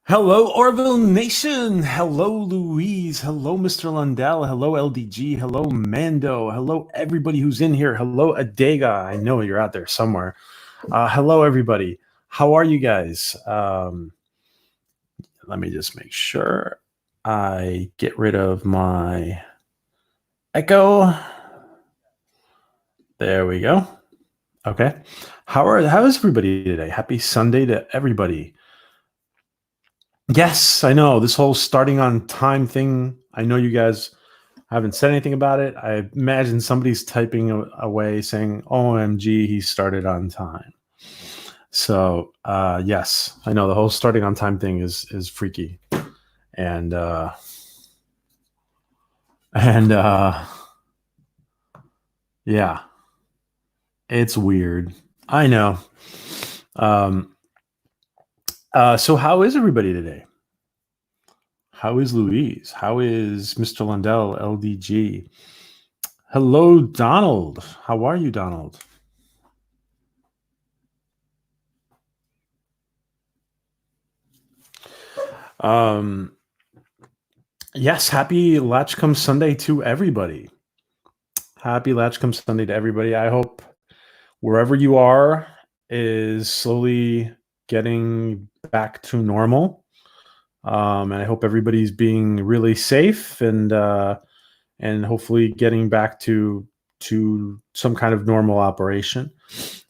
Hello, Orville Nation. Hello, Louise. Hello, Mr. Lundell. Hello, LDG. Hello, Mando. Hello, everybody who's in here. Hello, Adega. I know you're out there somewhere. Hello, everybody. How are you guys? Let me just make sure I get rid of my echo. There we go. Okay. How is everybody today? Happy Sunday to everybody. Yes, I know this whole starting on time thing. I know you guys haven't said anything about it. I imagine somebody's typing away saying, "OMG, he started on time." So yes, I know the whole starting on time thing is freaky, and and yeah, it's weird. I know. Um, so how is everybody today? How is Louise? How is Mr. Lundell, LDG? Hello, Donald. How are you, Donald? Um, yes, happy Latchkum Sunday to everybody. Happy Latchkum Sunday to everybody. I hope wherever you are is slowly getting back to normal. And I hope everybody's being really safe and hopefully getting back to some kind of normal operation.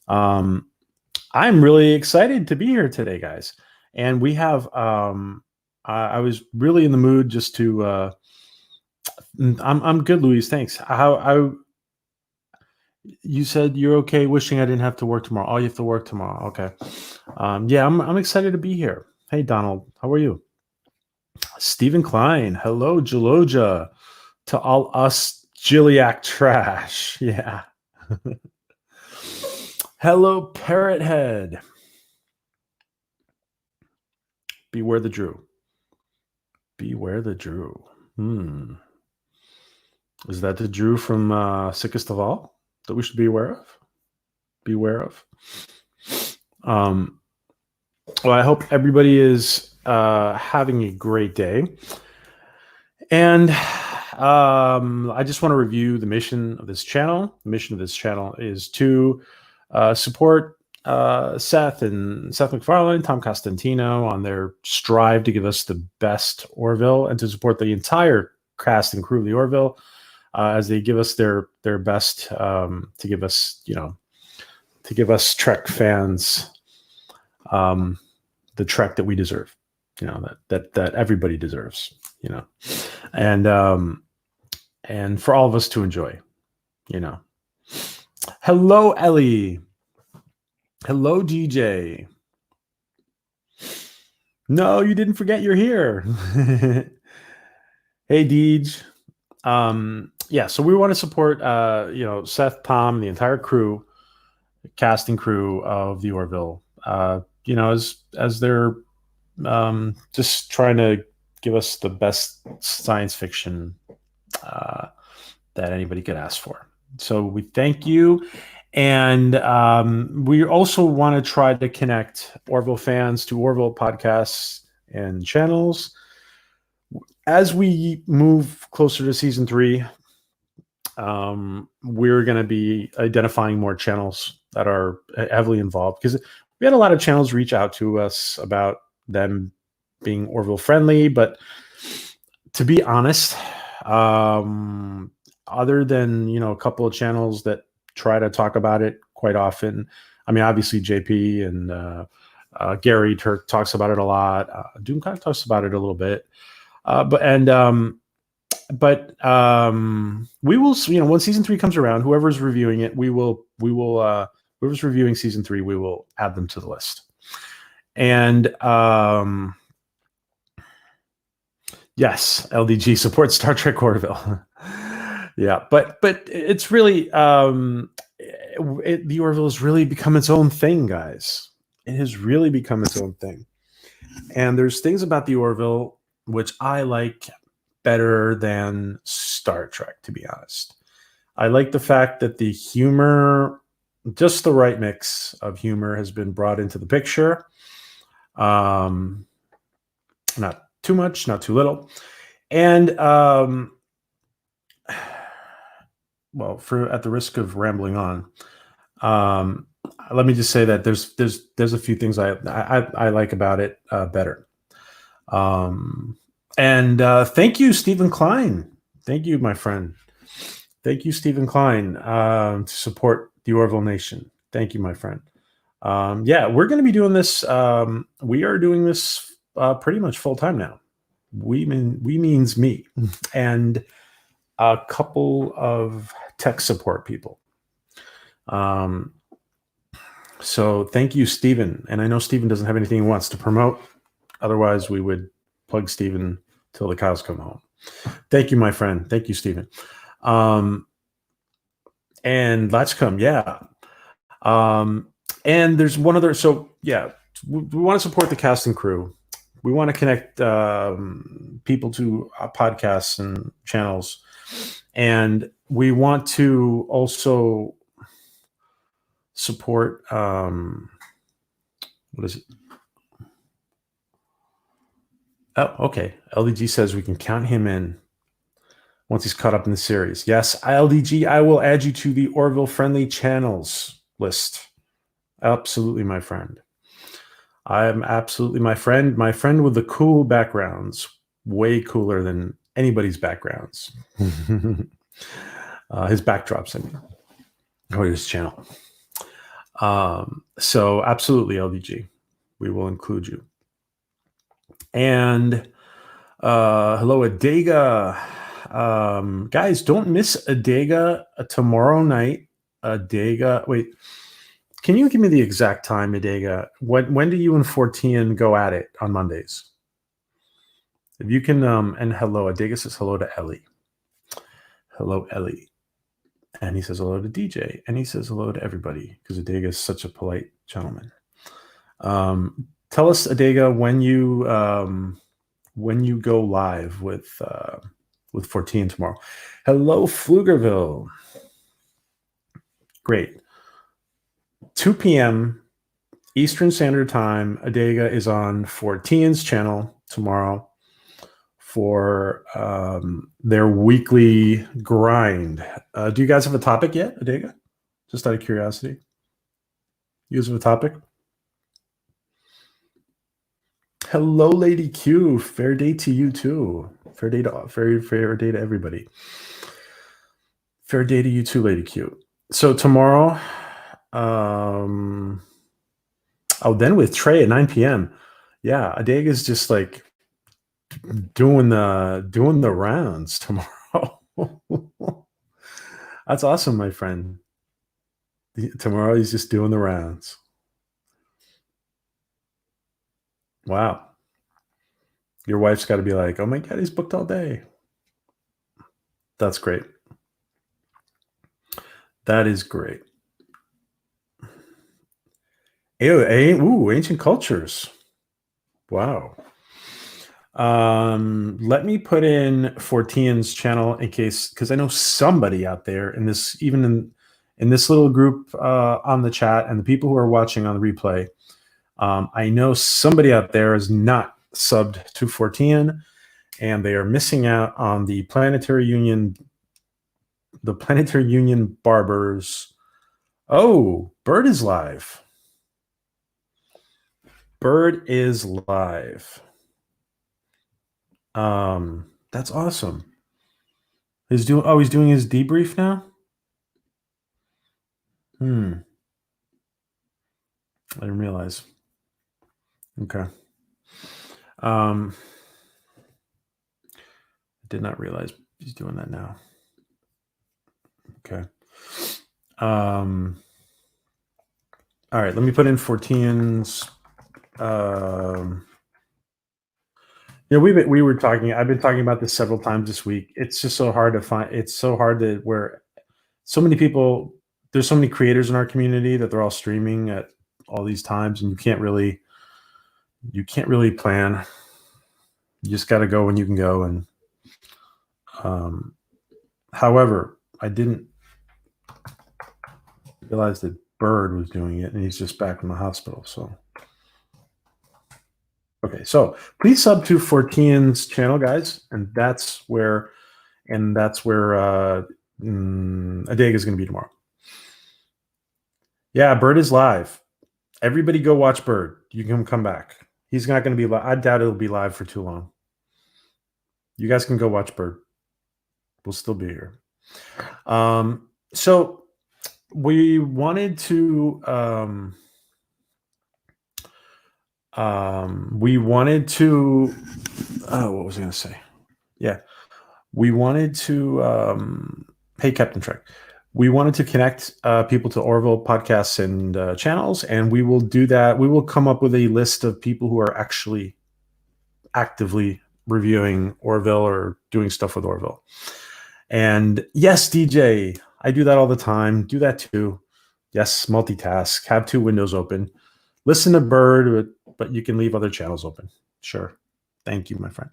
I'm really excited to be here today, guys. And we have I was really in the mood just to I'm good, Louise. Thanks. You said you're okay wishing I didn't have to work tomorrow. Oh, you have to work tomorrow. Okay. Yeah, I'm excited to be here. Hey, Donald, how are you? Stephen Klein. Hello, Jaloja. To all us Gilliac trash. Yeah. Hello, Parrot Head. Beware the Drew. Beware the Drew. Is that the Drew from Sickest of All that we should be aware of? Beware of. Well, I hope everybody is having a great day. And I just want to review the mission of this channel. The mission of this channel is to support Seth MacFarlane, Tom Costantino on their strive to give us the best Orville, and to support the entire cast and crew of the Orville as they give us their best to give us, Trek fans the Trek that we deserve, that everybody deserves, and for all of us to enjoy, Hello, Ellie. Hello, DJ. No, you didn't forget you're here. Hey, Deej. Yeah, so we want to support, Seth, Tom, the entire crew, casting crew of the Orville, as they're just trying to give us the best science fiction that anybody could ask for. So we thank you. And we also want to try to connect Orville fans to Orville podcasts and channels. As we move closer to season 3, we're going to be identifying more channels that are heavily involved, because we had a lot of channels reach out to us about them being Orville friendly. But to be honest, other than, a couple of channels that try to talk about it quite often, I mean, obviously JP and Gary Turk talks about it a lot. Doomcock talks about it a little bit. But we will, when season 3 comes around, whoever's reviewing it, whoever's reviewing season 3, we will add them to the list. And yes, LDG supports Star Trek Orville. Yeah, but it's really the Orville has really become its own thing, guys. It has really become its own thing. And there's things about the Orville which I like better than Star Trek, to be honest. I like the fact that the humor, just the right mix of humor, has been brought into the picture. not too much, not too little. And well, for at the risk of rambling on, um, let me just say that there's a few things I like about it better. Um, and thank you, Stephen Klein. Thank you, my friend. Thank you, Stephen Klein, to support the Orville Nation. Thank you, my friend. Yeah, we're going to be doing this. We are doing this pretty much full time now. We means me and a couple of tech support people. So thank you, Stephen. And I know Stephen doesn't have anything he wants to promote. Otherwise, we would plug Stephen till the cows come home. Thank you, my friend. Thank you, Stephen. And Latchkum, yeah. And there's one other. So yeah, we want to support the cast and crew. We want to connect people to podcasts and channels, and we want to also support. What is it? Oh, okay. LDG says we can count him in once he's caught up in the series. Yes, LDG, I will add you to the Orville friendly channels list. Absolutely, my friend. I'm absolutely my friend with the cool backgrounds, way cooler than anybody's backgrounds. His backdrops, I mean, or his channel. So absolutely, LDG, we will include you. And hello, Adega. Guys, don't miss Adega tomorrow night. Adega, wait. Can you give me the exact time, Adega? When do you and 14 go at it on Mondays? If you can, and hello, Adega says hello to Ellie. Hello, Ellie. And he says hello to DJ. And he says hello to everybody because Adega is such a polite gentleman. Tell us, Adega, when you go live with 14 tomorrow. Hello, Pflugerville. Great. 2 p.m. Eastern Standard Time. Adega is on 14's channel tomorrow for their weekly grind. Do you guys have a topic yet, Adega? Just out of curiosity. You guys have a topic? Hello, Lady Q. Fair day to you too. Fair day to everybody. Fair day to you too, Lady Q. So tomorrow, then with Trey at 9 p.m. Yeah, Adega's just like doing the rounds tomorrow. That's awesome, my friend. Tomorrow he's just doing the rounds. Wow. Your wife's got to be like, oh my God, he's booked all day. That's great. That is great. Ooh, ancient cultures. Wow. Let me put in 14's channel in case, because I know somebody out there in this, even in this little group on the chat and the people who are watching on the replay, I know somebody out there is not subbed to 14 and they are missing out on the Planetary Union Barbers. Oh, Bird is live. Bird is live. That's awesome. He's doing his debrief now? I didn't realize. Okay. I did not realize he's doing that now. Okay. All right, let me put in 14's. Yeah, we were talking. I've been talking about this several times this week. It's just so hard to find. It's so hard to where so many people. There's so many creators in our community that they're all streaming at all these times, and you can't really plan. You just got to go when you can go. And however, I didn't realize that Bird was doing it, and he's just back from the hospital. So Okay, so please sub to Fortean's channel, guys, and that's where Adega is going to be tomorrow. Yeah, Bird is live. Everybody go watch Bird. You can come back. He's not going to be live. I doubt it'll be live for too long. You guys can go watch Bird. We'll still be here. So we wanted to what was I going to say? Yeah. We wanted to hey, Captain Trek. We wanted to connect people to Orville podcasts and channels, and we will do that. We will come up with a list of people who are actually actively reviewing Orville or doing stuff with Orville. And yes, DJ, I do that all the time. Do that too. Yes, multitask. Have two windows open. Listen to Bird, but you can leave other channels open. Sure. Thank you, my friend.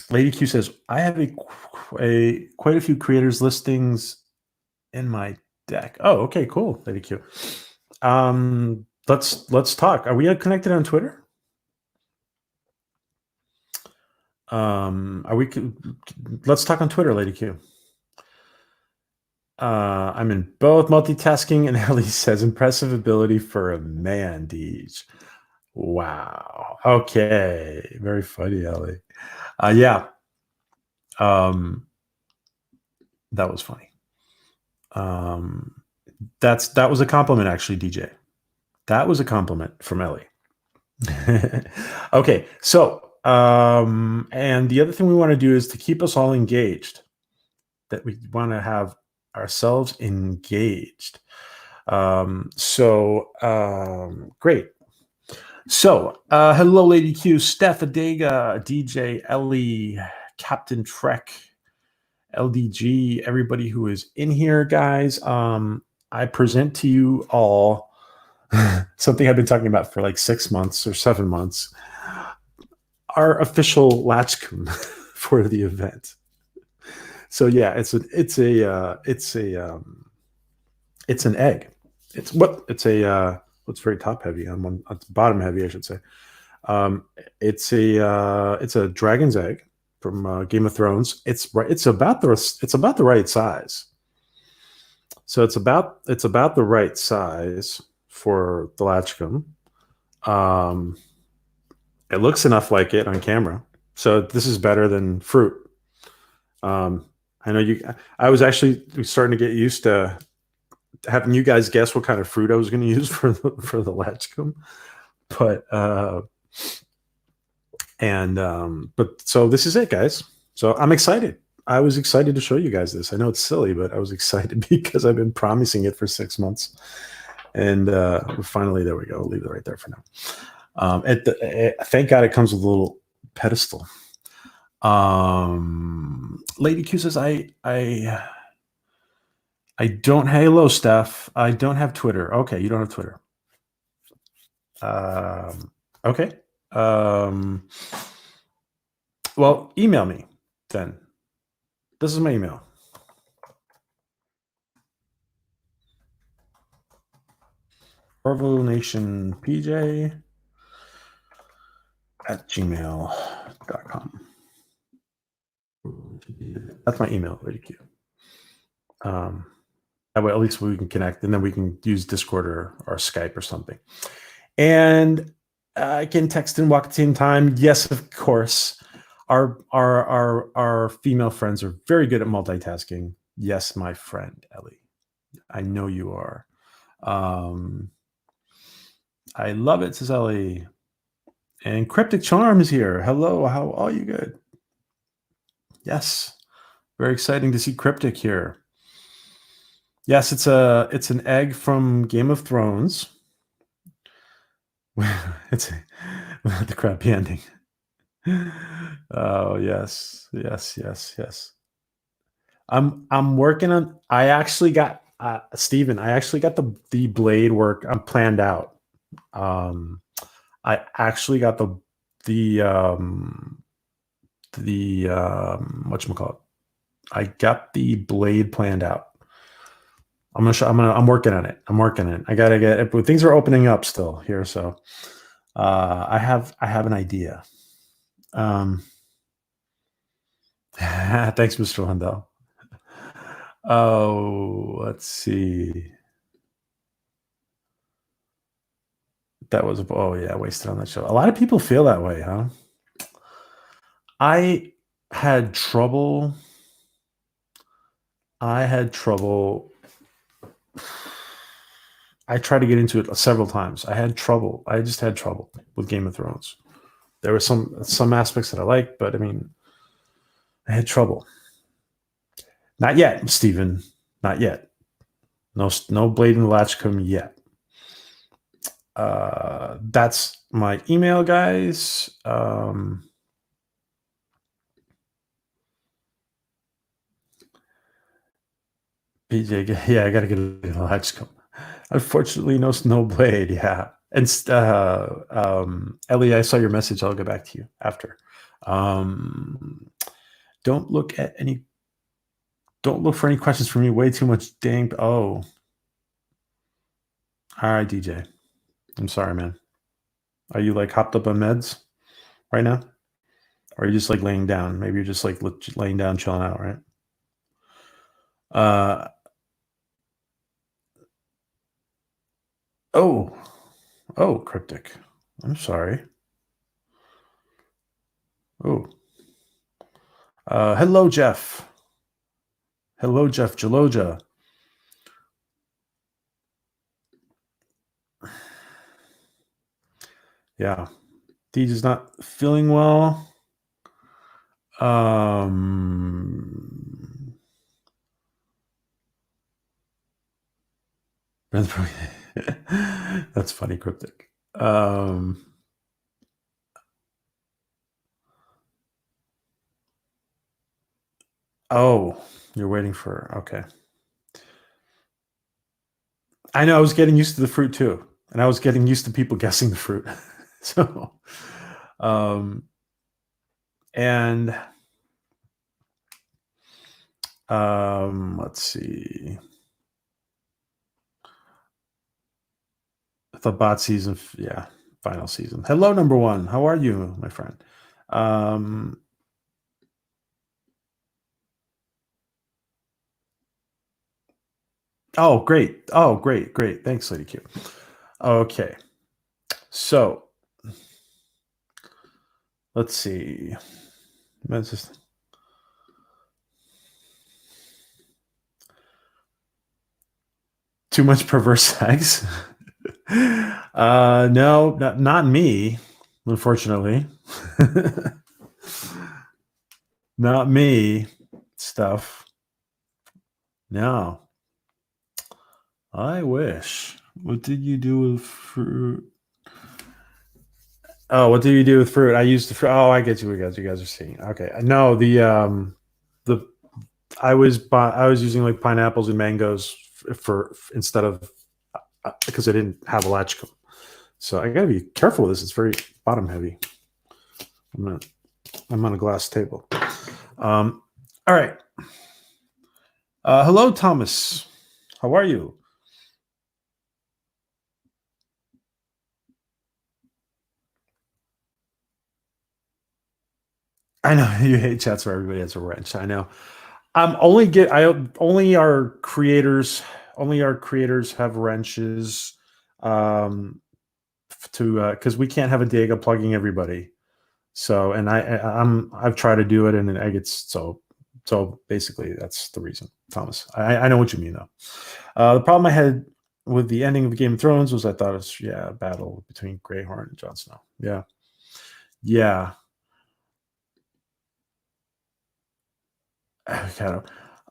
Lady Q says, I have quite a few creators listings in my deck. Oh, okay, cool, Lady Q. Let's talk. Are we connected on Twitter? Let's talk on Twitter, Lady Q. I'm in both multitasking, and Ellie says impressive ability for a man, Deej. Wow. Okay. Very funny, Ellie. Yeah. That was funny. That was a compliment, actually, DJ. That was a compliment from Ellie. Okay. So, and the other thing we want to do is to keep us all engaged, that we want to have ourselves engaged. Great. So, hello, Lady Q, Steph, Adega, DJ, Ellie, Captain Trek, LDG, everybody who is in here, guys. I present to you all something I've been talking about for like 6 months or 7 months. Our official Latchkum for the event. So yeah, it's an egg. It's very top heavy on it's bottom heavy, I should say. It's a dragon's egg from Game of Thrones. It's about the right size. So it's about the right size for the Latchkum. It looks enough like it on camera. So this is better than fruit. I know I was actually starting to get used to having you guys guess what kind of fruit I was going to use for the Latchkum, but so this is it, guys. So I'm excited. I was excited to show you guys this. I know it's silly, but I was excited because I've been promising it for 6 months, and finally there we go. I'll leave it right there for now. Thank God it comes with a little pedestal. Lady Q says, I don't. Hello, Steph. I don't have Twitter. Okay, you don't have Twitter. Okay. Well, email me then. This is my email. OrvilleNationPJ @gmail.com. That's my email, Lady Q. That way, at least we can connect, and then we can use Discord or Skype or something. And I can text and walk at the same time. Yes, of course. Our female friends are very good at multitasking. Yes, my friend Ellie, I know you are. I love it, says Ellie. And Cryptic Charm is here. Hello, how are you? Good. Yes, very exciting to see Cryptic here. Yes, it's an egg from Game of Thrones. It's the crappy ending. Oh yes. I'm working on. I actually got Steven. I actually got the blade work. I'm planned out. I actually got the whatchamacallit. I got the blade planned out. I'm working on it. I gotta get it, but things are opening up still here. So I have an idea. Thanks, Mr. Lundell. Oh, let's see. That was oh yeah, wasted on that show. A lot of people feel that way, huh? I had trouble. I had trouble. I tried to get into it several times. I had trouble. I just had trouble with Game of Thrones. There were some aspects that I liked, but I mean, I had trouble. Not yet, Stephen. Not yet. No blade in the Latchkum yet. That's my email, guys. PJ, yeah, I gotta get a Latchkum. Unfortunately, no Snowblade. Yeah, and Ellie, I saw your message. I'll get back to you after. Don't look at any. Don't look for any questions from me. Way too much dang. Oh, all right, DJ. I'm sorry, man. Are you like hopped up on meds right now? Or are you just like laying down? Maybe you're just like laying down, chilling out, right? Uh oh, oh, cryptic. I'm sorry. Oh, hello, Jeff. Hello, Jeff Jaloja. Yeah, Deej is not feeling well. That's funny, cryptic. Oh, you're waiting for okay. I know I was getting used to the fruit too, and I was getting used to people guessing the fruit. So, and let's see. The bot season, yeah, final season. Hello, number one. How are you, my friend? Oh, great. Oh, great, great. Thanks, Lady Q. Okay. So let's see. That's just too much perverse sex. No, not me, unfortunately. Not me. Stuff. No. I wish. What did you do with fruit? Oh, what do you do with fruit? I used the fruit. Oh, I get you. You guys are seeing. Okay, no, the I was using like pineapples and mangoes for instead of because I didn't have a latchkum. So I gotta be careful with this. It's very bottom heavy. I'm on a glass table. All right. Hello, Thomas. How are you? I know you hate chats where everybody has a wrench. I know. Only our creators have wrenches to because we can't have a Diego plugging everybody. So and I've tried to do it and I get so basically that's the reason, Thomas. I know what you mean though. The problem I had with the ending of Game of Thrones was I thought it was a battle between Greyhorn and Jon Snow. Yeah. Yeah.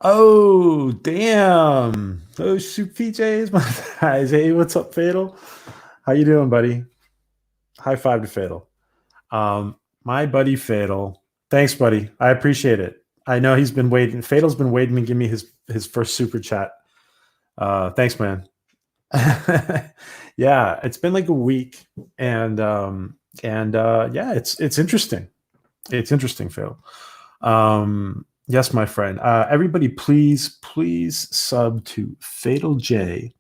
Oh, damn. Oh, shoot, PJs, my guys. Hey, what's up, Fatal? How you doing, buddy? High five to Fatal. My buddy Fatal. Thanks, buddy. I appreciate it. I know he's been waiting. Fatal's been waiting to give me his first super chat. Thanks, man. Yeah, it's been like a week, and yeah, it's interesting. It's interesting, Fatal. Yes, my friend. Everybody, please sub to Fatal J,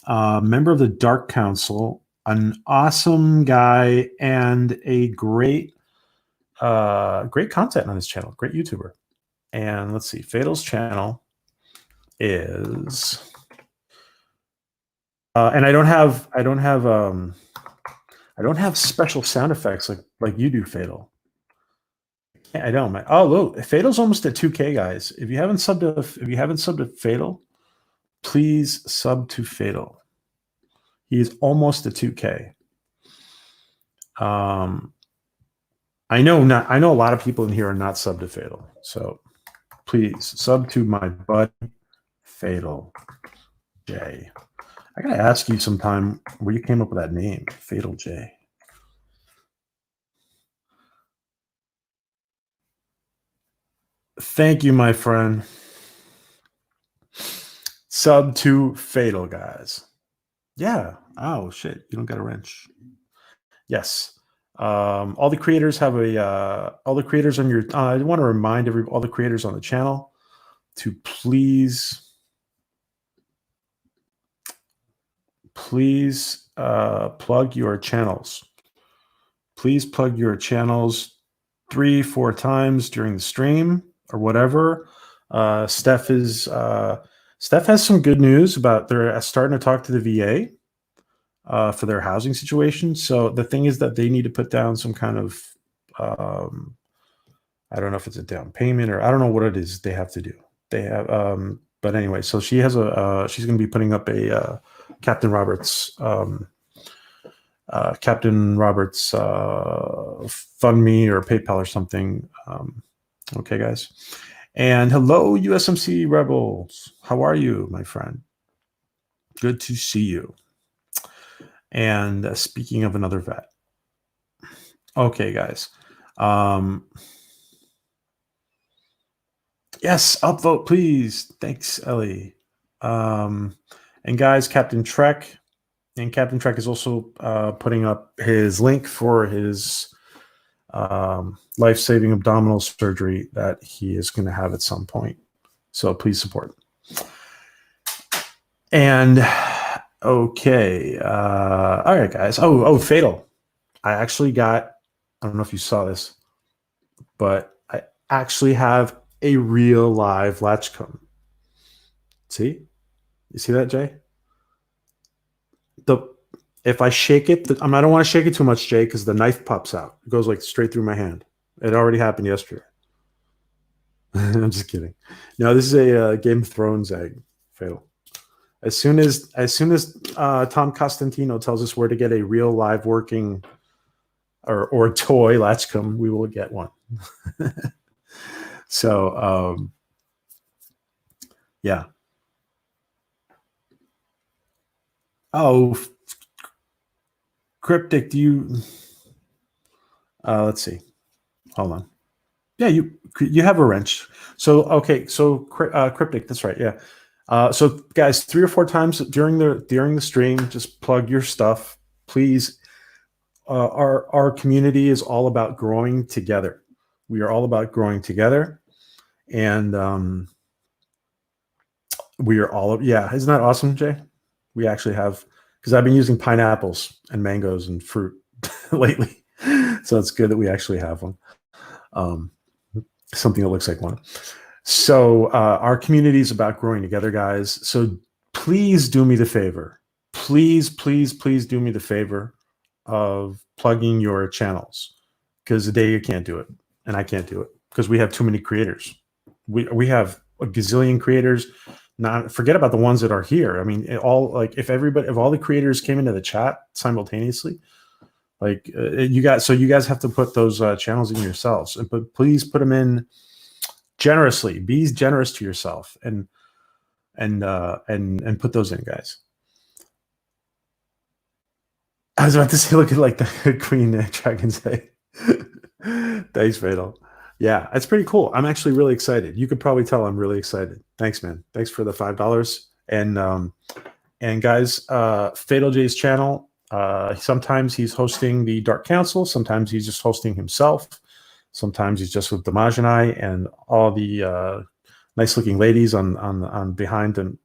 member of the Dark Council. an awesome guy and a great content on his channel. Great YouTuber. And let's see, Fatal's channel is and I don't have special sound effects like you do, Fatal. I don't. Oh, look, Fatal's almost at 2K, guys. If you haven't subbed to Fatal, please sub to Fatal. He is almost at 2K. I know a lot of people in here are not subbed to Fatal, so please sub to my buddy Fatal J. I gotta ask you sometime where you came up with that name, Fatal J. Thank you, my friend. Sub to Fatal, guys. Yeah. Oh shit! You don't got a wrench. Yes. All the creators have all the creators on your. I want to remind all the creators on the channel to please plug your channels. Please plug your channels 3-4 times during the stream or whatever. Steph has some good news about they're starting to talk to the VA for their housing situation. So the thing is that they need to put down some kind of I don't know if it's a down payment or I don't know what it is they have to do. They have but anyway, so she has she's going to be putting up a Captain Roberts fund me or PayPal or something. Okay, guys. And hello, USMC Rebels. How are you, my friend? Good to see you. And speaking of another vet. Okay, guys. Yes, upvote, please. Thanks, Ellie. And guys, Captain Trek. And Captain Trek is also putting up his link for his life-saving abdominal surgery that he is going to have at some point. So please support. And okay, all right, guys. Oh, Fatal. I actually got. I don't know if you saw this, but I actually have a real live Latchkum. See, you see that, Jay? If I shake it, I don't want to shake it too much, Jay, because the knife pops out. It goes like straight through my hand. It already happened yesterday. I'm just kidding. No, this is a Game of Thrones egg, Fatal. As soon as Tom Costantino tells us where to get a real live working or toy Latchkum, we will get one. So yeah. Oh, Cryptic, do you let's see. Hold on. Yeah, you have a wrench. So okay, so Cryptic, that's right. Yeah. So guys, 3 or 4 times during the stream, just plug your stuff, please. Our community is all about growing together. We are all about growing together, and we are all yeah. Isn't that awesome, Jay? We actually have, because I've been using pineapples and mangoes and fruit lately, so it's good that we actually have one. Something that looks like one. So our community is about growing together, guys. So please do me the favor. Please do me the favor of plugging your channels, because today you can't do it and I can't do it because we have too many creators. We have a gazillion creators. Not forget about the ones that are here. I mean, if all the creators came into the chat simultaneously, like you guys have to put those channels in yourselves, but please put them in generously. Be generous to yourself and put those in, guys. I was about to say, look at like the Queen Dragon's Egg. Thanks, Fatal. Yeah, it's pretty cool. I'm actually really excited. You could probably tell I'm really excited. Thanks, man. Thanks for the $5. And guys, Fatal J's channel. Sometimes he's hosting the Dark Council. Sometimes he's just hosting himself. Sometimes he's just with Damaj and I and all the nice looking ladies on behind the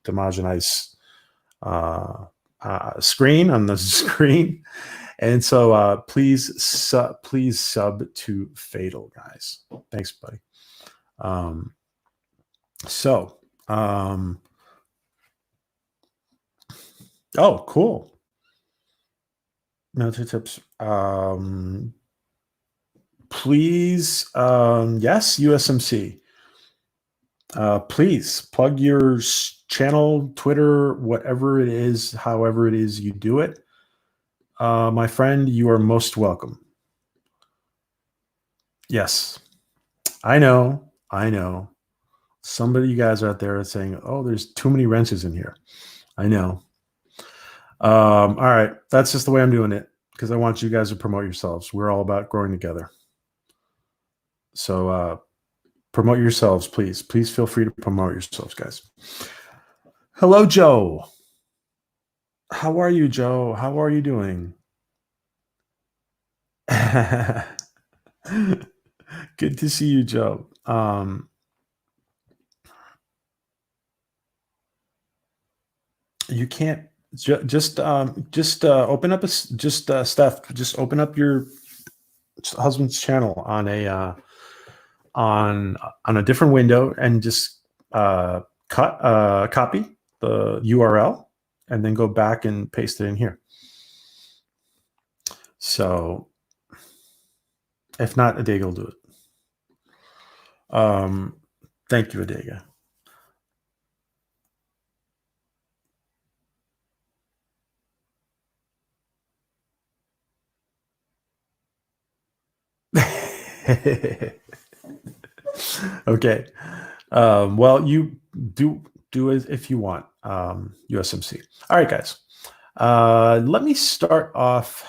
Damaj and I's screen on the screen. And so please sub to Fatal, guys. Thanks, buddy. So oh, cool. Military tips. Please, yes, USMC. Please plug your channel, Twitter, whatever it is, however it is you do it. My friend, you are most welcome. Yes, I know. Somebody, you guys out there are saying, oh, there's too many wrenches in here. I know. All right. That's just the way I'm doing it because I want you guys to promote yourselves. We're all about growing together. So promote yourselves, please. Please feel free to promote yourselves, guys. Hello, Joe. How are you, Joe? How are you doing? Good to see you, Joe. You can't just open up Steph. Just open up your husband's channel on a on a different window and just copy the URL and then go back and paste it in here. So if not, Adega will do it. Thank you, Adega. Okay. Well, you do it if you want. USMC. All right, guys. Let me start off.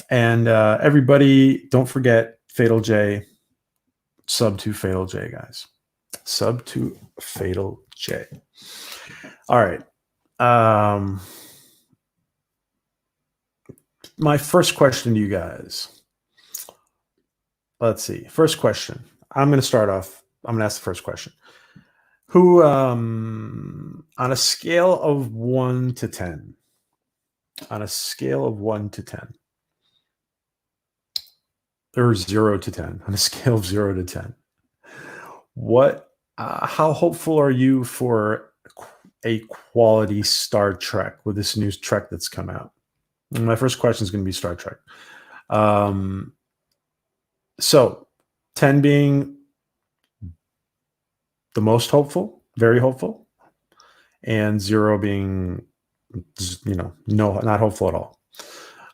And everybody, don't forget Fatal J. Sub to Fatal J, guys. Sub to Fatal J. All right. My first question to you guys. Let's see. First question. I'm going to start off. I'm going to ask the first question. Who, on a scale of 1 to 10, or 0 to 10, on a scale of 0 to 10, how hopeful are you for a quality Star Trek with this new Trek that's come out? And my first question is going to be Star Trek. So 10 being the most hopeful, very hopeful, and 0 being, no, not hopeful at all.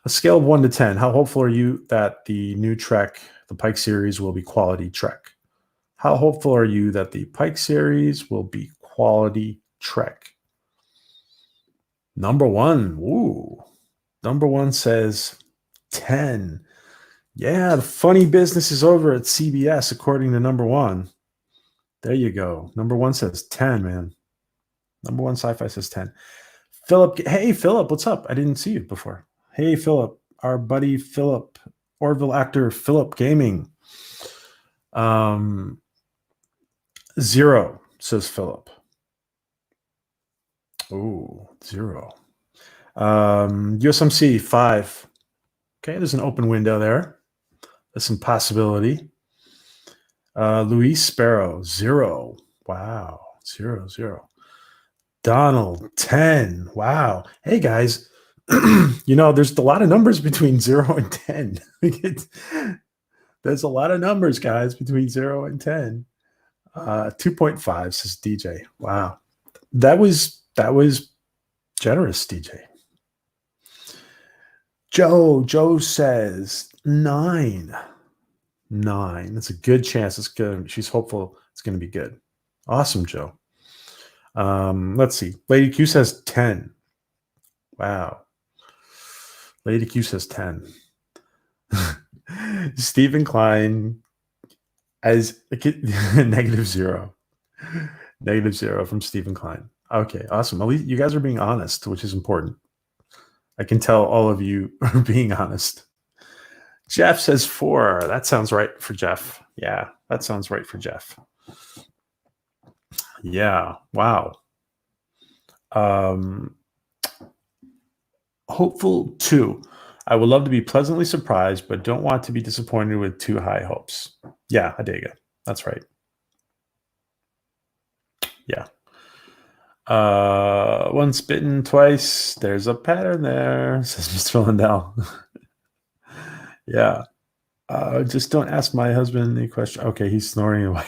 A scale of 1 to 10, how hopeful are you that the new Trek, the Pike series, will be quality Trek? How hopeful are you that the Pike series will be quality Trek? Number 1, ooh. Number 1 says 10. Yeah, the funny business is over at CBS, according to number 1. There you go. Number 1 says 10, man. Number 1 sci-fi says 10. Philip, hey, Philip, what's up? I didn't see you before. Hey, Philip, our buddy Philip, Orville actor Philip Gaming. 0, says Philip. Ooh, 0. USMC, 5. Okay, there's an open window there. There's some possibility. Luis Sparrow, 0. Wow, 0. Donald, 10. Wow. Hey, guys, there's a lot of numbers between 0 and 10. There's a lot of numbers, guys, between 0 and 10. 2.5, says DJ. Wow. That was generous, DJ. Joe says 9. 9. That's a good chance. It's good. She's hopeful it's going to be good. Awesome, Joe. Let's see. Lady Q says 10. Wow. Lady Q says 10. Stephen Klein as -0. -0 from Stephen Klein. Okay, awesome. At least you guys are being honest, which is important. I can tell all of you are being honest. Jeff says 4. That sounds right for Jeff. Yeah, that sounds right for Jeff. Yeah. Wow. Um, Hopeful two. I would love to be pleasantly surprised, but don't want to be disappointed with too high hopes. Yeah, I dig it. That's right. Yeah. Once bitten, twice. There's a pattern there, says Mr. Lindell. Yeah. Just don't ask my husband any question. Okay, he's snoring away.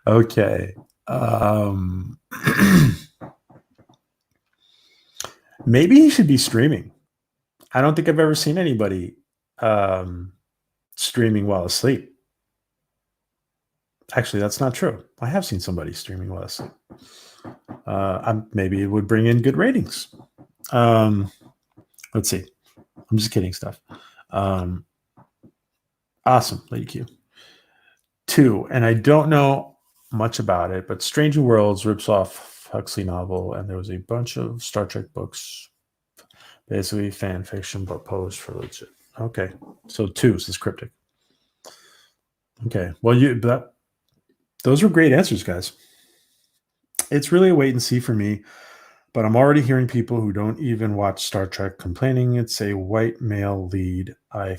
Okay. Um, maybe he should be streaming. I don't think I've ever seen anybody um, streaming while asleep. Actually, that's not true. I have seen somebody streaming while asleep. Maybe it would bring in good ratings. Um, let's see. I'm just kidding stuff. Um, awesome, Lady Q. Two, and I don't know much about it, but Stranger Worlds rips off Huxley novel, and there was a bunch of Star Trek books, basically fan fiction, but posed for legit. Okay, so two is cryptic. Okay, well, those were great answers, guys. It's really a wait and see for me, but I'm already hearing people who don't even watch Star Trek complaining it's a white male lead. I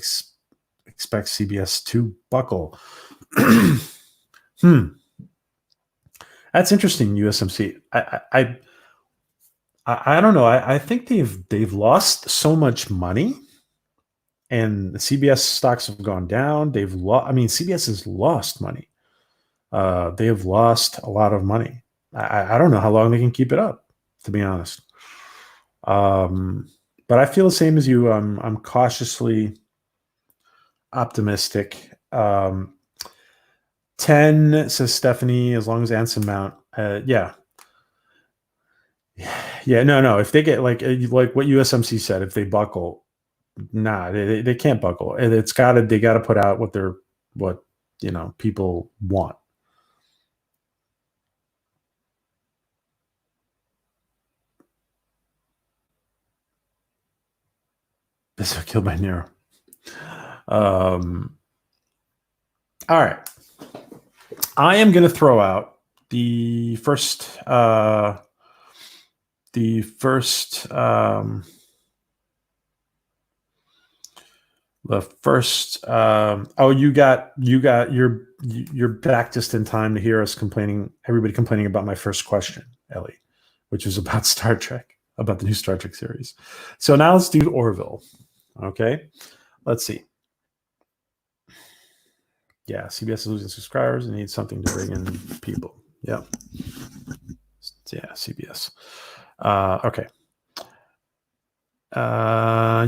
expect CBS to buckle. That's interesting. USMC. I don't know. I think they've lost so much money, and the CBS stocks have gone down. They've lost. I mean, CBS has lost money. They have lost a lot of money. I don't know how long they can keep it up, to be honest. But I feel the same as you. I'm cautiously optimistic. 10 says Stephanie, as long as Anson Mount. Yeah. Yeah, no. If they get like what USMC said, if they buckle, nah, they can't buckle. And they gotta put out what people want. This was killed by Nero. All right. I am gonna throw out the first the first the first oh you're back just in time to hear us everybody complaining about my first question, Ellie, which was about Star Trek, about the new Star Trek series. So now let's do Orville. Okay, let's see. Yeah, CBS is losing subscribers and needs something to bring in people. Yeah, CBS. Okay.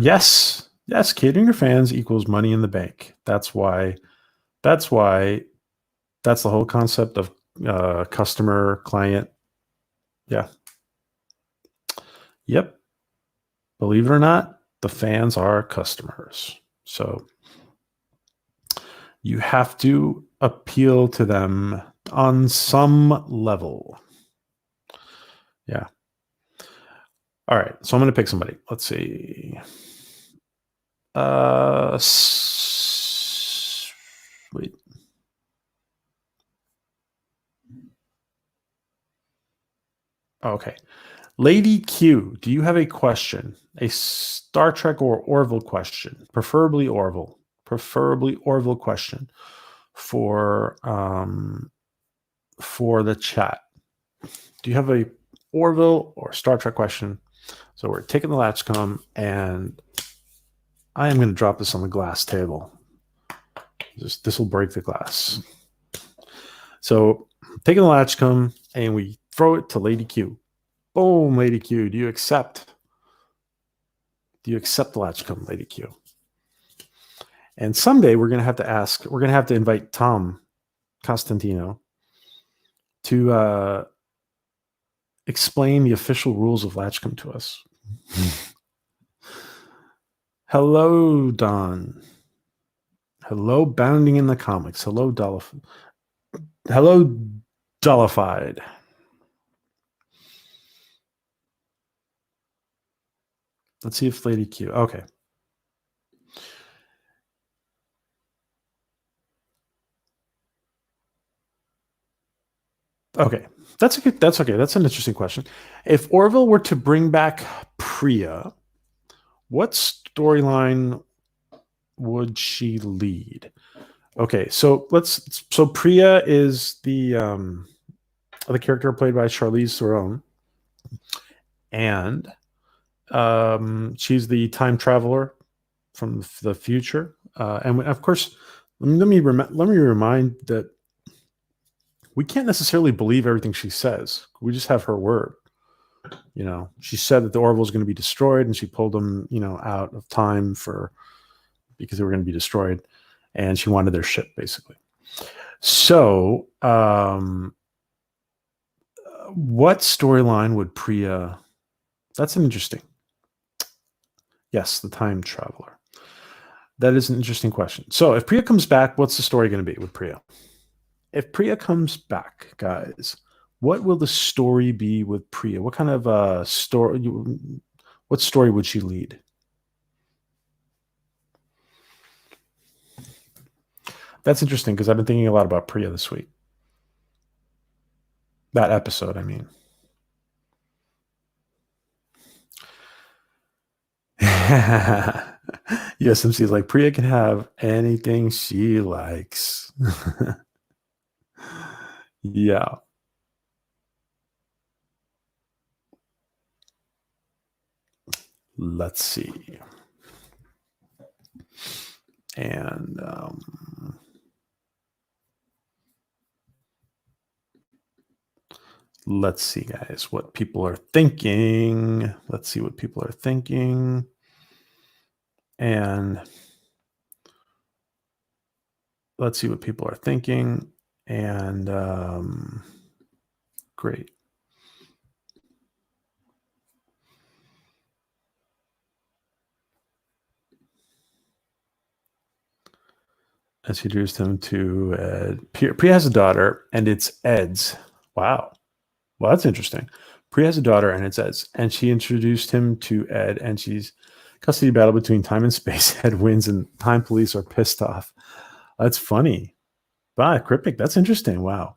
Yes, catering your fans equals money in the bank. That's why that's the whole concept of customer client. Yeah. Yep. Believe it or not, the fans are customers. So you have to appeal to them on some level. Yeah. All right. So I'm going to pick somebody. Let's see. Wait. Okay. Lady Q, do you have a question? A Star Trek or Orville question? Preferably Orville. Preferably Orville question for the chat. Do you have a Orville or Star Trek question? So we're taking the Latchkum, and I am going to drop this on the glass table. This will break the glass. So taking the Latchkum, and we throw it to Lady Q. Boom, Lady Q. Do you accept? Do you accept the Latchkum, Lady Q? And someday we're going to have to invite Tom Costantino to explain the official rules of Latchkum to us. Hello, Don. Hello, Bounding in the Comics. Hello, Hello, Dollified. Let's see if Lady Q. Okay. Okay, that's a good. That's okay. That's an interesting question. If Orville were to bring back Priya, what storyline would she lead? Okay, so let's. So Priya is the character played by Charlize Theron, and she's the time traveler from the future. And of course, let me remind that we can't necessarily believe everything she says. We just have her word. She said that the Orville is going to be destroyed, and she pulled them, out of time because they were going to be destroyed, and she wanted their ship basically. So, what storyline would Priya? That's an interesting. Yes, the time traveler. That is an interesting question. So, if Priya comes back, what's the story going to be with Priya? If Priya comes back, guys, what will the story be with Priya? What kind of story? What story would she lead? That's interesting because I've been thinking a lot about Priya this week. That episode, I mean. USMC is like, Priya can have anything she likes. Yeah. Let's see. And let's see, guys, what people are thinking. Let's see what people are thinking. And let's see what people are thinking. And great. As he introduced him to Ed. Priya has a daughter, and it's Ed's. Wow. Well, that's interesting. Priya has a daughter, and it's Ed's. And she introduced him to Ed, and she's custody battle between time and space. Ed wins, and time police are pissed off. That's funny. Wow, cryptic. That's interesting. Wow.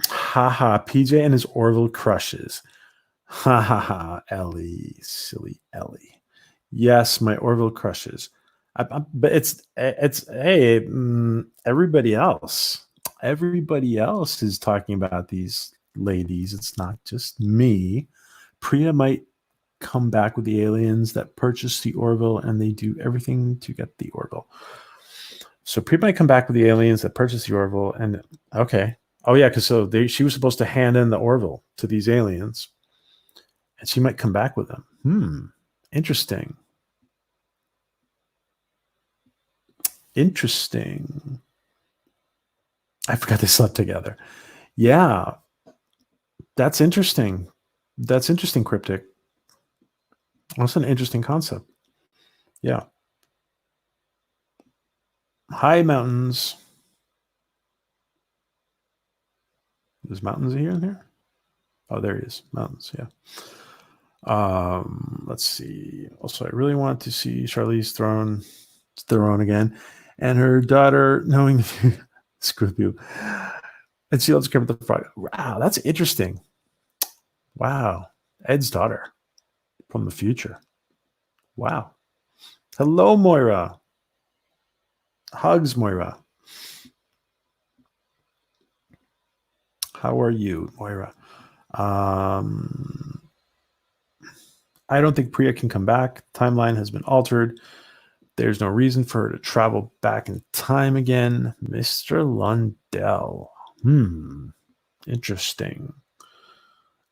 Haha. PJ and his Orville crushes. Ha ha ha. Ellie. Silly Ellie. Yes, my Orville crushes. But it's hey, everybody else is talking about these ladies. It's not just me. Priya might come back with the aliens that purchase the Orville, and they do everything to get the Orville. So Priya might come back with the aliens that purchase the Orville, and okay, oh yeah, because she was supposed to hand in the Orville to these aliens, and she might come back with them. Interesting. Interesting. I forgot they slept together. Yeah, that's interesting. That's interesting, Cryptic. That's an interesting concept. Yeah. High mountains. There's mountains here and here. Oh, there he is. Mountains. Yeah. Let's see. Also, I really want to see Charlize Theron again, and her daughter knowing screw you, and she loves Kermit the Frog. Wow, that's interesting. Wow, Ed's daughter from the future. Wow. Hello, Moira. Hugs, Moira. How are you, Moira? I don't think Priya can come back. Timeline has been altered. There's no reason for her to travel back in time again. Mr. Lundell. Interesting.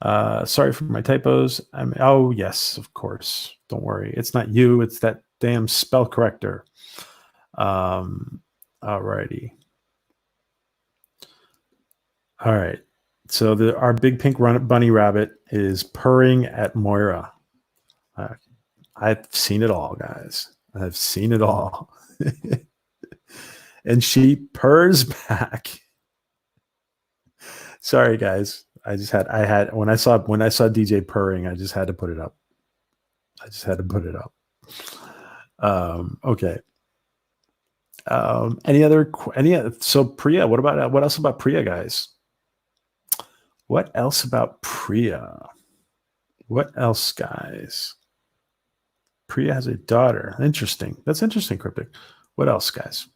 Sorry for my typos. Oh, yes, of course. Don't worry. It's not you. It's that damn spell corrector. Alrighty. All right. So our big pink bunny rabbit is purring at Moira. I've seen it all, guys. I've seen it all. And she purrs back. Sorry, guys. I had when I saw DJ purring, I just had to put it up. Okay. So Priya, what else about Priya, guys? What else about Priya? What else, guys? Priya has a daughter. Interesting. That's interesting, Cryptic. What else, guys?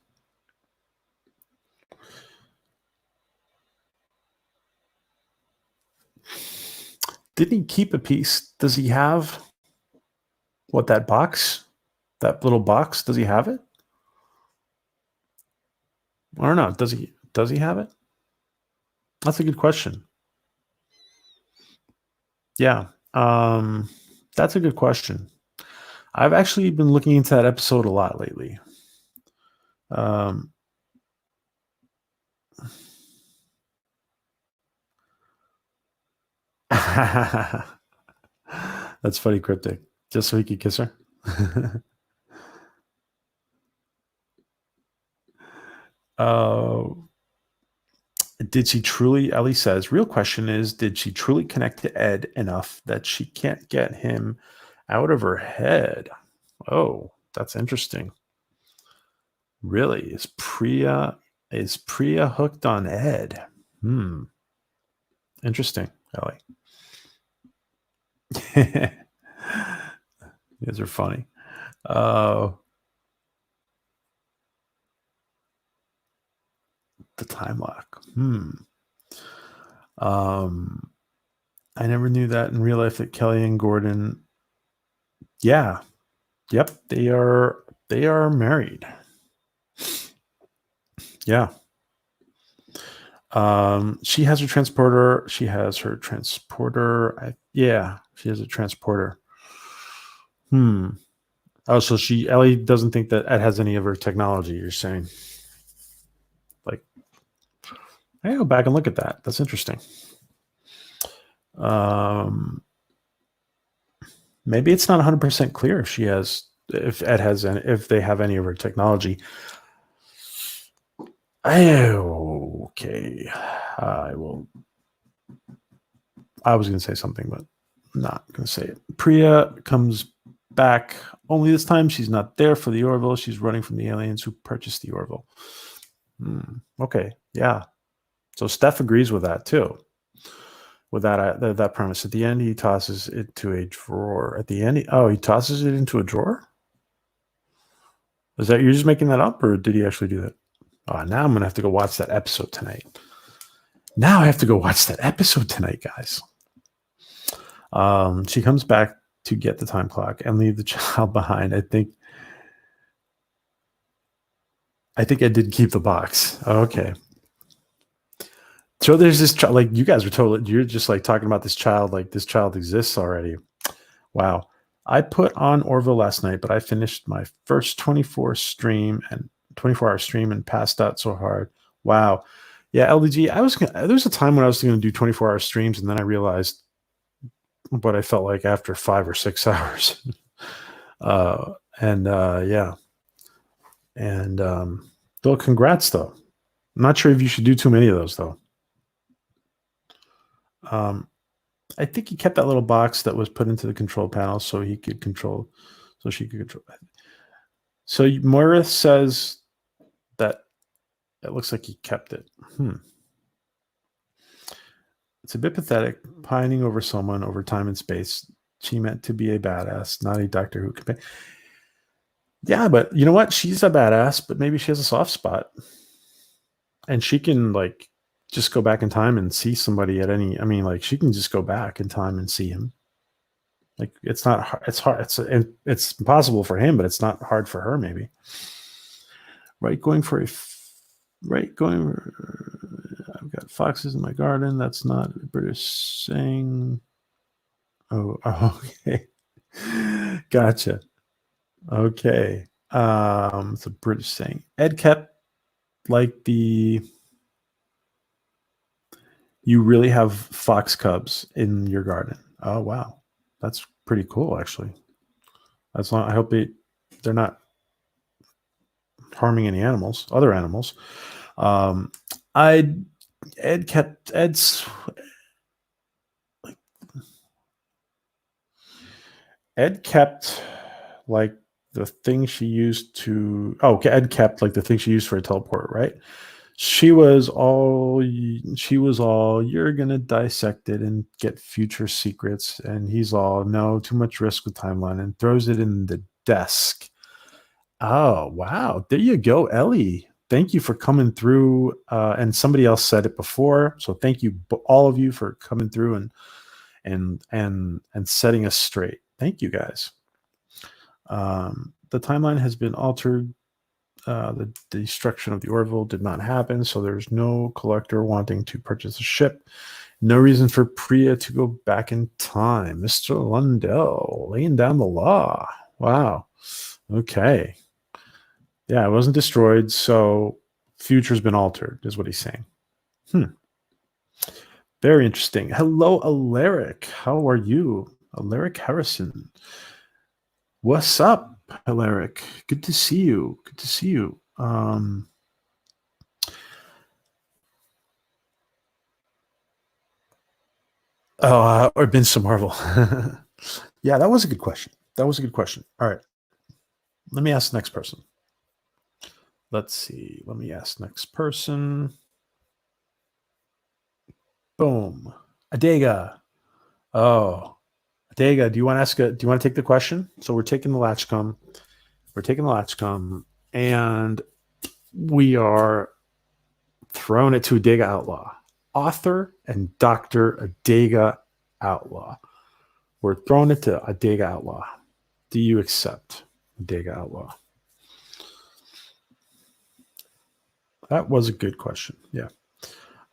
Didn't he keep a piece? Does he have what, that box? That little box? Does he have it? I don't know. Does he have it? That's a good question. Yeah. That's a good question. I've actually been looking into that episode a lot lately. That's funny, Cryptic. Just so he could kiss her. Did she truly, Ellie says, real question is, did she truly connect to Ed enough that she can't get him out of her head? Oh, that's interesting. Really? Is Priya hooked on Ed? Interesting, Ellie. You guys are funny. The time lock. I never knew that in real life that Kelly and Gordon. Yeah. Yep. They are married. Yeah. She has her transporter. She has her transporter. Yeah, she has a transporter. Oh, so Ellie doesn't think that Ed has any of her technology, you're saying? Like, I go back and look at that. That's interesting. Maybe it's not 100% clear if Ed has if they have any of her technology. Okay. I was going to say something, but I'm not going to say it. Priya comes back, only this time she's not there for the Orville. She's running from the aliens who purchased the Orville. Okay. Yeah. So Steph agrees with that too. With that premise. At the end, he tosses it to a drawer. At the end, he tosses it into a drawer? Is that, you're just making that up, or did he actually do that? Oh, now I'm going to have to go watch that episode tonight. Now I have to go watch that episode tonight, guys. She comes back to get the time clock and leave the child behind. I think I did keep the box. Okay. So there's this child, like, you guys are totally, you're just like talking about this child, like this child exists already. Wow. I put on Orville last night, but I finished my first 24-hour stream and passed out so hard. Wow. Yeah, LDG, there was a time when I was going to do 24-hour streams, and then I realized what I felt like after 5 or 6 hours. Yeah. And Bill, congrats though. I'm not sure if you should do too many of those though. I think he kept that little box that was put into the control panel so she could control. So Moira says that it looks like he kept it. It's a bit pathetic, pining over someone over time and space. She meant to be a badass, not a Doctor Who companion. Yeah, but you know what? She's a badass, but maybe she has a soft spot. And she can, like, just go back in time and see somebody at any, I mean, like, she can just go back in time and see him. Like, it's not hard. It's hard. It's impossible for him, but it's not hard for her, maybe. Right, I've got foxes in my garden. That's not a British saying. Oh, okay. Gotcha. Okay. It's a British saying. Ed kept like you really have fox cubs in your garden. Oh, wow. That's pretty cool, actually. I hope they're not harming any other animals. Ed kept like the thing she used to. Oh, Ed kept like the thing she used for a teleport, right? She was all you're gonna dissect it and get future secrets, and he's all no, too much risk with timeline, and throws it in the desk. Oh, wow. There you go, Ellie. Thank you for coming through. And somebody else said it before, so thank you, all of you, for coming through and setting us straight. Thank you, guys. The timeline has been altered. The destruction of the Orville did not happen, so there's no collector wanting to purchase a ship. No reason for Priya to go back in time. Mr. Lundell laying down the law. Wow. Okay. Yeah, it wasn't destroyed, so future's been altered, is what he's saying. Very interesting. Hello, Alaric. How are you? Alaric Harrison. What's up, Alaric? Good to see you. Good to see you. Or been some Marvel. Yeah, that was a good question. That was a good question. All right. Let me ask the next person. Let's see. Let me ask next person. Boom. Adega. Oh, Adega, do you want to do you want to take the question? So we're taking the Latchkum. We're taking the Latchkum, and we are throwing it to Adega Outlaw. Author and Dr. Adega Outlaw. We're throwing it to Adega Outlaw. Do you accept Adega Outlaw? That was a good question. Yeah.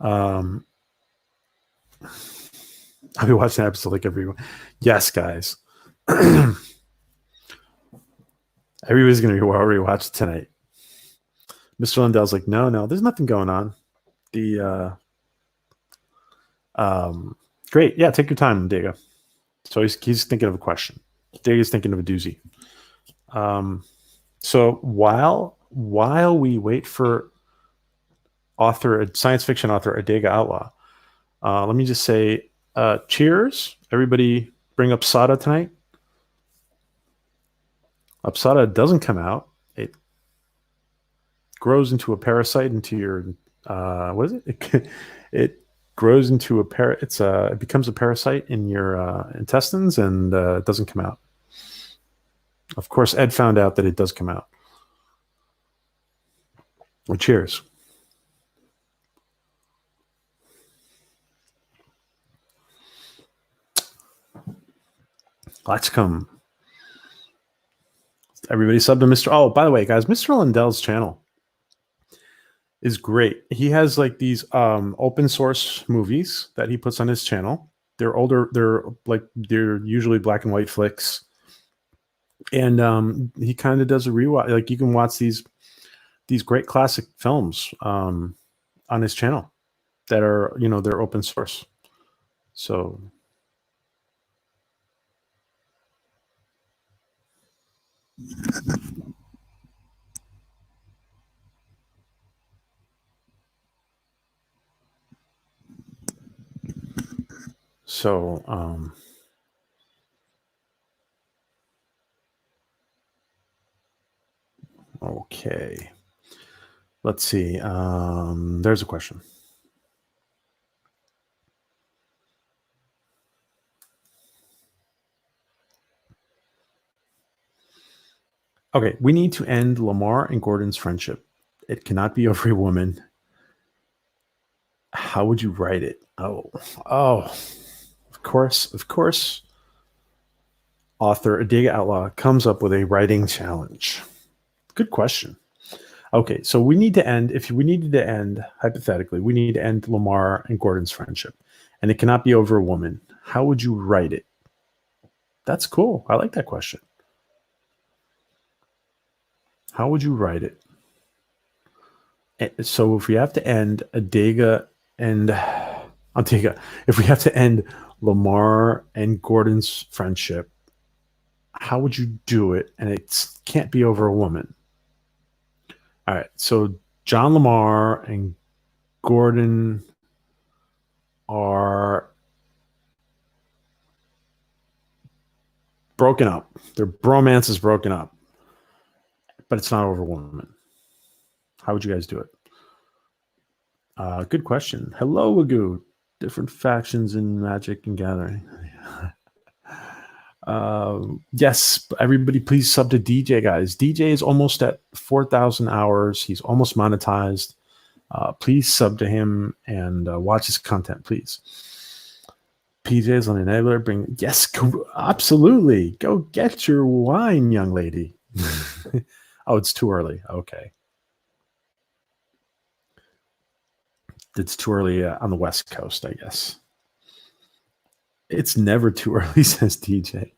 I'll be watching that episode like everyone. Yes, guys. Everybody's going to be already watching tonight. Mr. Lundell's like, no, there's nothing going on. Great. Yeah, take your time, Dega. So he's thinking of a question. Dega's thinking of a doozy. So while we wait for science fiction author Adega Outlaw, let me just say, cheers. Everybody bring up Sada tonight. Upsada doesn't come out. It grows into a parasite into your what is it? It grows into it becomes a parasite in your intestines, and it doesn't come out. Of course, Ed found out that it does come out. Well, cheers. Latchkum. Everybody sub to Mr. Oh, by the way, guys, Mr. Lundell's channel is great. He has like these open source movies that he puts on his channel. They're older. They're usually black and white flicks, and he kind of does a rewatch. Like you can watch these great classic films on his channel that are they're open source. So okay, let's see. There's a question. Okay, we need to end Lamar and Gordon's friendship. It cannot be over a woman. How would you write it? Oh, of course. Author Adega Outlaw comes up with a writing challenge. Good question. Okay, so we need to end. If we needed to end, hypothetically, we need to end Lamar and Gordon's friendship, and it cannot be over a woman. How would you write it? That's cool. I like that question. How would you write it? So if we have to end Adega and Adega, if we have to end Lamar and Gordon's friendship, how would you do it? And it can't be over a woman. All right. So John Lamar and Gordon are broken up. Their bromance is broken up, but it's not over a woman. How would you guys do it? Good question. Hello, Wagoo. Different factions in Magic and Gathering. Yes, everybody, please sub to DJ, guys. DJ is almost at 4,000 hours. He's almost monetized. Please sub to him and watch his content, please. PJ's on enabler. Bring yes, absolutely. Go get your wine, young lady. Oh, it's too early. Okay, it's too early on the West Coast, I guess. It's never too early, says DJ.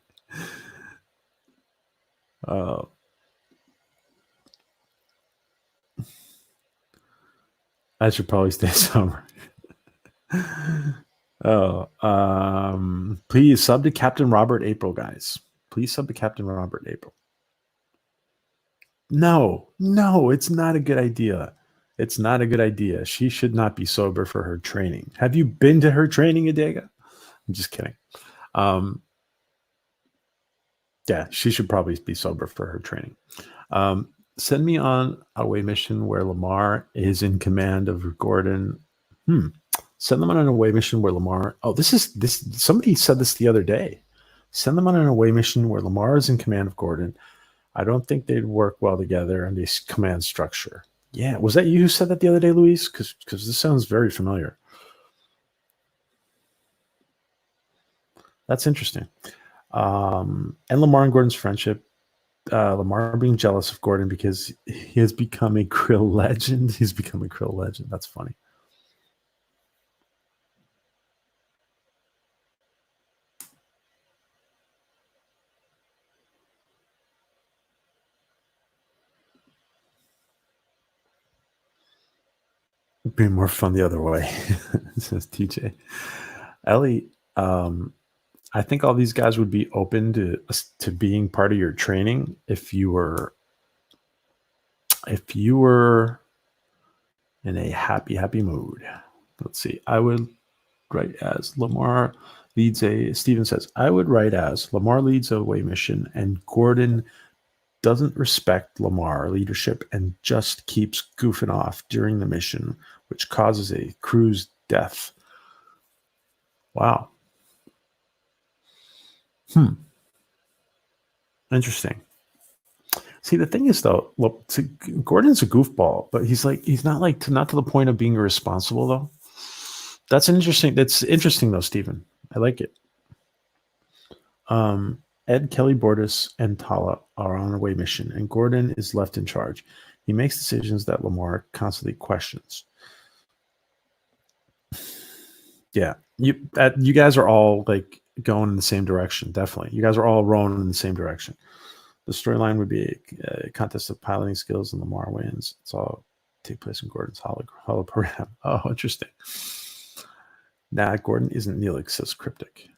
I should probably stay sober. Please sub to Captain Robert April, guys. Please sub to Captain Robert April. No, it's not a good idea. It's not a good idea. She should not be sober for her training. Have you been to her training, Adega? I'm just kidding. Yeah, she should probably be sober for her training. Send me on a away mission where Lamar is in command of Gordon. Send them on an away mission where Lamar. Oh, this. Somebody said this the other day. Send them on an away mission where Lamar is in command of Gordon. I don't think they'd work well together in this command structure. Yeah, was that you who said that the other day, Luis? Because this sounds very familiar. That's interesting. And Lamar and Gordon's friendship. Lamar being jealous of Gordon because he has become a Krill legend. He's become a Krill legend. That's funny. It'd be more fun the other way, says TJ. Ellie, I think all these guys would be open to being part of your training if you were in a happy mood. Let's see. I would write as Lamar leads a. Steven says I would write as Lamar leads a away mission and Gordon doesn't respect Lamar leadership and just keeps goofing off during the mission, which causes a crew's death. Wow. Interesting. See, the thing is, though, look, Gordon's a goofball, but he's not not to the point of being irresponsible, though. That's interesting, though, Stephen. I like it. Ed, Kelly, Bordas, and Tala are on a away mission, and Gordon is left in charge. He makes decisions that Lamar constantly questions. Yeah, you guys are all like going in the same direction. Definitely, you guys are all rowing in the same direction. The storyline would be a contest of piloting skills, and Lamar wins. It's all take place in Gordon's hollow program. Oh, interesting. Nah, Gordon isn't Neelix, says Cryptic.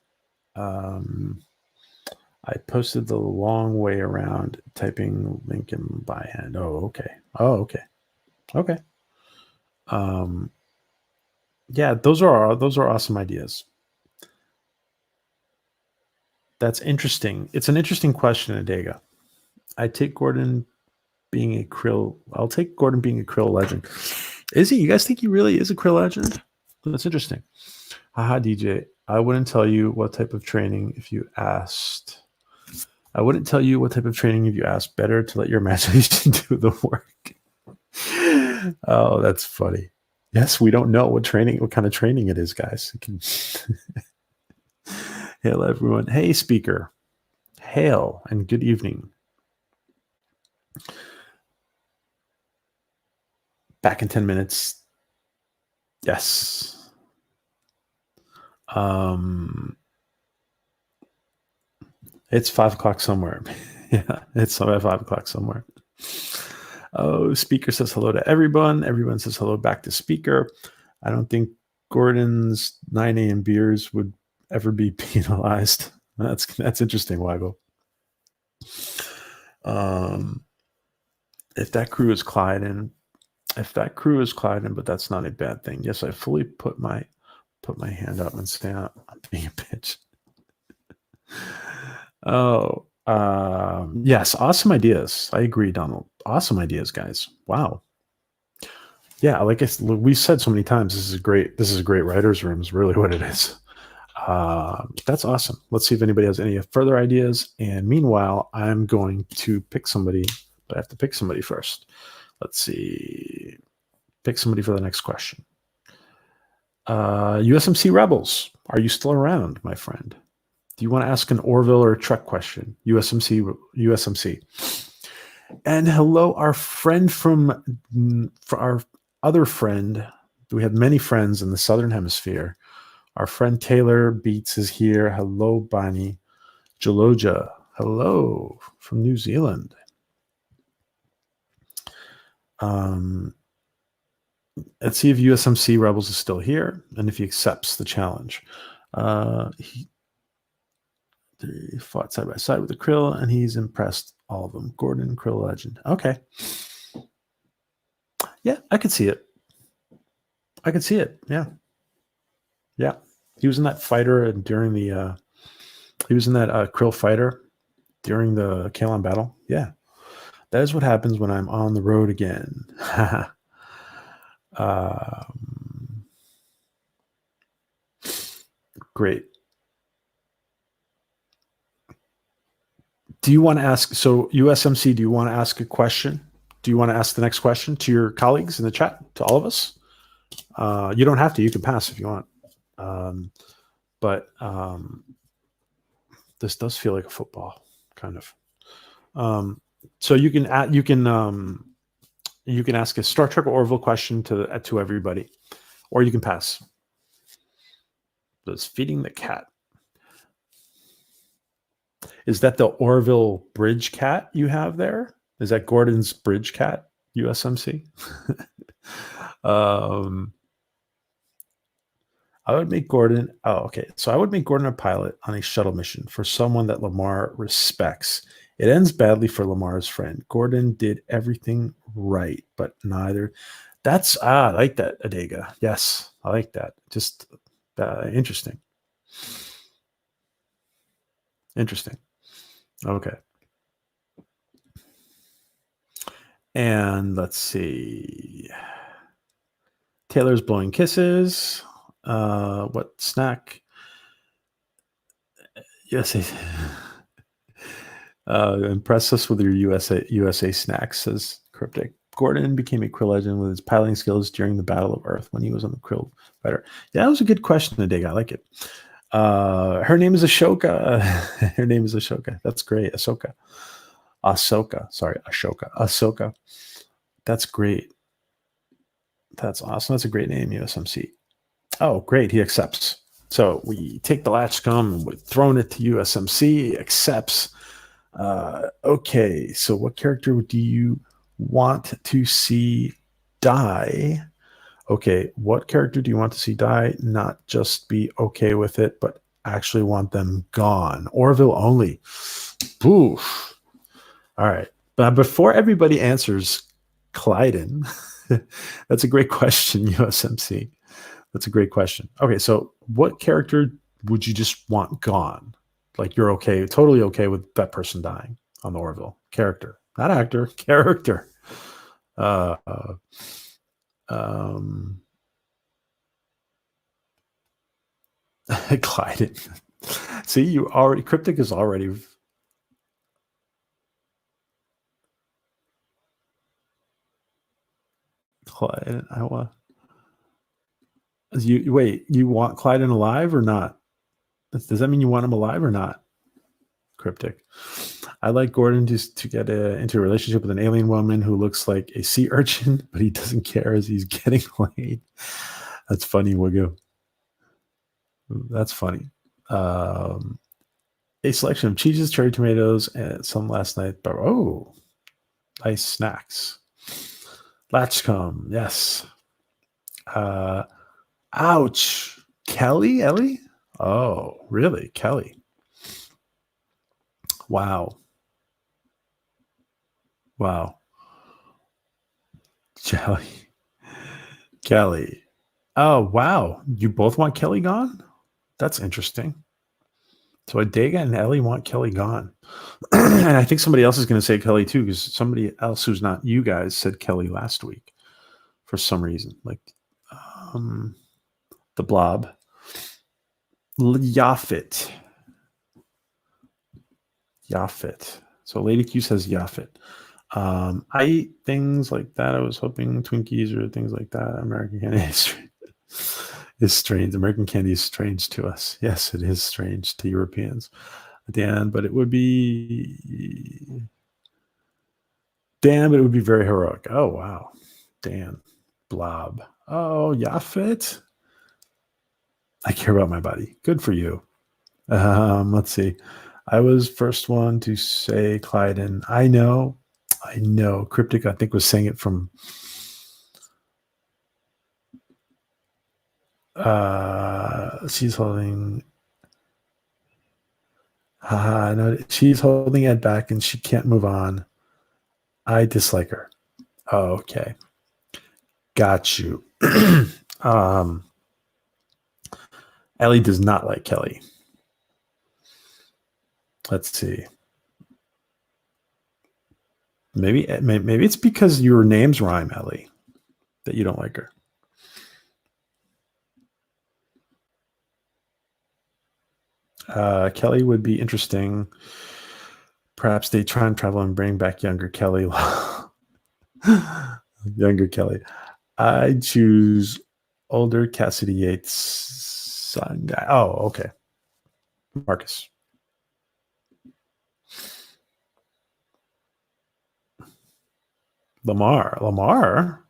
I posted the long way around typing Lincoln by hand. Oh, okay. Yeah, those are awesome ideas. That's interesting. It's an interesting question, Adega. I take Gordon being a Krill. I'll take Gordon being a Krill legend. Is he? You guys think he really is a Krill legend? That's interesting. Haha, DJ. I wouldn't tell you what type of training if you asked. I wouldn't tell you what type of training if you asked. Better to let your imagination do the work. Oh, that's funny. Yes, we don't know what kind of training it is, guys. Hail, everyone. Hey, speaker. Hail and good evening. Back in 10 minutes. Yes. It's 5 o'clock somewhere. Yeah, it's at 5 o'clock somewhere. Oh, speaker says hello to everyone. Everyone says hello back to speaker. I don't think Gordon's 9 a.m. beers would ever be penalized. That's interesting, Waggle. If that crew is Clyden, but that's not a bad thing. Yes, I fully put my hand up and say I'm being a bitch. Oh, yes, awesome ideas. I agree, Donald. Awesome ideas, guys. Wow. Yeah, like we said so many times, this is a great writer's room is really what it is. That's awesome. Let's see if anybody has any further ideas. And meanwhile, I'm going to pick somebody, but I have to pick somebody first. Let's see. Pick somebody for the next question. USMC Rebels, are you still around, my friend? Do you want to ask an Orville or a Trek question? USMC. And hello, our friend from our other friend. We have many friends in the Southern Hemisphere. Our friend Taylor Beats is here. Hello, Bonnie. Jaloja. Hello from New Zealand. Let's see if USMC Rebels is still here and if he accepts the challenge. He fought side by side with the Krill, and he's impressed all of them. Gordon, Krill legend. Okay. Yeah, I could see it. I could see it. Yeah. Yeah. He was in that fighter during the he was in that Krill fighter during the Kalon battle. Yeah. That is what happens when I'm on the road again. Great. Do you want to ask? So, USMC, do you want to ask a question? Do you want to ask the next question to your colleagues in the chat, to all of us? You don't have to. You can pass if you want. But this does feel like a football, kind of. So you can ask a Star Trek or Orville question to everybody, or you can pass. Does feeding the cat? Is that the Orville bridge cat you have there? Is that Gordon's bridge cat? USMC. I would make Gordon. Oh, okay. So I would make Gordon a pilot on a shuttle mission for someone that Lamar respects. It ends badly for Lamar's friend. Gordon did everything right, but neither. I like that, Adega. Yes, I like that. Just interesting. Interesting. Okay. And let's see. Taylor's blowing kisses. What snack? USA. Impress us with your USA snacks, says Cryptic. Gordon became a Krill legend with his piloting skills during the Battle of Earth when he was on the Krill fighter. Yeah, that was a good question today. I like it. Her name is Ashoka. Her name is Ashoka. That's great. Ahsoka. Sorry, Ahsoka. That's great. That's awesome. That's a great name, USMC. Oh, great. He accepts. So we take the Latchkum and we've thrown it to USMC. He accepts. Okay. So what character do you want to see die? Okay. What character do you want to see die? Not just be okay with it, but actually want them gone. Orville only. Oof. All right. But before everybody answers, Clyden, that's a great question, USMC. That's a great question. Okay, so what character would you just want gone? Like you're okay, totally okay with that person dying on the Orville. Character, not actor, character. Clyde. See, Cryptic is already. Clyde, you want Clyden alive or not? Does that mean you want him alive or not? Cryptic. I like Gordon to get into a relationship with an alien woman who looks like a sea urchin, but he doesn't care as he's getting laid. That's funny, Wiggo. That's funny. A selection of cheeses, cherry tomatoes, and some last night. But nice snacks. Latchkum, yes. Ouch. Ellie? Oh, really? Kelly. Wow. Kelly. Oh, wow. You both want Kelly gone? That's interesting. So Adega and Ellie want Kelly gone. And I think somebody else is going to say Kelly too, because somebody else who's not you guys said Kelly last week for some reason. Like the Blob. Yaphet. So Lady Q says Yaphet. I eat things like that. I was hoping Twinkies or things like that. American candy is strange. American candy is strange to us. Yes, it is strange to Europeans. Dan, but it would be Dan, but it would be very heroic. Oh wow. Dan. Blob. Oh, Yaphet. I care about my body. Good for you. Let's see. I was first one to say Clyden. I know. Cryptic, I think, was saying it from she's holding no, she's holding Ed back and she can't move on. I dislike her. Oh, okay. Got you. Ellie does not like Kelly. Let's see. Maybe it's because your names rhyme, Ellie, that you don't like her. Kelly would be interesting. Perhaps they try and travel and bring back younger Kelly. Younger Kelly. I choose older Cassidy Yates son guy. Oh, okay. Marcus. Lamar?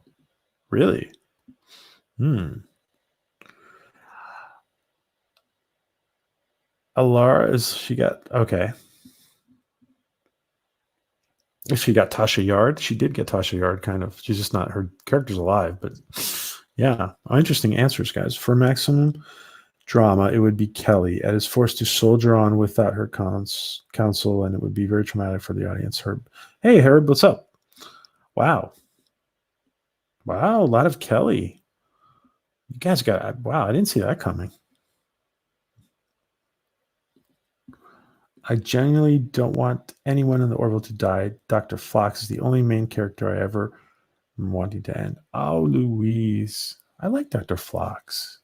Really? Alara she got okay. She got Tasha Yard. She did get Tasha Yard, kind of. She's just not, her character's alive, but yeah. Interesting answers, guys. For maximum drama, it would be Kelly. Ed is forced to soldier on without her counsel, and it would be very traumatic for the audience. Herb. Hey, Herb, what's up? Wow. A lot of Kelly. You guys got, wow, I didn't see that coming. I genuinely don't want anyone in the Orville to die. Dr. Fox is the only main character I ever am wanting to end. Oh, Louise. I like Dr. Fox.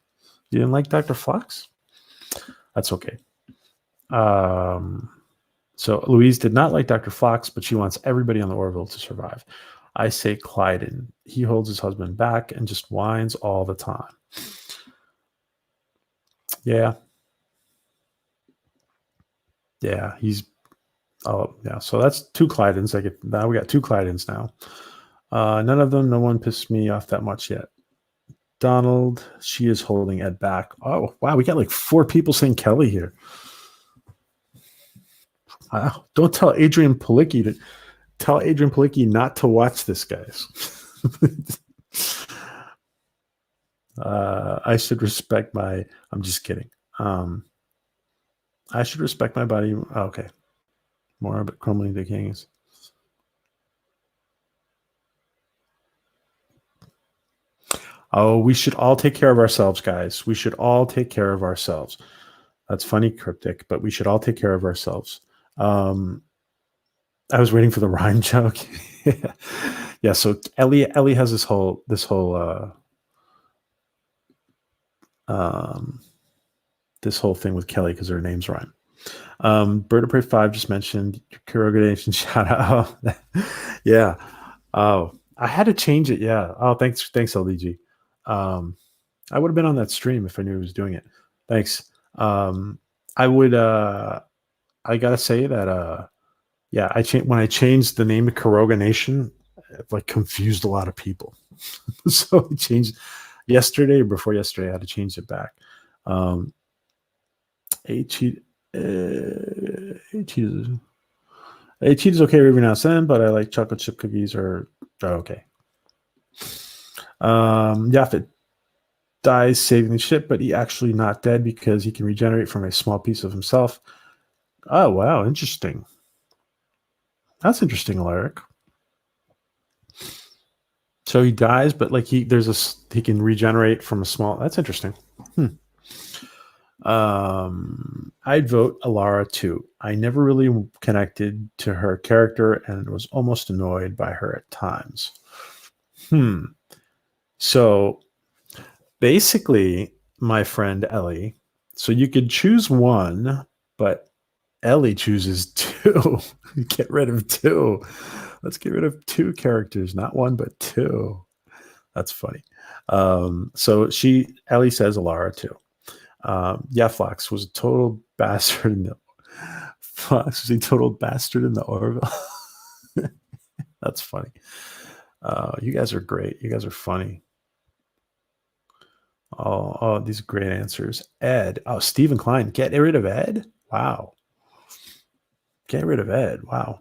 You didn't like Dr. Fox? That's okay. So Louise did not like Dr. Fox, but she wants everybody on the Orville to survive. I say Clyden. He holds his husband back and just whines all the time. Yeah. Yeah, he's so that's two Clydens. Now we got two Clydens now. No one pissed me off that much yet. Donald, she is holding Ed back. Oh, wow, we got like 4 people saying Kelly here. Don't tell Adrian Palicki not to watch this, guys. I should respect I'm just kidding. I should respect my body. Okay. More but crumbling decaying. Oh, we should all take care of ourselves, guys. We should all take care of ourselves. That's funny, Cryptic, but we should all take care of ourselves. I was waiting for the rhyme joke. Yeah. So Ellie has this whole thing with Kelly because her names rhyme. Bird of Prey 5 just mentioned Kuroga Nation shout out. Yeah. Oh, I had to change it. Yeah. Oh, thanks, LDG. I would have been on that stream if I knew he was doing it. Thanks. I would. I gotta say that. Yeah, when I changed the name to Kuroga Nation, it like confused a lot of people. So I changed yesterday or before yesterday. I had to change it back. Cheat is okay every now and then, but I like chocolate chip cookies or okay. Yaphet dies saving the ship, but he actually not dead because he can regenerate from a small piece of himself. Oh wow, interesting. That's interesting, Alaric. So he dies, but like he can regenerate from a small. That's interesting. I'd vote Alara too. I never really connected to her character and was almost annoyed by her at times. So basically, my friend Ellie, so you could choose one, but Ellie chooses two. Get rid of two. Let's get rid of two characters, not one, but two. That's funny. Ellie says Alara too. Yeah, Fox was a total bastard in the Fox was a total bastard in the Orville. That's funny. You guys are great. You guys are funny. Oh, these are great answers. Ed. Oh, Stephen Klein. Get rid of Ed? Wow. Get rid of Ed. Wow.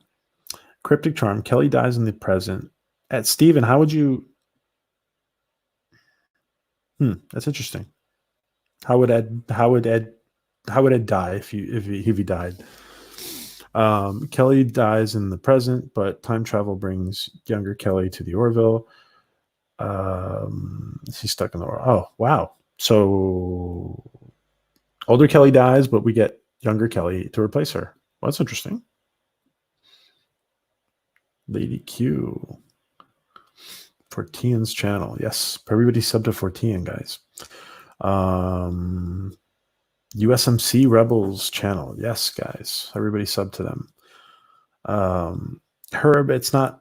Cryptic Charm. Kelly dies in the present. Ed, Stephen, how would you? That's interesting. How would Ed? How would Ed? How would Ed die if he died? Kelly dies in the present, but time travel brings younger Kelly to the Orville. She's stuck in the Orville. Oh, wow. So older Kelly dies, but we get younger Kelly to replace her. Well, that's interesting. Lady Q. Fortian's channel. Yes. Everybody sub to Fortian, guys. USMC Rebels channel. Yes, guys. Everybody sub to them. Herb, it's not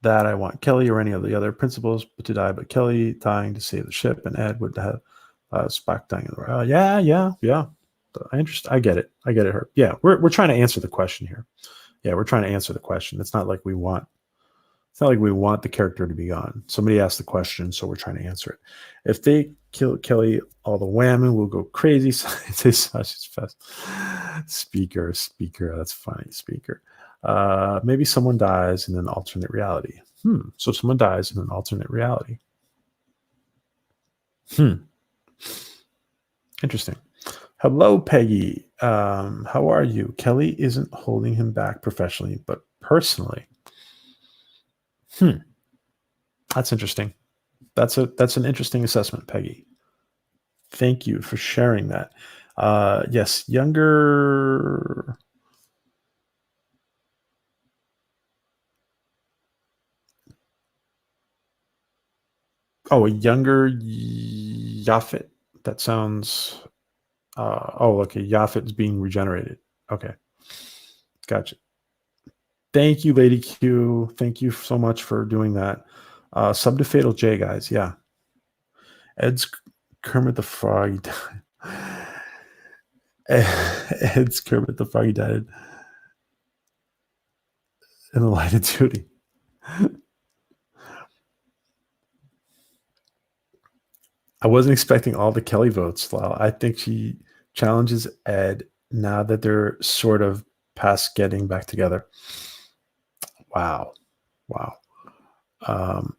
that I want Kelly or any of the other principals to die, but Kelly dying to save the ship, and Ed would have Spock dying in the world. Yeah. I get it. Herb. Yeah, we're trying to answer the question here. Yeah, we're trying to answer the question. It's not like we want the character to be gone. Somebody asked the question, so we're trying to answer it. If they kill Kelly, all the whammon will go crazy. Sausage fest. Speaker. That's funny. Speaker. Maybe someone dies in an alternate reality. So someone dies in an alternate reality. Interesting. Hello, Peggy. How are you? Kelly isn't holding him back professionally, but personally. That's interesting. That's an interesting assessment, Peggy. Thank you for sharing that. Yes, younger. Oh, a younger Yaphet. That sounds. Okay. Yaphet's being regenerated. Okay, gotcha. Thank you, Lady Q. Thank you so much for doing that. Sub to Fatal J, guys. Yeah. Ed's Kermit the Frog. Ed's Kermit the Frog died in the line of duty. I wasn't expecting all the Kelly votes, Lyle. I think she challenges Ed now that they're sort of past getting back together. Wow. Wow. Um,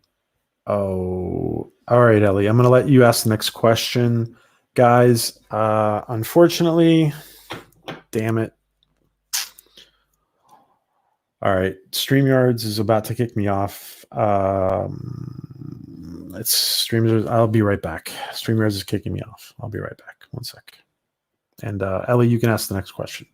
all right, Ellie. I'm going to let you ask the next question. Guys, unfortunately, damn it. All right. StreamYards is about to kick me off. It's streamers. I'll be right back. StreamYards is kicking me off. I'll be right back. One sec. And Ellie, you can ask the next question.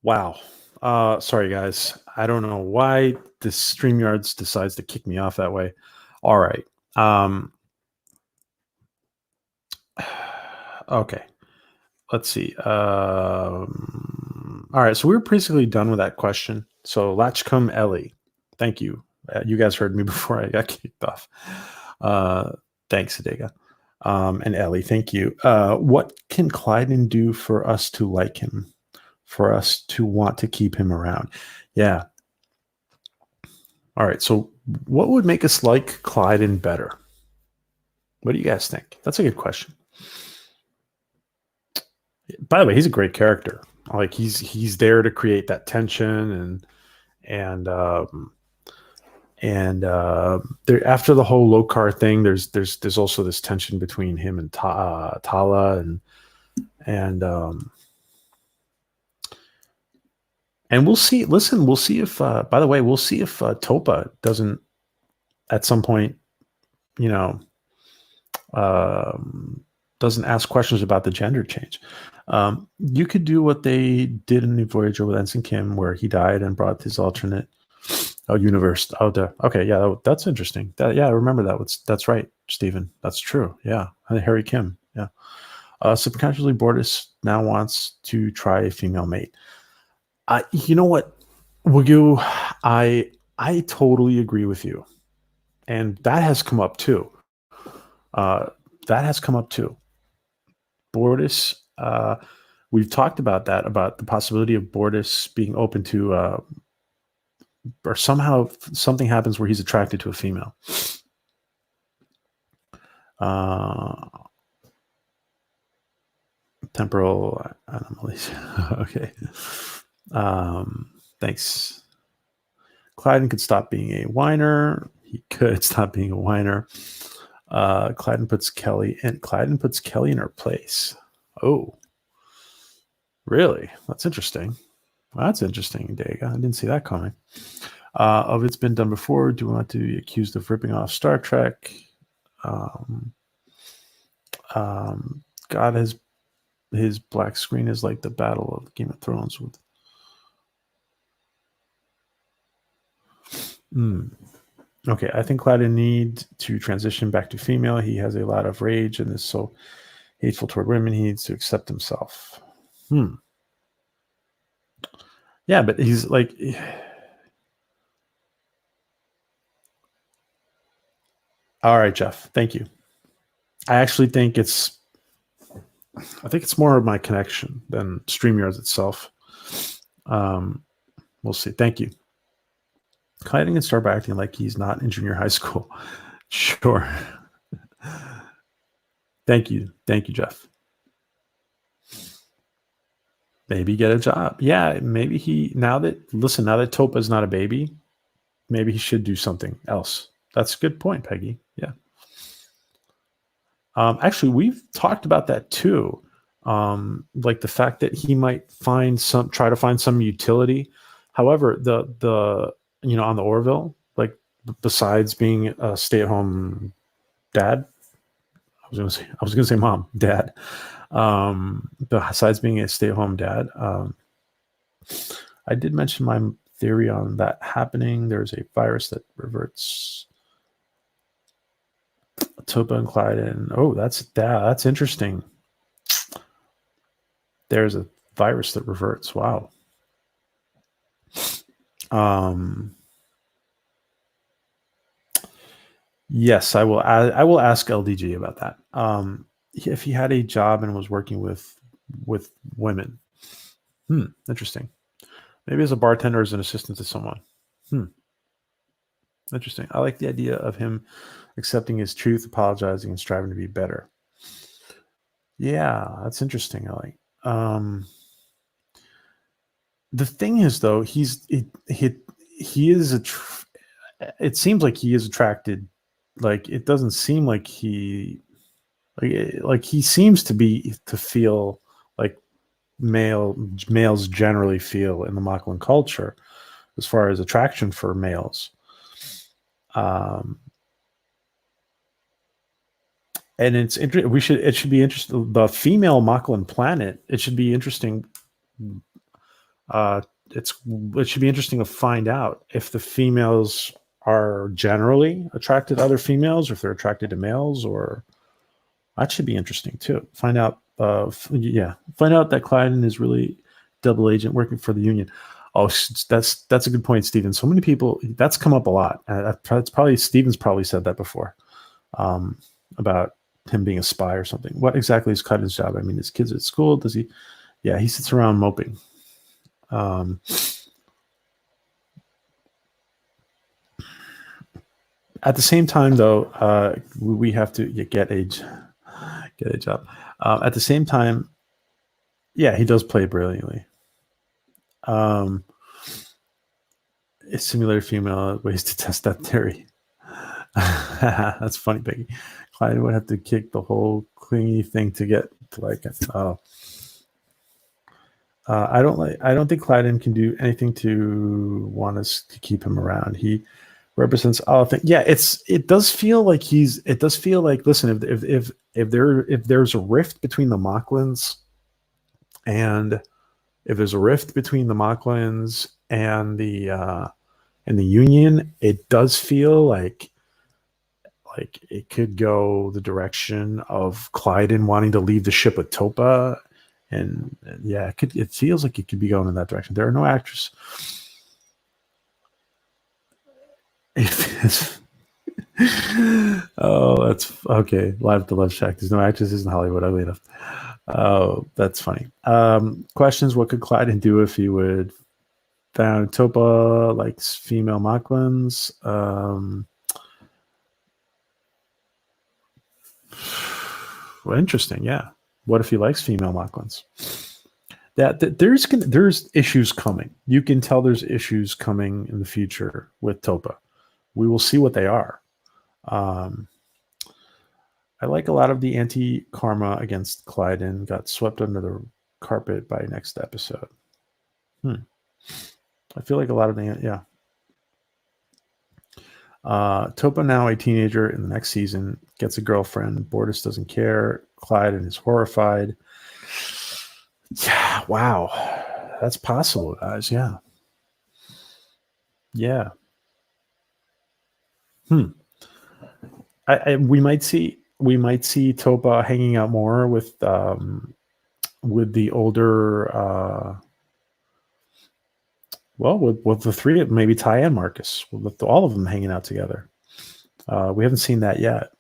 Wow. Sorry guys. I don't know why this StreamYards decides to kick me off that way. All right. Okay. Let's see. All right. So we were basically done with that question. So Latchkum Ellie. Thank you. You guys heard me before I got kicked off. Uh, thanks, Adega. And Ellie, thank you. What can Clyden do for us to like him? For us to want to keep him around? Yeah. All right. So what would make us like Clyden better? What do you guys think? That's a good question. By the way, he's a great character. Like he's there to create that tension and there after the whole Lokar thing, there's also this tension between him and Tala and and we'll see. Listen, we'll see if. By the way, we'll see if Topa doesn't at some point, you know, doesn't ask questions about the gender change. You could do what they did in New Voyager with Ensign Kim, where he died and brought his alternate universe. Okay, yeah, that's interesting. Yeah, I remember that. That's right, Stephen. That's true. Yeah, Harry Kim. Yeah. Subconsciously, Bortus now wants to try a female mate. You know what, Wagyu? I totally agree with you, and that has come up too. Uh, that has come up too. Bortus. We've talked about that, about the possibility of Bortus being open to, or somehow something happens where he's attracted to a female. Temporal anomalies. Okay. Thanks. Clyden could stop being a whiner. He could stop being a whiner. Clyden puts Kelly in her place. Oh, really? That's interesting. That's interesting, Dega. I didn't see that coming. Of it's been done before. Do we want to be accused of ripping off Star Trek? God has his black screen is like the battle of Game of Thrones with. Okay, I think Clyden needs to transition back to female. He has a lot of rage and is so hateful toward women. He needs to accept himself. Yeah, but he's like, all right, Jeff. Thank you. I actually think it's more of my connection than StreamYards itself. We'll see. Thank you. Clyden can start by acting like he's not in junior high school. Sure. Thank you, Jeff. Maybe get a job. Yeah, maybe now that Topa's not a baby, maybe he should do something else. That's a good point, Peggy. Yeah. Actually, we've talked about that too. Like the fact that he might try to find some utility. However, the on the Orville, like besides being a stay-at-home dad, I was gonna say mom, dad. Besides being a stay-at-home dad, I did mention my theory on that happening. There's a virus that reverts Topa and Clyden. Oh, that's interesting. There's a virus that reverts. Wow. Yes, I will. I will ask LDG about that. If he had a job and was working with women. Interesting. Maybe as a bartender, as an assistant to someone. Interesting. I like the idea of him accepting his truth, apologizing, and striving to be better. Yeah, that's interesting, Ellie. The thing is, though, he is it seems like he is attracted. Like it doesn't seem like he seems to feel like males generally feel in the Moclan culture as far as attraction for males. And it's interesting. It should be interesting. The female Moclan planet. It should be interesting Uh, it should be interesting to find out if the females are generally attracted to other females, or if they're attracted to males, or that should be interesting too. Find out. Find out that Clyden is really double agent working for the Union. Oh, that's a good point, Stephen. So many people, that's come up a lot. That's probably Stephen's probably said that before, about him being a spy or something. What exactly is Clyden's job? I mean, his kids at school. Does he? Yeah, he sits around moping. Um, at the same time, though, we have to get a job. At the same time, yeah, he does play brilliantly. Um, a simulator female ways to test that theory. That's funny, Becky. Clyde would have to kick the whole clingy thing to get to like. Oh, I don't think Clyden can do anything to want us to keep him around. He represents all things. Yeah, it does feel like it does feel like, listen, if there's a rift between the Mocklins, and if there's a rift between the Mocklins and the Union, it does feel like it could go the direction of Clyden wanting to leave the ship with Topa. And yeah, it feels like it could be going in that direction. There are no actors. Oh, that's okay. Live at the Love Shack. There's no actresses in Hollywood. Ugly enough. Oh, that's funny. Questions: what could Clyden do if he would found Topa likes female Mocklins? Well, interesting. Yeah. What if he likes female Mocklins? There's issues coming. You can tell there's issues coming in the future with Topa. We will see what they are. Um, I like a lot of the anti-karma against Clyden got swept under the carpet by next episode. I feel like a lot of the, yeah. Topa, now a teenager in the next season, gets a girlfriend. Bortus doesn't care. Clyden is horrified. Yeah, wow. That's possible, guys. Yeah. Yeah. We might see Topa hanging out more with the older with the three, maybe Ty and Marcus, with all of them hanging out together. We haven't seen that yet.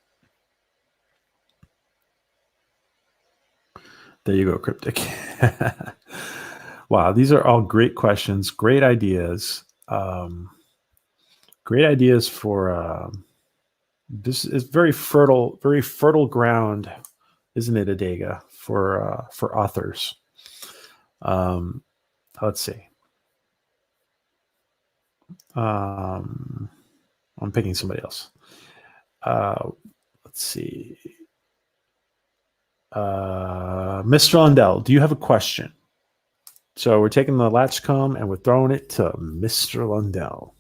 There you go, Cryptic. Wow, these are all great questions, great ideas. Great ideas for this is very fertile ground, isn't it, Adega, for authors. Let's see. I'm picking somebody else. Let's see. Mr. Lundell, do you have a question? So we're taking the Latchkum and we're throwing it to Mr. Lundell.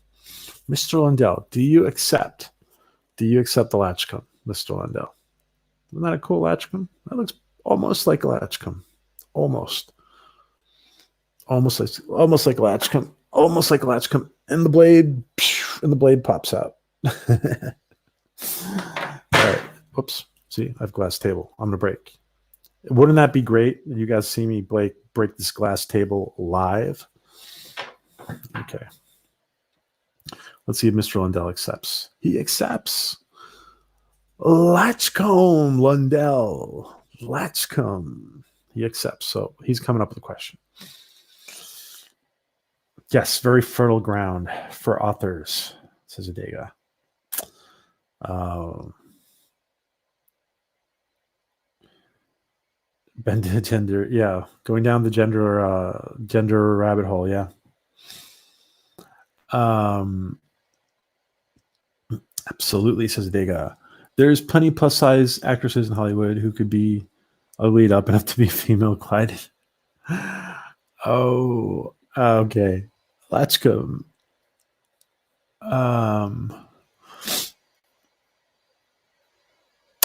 Mr. Lundell, do you accept the Latchkum, Mr. Lundell? Isn't that a cool Latchkum? That looks almost like a Latchkum. Almost like a Latchkum. Almost like a Latchkum. And the blade pops out. All right. Whoops. See, I have glass table. I'm gonna break. Wouldn't that be great? You guys see me break this glass table live. Okay. Let's see if Mr. Lundell accepts. He accepts. Latchcomb, Lundell. Latchcomb. He accepts. So he's coming up with a question. Yes, very fertile ground for authors, says Adega. Bend to gender, yeah. Going down the gender rabbit hole, yeah. Absolutely, says Adega. There's plenty plus size actresses in Hollywood who could be uglied up enough to be female Clyde. Oh, okay. Latchkum. I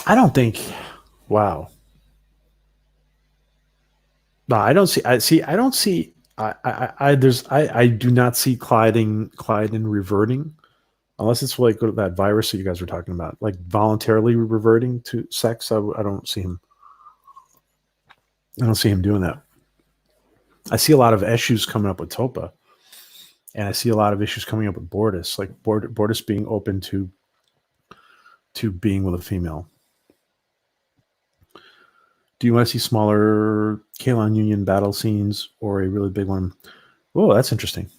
don't think. Wow. No, I don't see. I don't see. I do not see Clyden reverting unless it's like that virus that you guys were talking about, like voluntarily reverting to sex. I don't see him. I don't see him doing that. I see a lot of issues coming up with Topa, and I see a lot of issues coming up with Bortus, like Bortus being open to being with a female. Do you want to see smaller Kalon Union battle scenes or a really big one? Oh, that's interesting.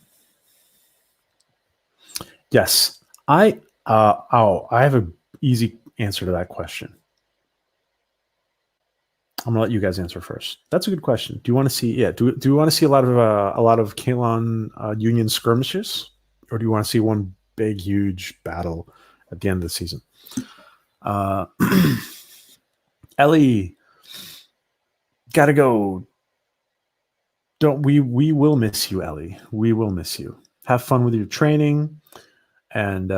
Yes, I have an easy answer to that question. I'm gonna let you guys answer first. That's a good question. Do you want to see? Yeah. Do you want to see a lot of Kalon Union skirmishes, or do you want to see one big, huge battle at the end of the season? Ellie, gotta go. Don't we? We will miss you, Ellie. We will miss you. Have fun with your training, and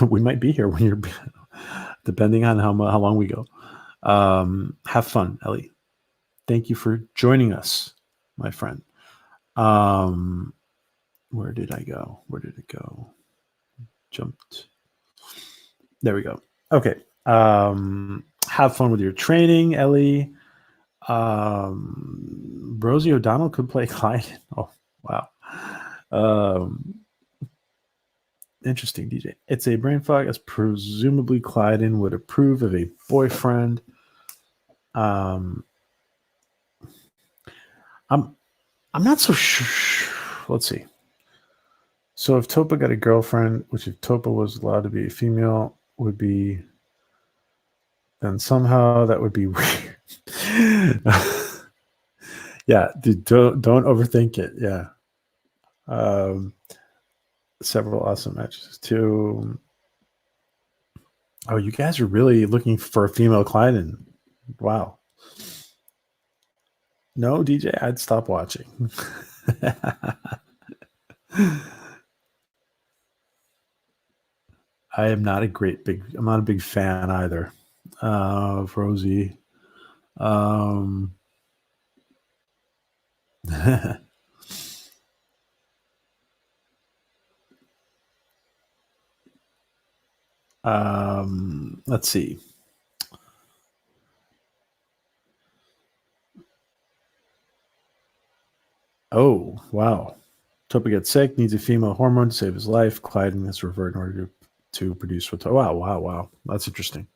we might be here when you're, depending on how long we go. Have fun, Ellie. Thank you for joining us, my friend. Where did I go? Where did it go? Jumped. There we go. Okay. Have fun with your training, Ellie. Rosie O'Donnell could play Clyde. Oh, wow. Interesting, DJ. It's a brain fog, as presumably Clyden would approve of a boyfriend. I'm not so sure. Let's see. So if Topa got a girlfriend, which if Topa was allowed to be a female, would be, then somehow that would be weird. Yeah, dude, don't overthink it. Yeah. Several awesome matches too. Oh, you guys are really looking for a female Clyden. Wow. No, DJ, I'd stop watching. I'm not a big fan either of Rosie. Let's see. Oh, wow. Topa gets sick, needs a female hormone to save his life. Clyden has reverted in order to produce what. Wow. That's interesting.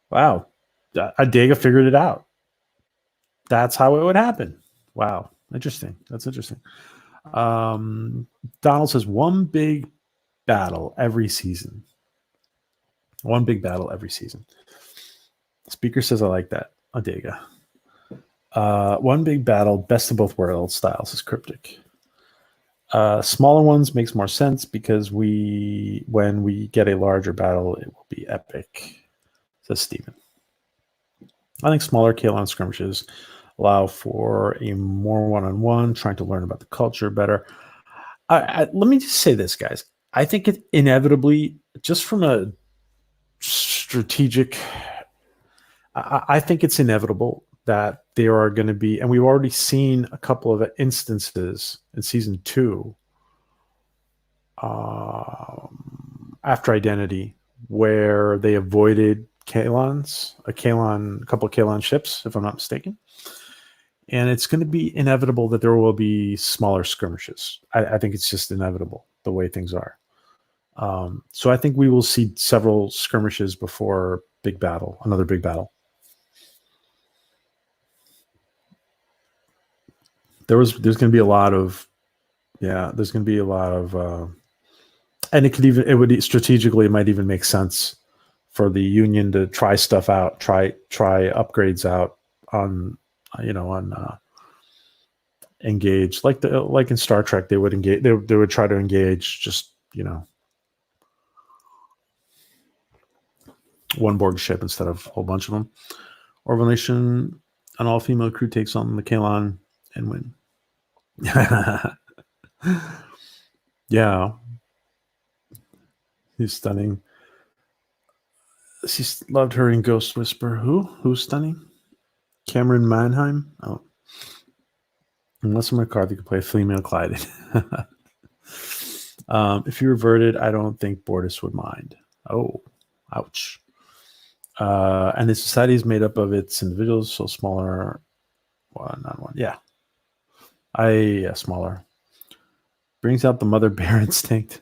Wow. Adega figured it out. That's how it would happen. Wow. Interesting. That's interesting. Donald says one big battle every season. One big battle every season. Speaker says I like that. Adega. One big battle, best of both worlds styles is cryptic. Smaller ones makes more sense because when we get a larger battle, it will be epic, says Steven. I think smaller Kalon skirmishes allow for a more one-on-one, trying to learn about the culture better. Let me just say this, guys. I think it inevitably, just from a strategic, I think it's inevitable that there are going to be, and we've already seen a couple of instances in season 2 after Identity where they avoided Kalons, a couple of Kalon ships, if I'm not mistaken. And it's going to be inevitable that there will be smaller skirmishes. I think it's just inevitable the way things are. So I think we will see several skirmishes before another big battle. There's going to be a lot of, and it would strategically, it might even make sense for the Union to try stuff out, try upgrades out on Engage, like in Star Trek, they would engage. They would try to engage just one Borg ship instead of a whole bunch of them. Orville Nation, an all-female crew takes on the Kalon and win. Yeah, he's stunning. She loved her in Ghost Whisper. Who's stunning? Cameron Mannheim. Oh, Unless McCarthy could play female Clyde. If you reverted, I don't think Bortus would mind. Oh, ouch. And the society is made up of its individuals, so smaller. One on one. Yeah. Smaller. Brings out the mother bear instinct.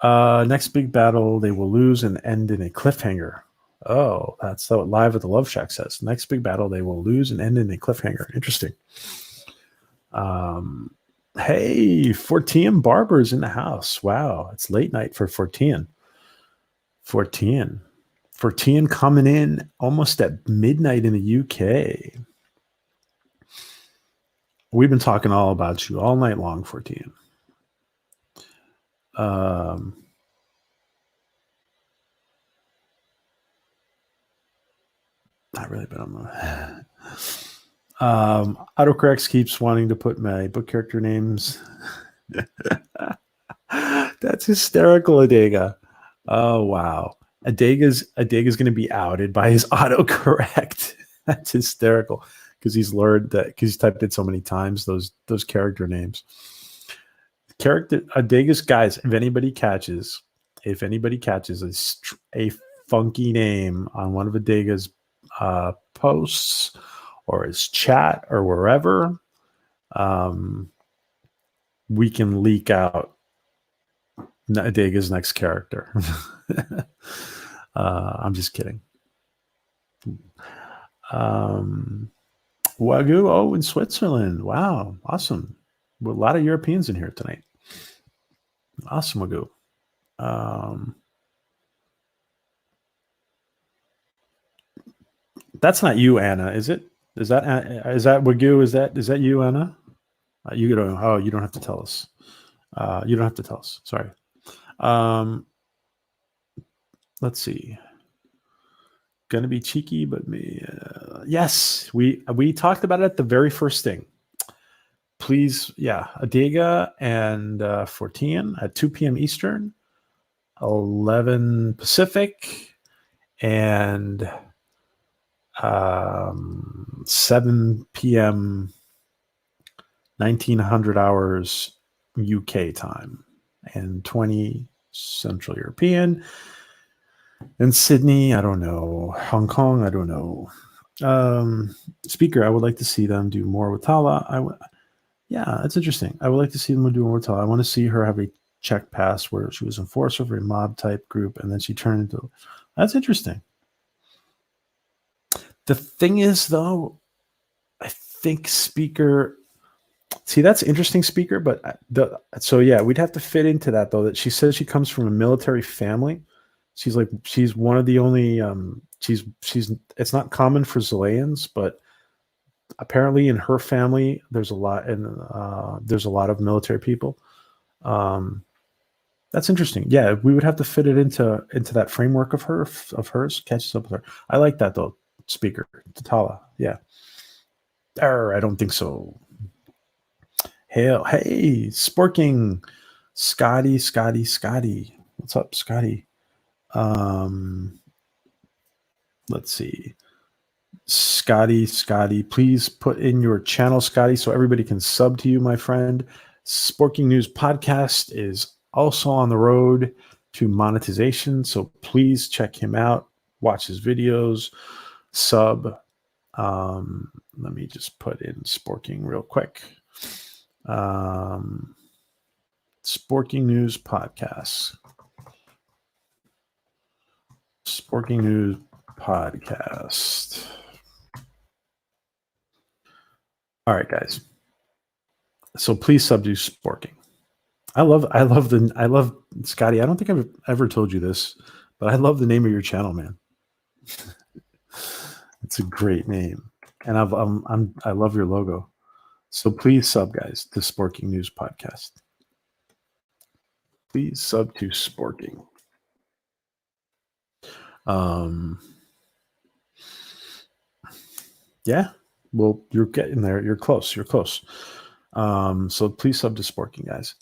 Next big battle, they will lose and end in a cliffhanger. Oh, that's what Live at the Love Shack says. Next big battle, they will lose and end in a cliffhanger. Interesting. Hey, Fortean Barber's in the house. Wow, it's late night for Fortean. Fortean coming in almost at midnight in the UK. We've been talking all about you all night long, Fortean. Not really, but I'm autocorrects keeps wanting to put my book character names. That's hysterical, Adega. Oh wow. Adega's going to be outed by his autocorrect. That's hysterical because he's learned that because he's typed it so many times those character names. Character Adega's guys. If anybody catches a funky name on one of Adega's posts or his chat or wherever, we can leak out Adega's next character. I'm just kidding. Wagyu, in Switzerland. Wow, awesome. A lot of Europeans in here tonight. Awesome, Wagyu. That's not you, Anna, is it? Is that Wagyu? Is that you, Anna? You don't. Oh, you don't have to tell us. You don't have to tell us. Sorry. Let's see. Gonna be cheeky, but me. Yes, we talked about it at the very first thing. Please, yeah, Adega and Fortean at 2 p.m. Eastern, 11 Pacific, and 7 p.m. 1900 hours UK time, and 20 Central European. And Sydney, I don't know. Hong Kong, I don't know. Speaker, I would like to see them do more with Tala. Yeah, that's interesting. I would like to see them do more with Tala. I want to see her have a check pass where she was enforcer for a mob type group, and then she turned into. That's interesting. The thing is, though, I think Speaker. See, that's interesting, Speaker. But we'd have to fit into that though. That she says she comes from a military family. She's one of the only she's it's not common for Zileans, but apparently in her family there's a lot of military people. That's interesting. Yeah, we would have to fit it into that framework of hers. Catches up with her. I like that though, Speaker. Tatala. Yeah. I don't think so. Hey, Sporking. Scotty. What's up, Scotty? Let's see. Scotty, please put in your channel, Scotty, so everybody can sub to you, my friend. Sporking News Podcast is also on the road to monetization, so please check him out, watch his videos, sub. Let me just put in Sporking real quick. Sporking News Podcast. Sporking News Podcast. All right, guys. So please sub to Sporking. I love Scotty. I don't think I've ever told you this, but I love the name of your channel, man. It's a great name, and I love your logo. So please sub, guys, to Sporking News Podcast. Please sub to Sporking. Yeah, well, you're getting there. You're close. So please sub to Sporking, guys.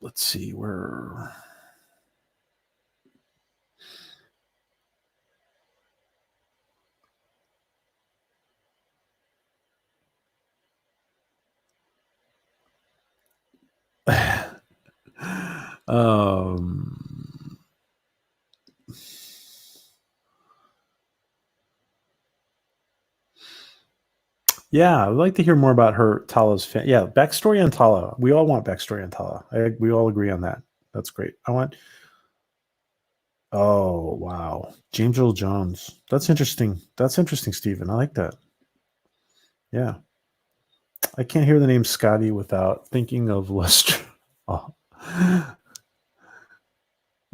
Let's see where. Um, yeah, I'd like to hear more about her Tala's yeah, backstory on Tala. We all want backstory on Tala. We all agree on that. That's great. I want. Oh wow, James Earl Jones. That's interesting. That's interesting, Stephen. I like that. Yeah, I can't hear the name Scotty without thinking of Lester. Oh,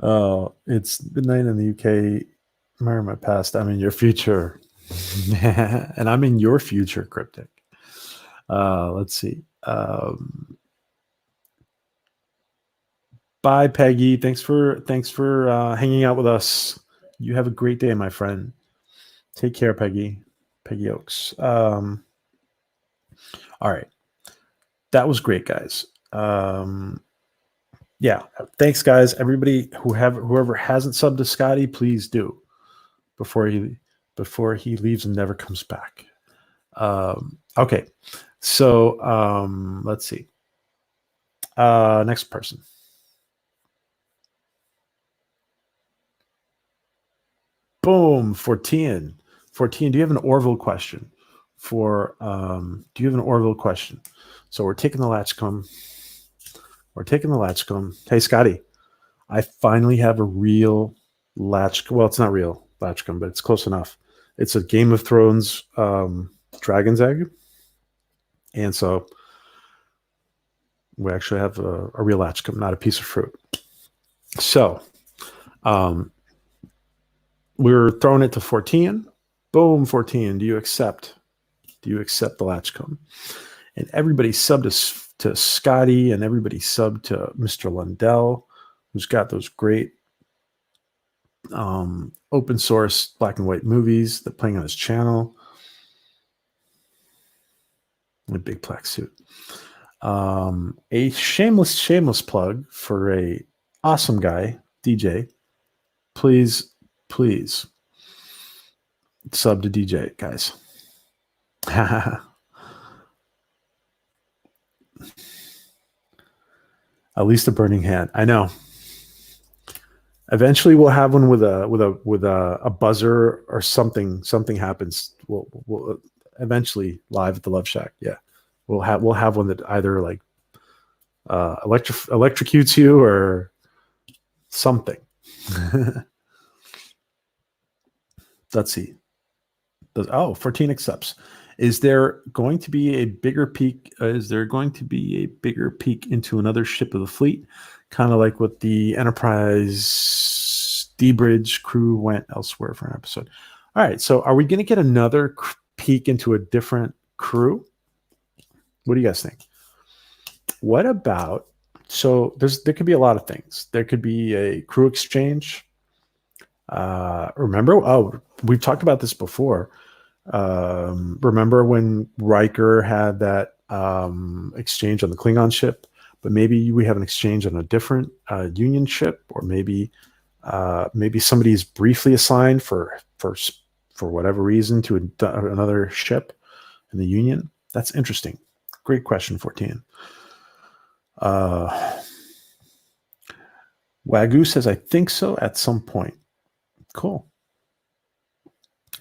oh, it's midnight in the UK. Remember my past. I'm in your future, and I'm in your future, cryptic. Let's see. Bye, Peggy. Thanks for hanging out with us. You have a great day, my friend. Take care, Peggy. Peggy Oaks. All right, that was great, guys. Yeah, thanks, guys. Everybody whoever hasn't subbed to Scotty, please do before he leaves and never comes back. Okay, so let's see. Next person. Boom, 14. 14. Do you have an Orville question? Do you have an Orville question? So we're taking the Latchkum. We're taking the Latchkum. Hey, Scotty, I finally have a real Latch. Well, it's not real Latchkum, but it's close enough. It's a Game of Thrones dragon's egg. And so we actually have a real Latchkum, not a piece of fruit. So we're throwing it to 14. Boom, 14. Do you accept? Do you accept the Latchkum? And everybody subbed to Scotty, and everybody subbed to Mr. Lundell, who's got those great open source black and white movies that playing on his channel. A big black suit. A shameless plug for a awesome guy, DJ. Please sub to DJ, guys. At least a burning hand. I know. Eventually, we'll have one with a buzzer or something. Something happens. We'll eventually live at the Love Shack. Yeah, we'll have one that either like electrocutes you or something. Let's see. 14 accepts. Is there going to be a bigger peek? Is there going to be a bigger peek into another ship of the fleet? Kind of like what the Enterprise D-Bridge crew went elsewhere for an episode. All right, so are we going to get another peek into a different crew? What do you guys think? What about, so there could be a lot of things. There could be a crew exchange. Remember, we've talked about this before. Remember when Riker had that exchange on the Klingon ship, but maybe we have an exchange on a different Union ship, or maybe somebody's briefly assigned for whatever reason to another ship in the Union. That's interesting. Great question, 14. Wagyu says, I think so at some point. Cool.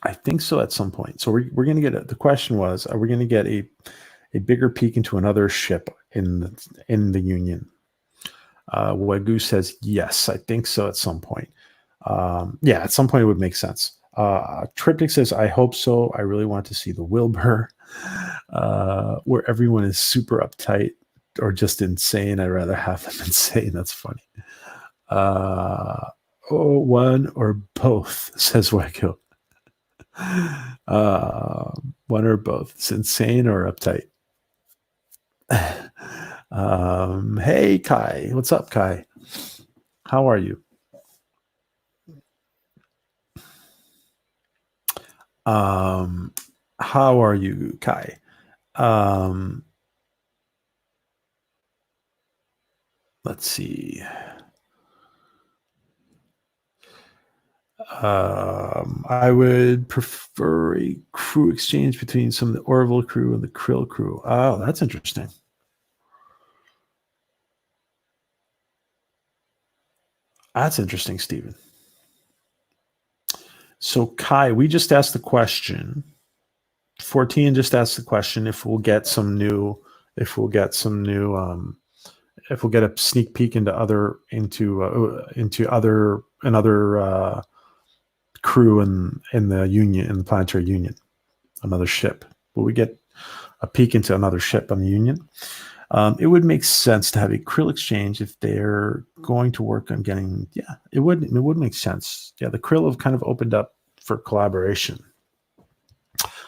I think so at some point. So we're going to get the question was, are we going to get a bigger peek into another ship in the Union? Wagyu says, yes, I think so at some point. Yeah, at some point it would make sense. Triptych says, I hope so. I really want to see the Wilbur, where everyone is super uptight or just insane. I'd rather have them insane. That's funny. One or both, says Wagyu. One or both. It's insane or uptight. Hey, Kai. What's up, Kai? How are you? How are you, Kai? Let's see. I would prefer a crew exchange between some of the Orville crew and the Krill crew. Oh, that's interesting. That's interesting, Stephen. So Kai, we just asked the question. 14 just asked the question if we'll get some new, if we'll get some new, if we'll get a sneak peek into another crew in the Union, in the Planetary Union, another ship. Will we get a peek into another ship on the Union? It would make sense to have a krill exchange if they're going to work on getting. Yeah, it would make sense. Yeah, the krill have kind of opened up for collaboration,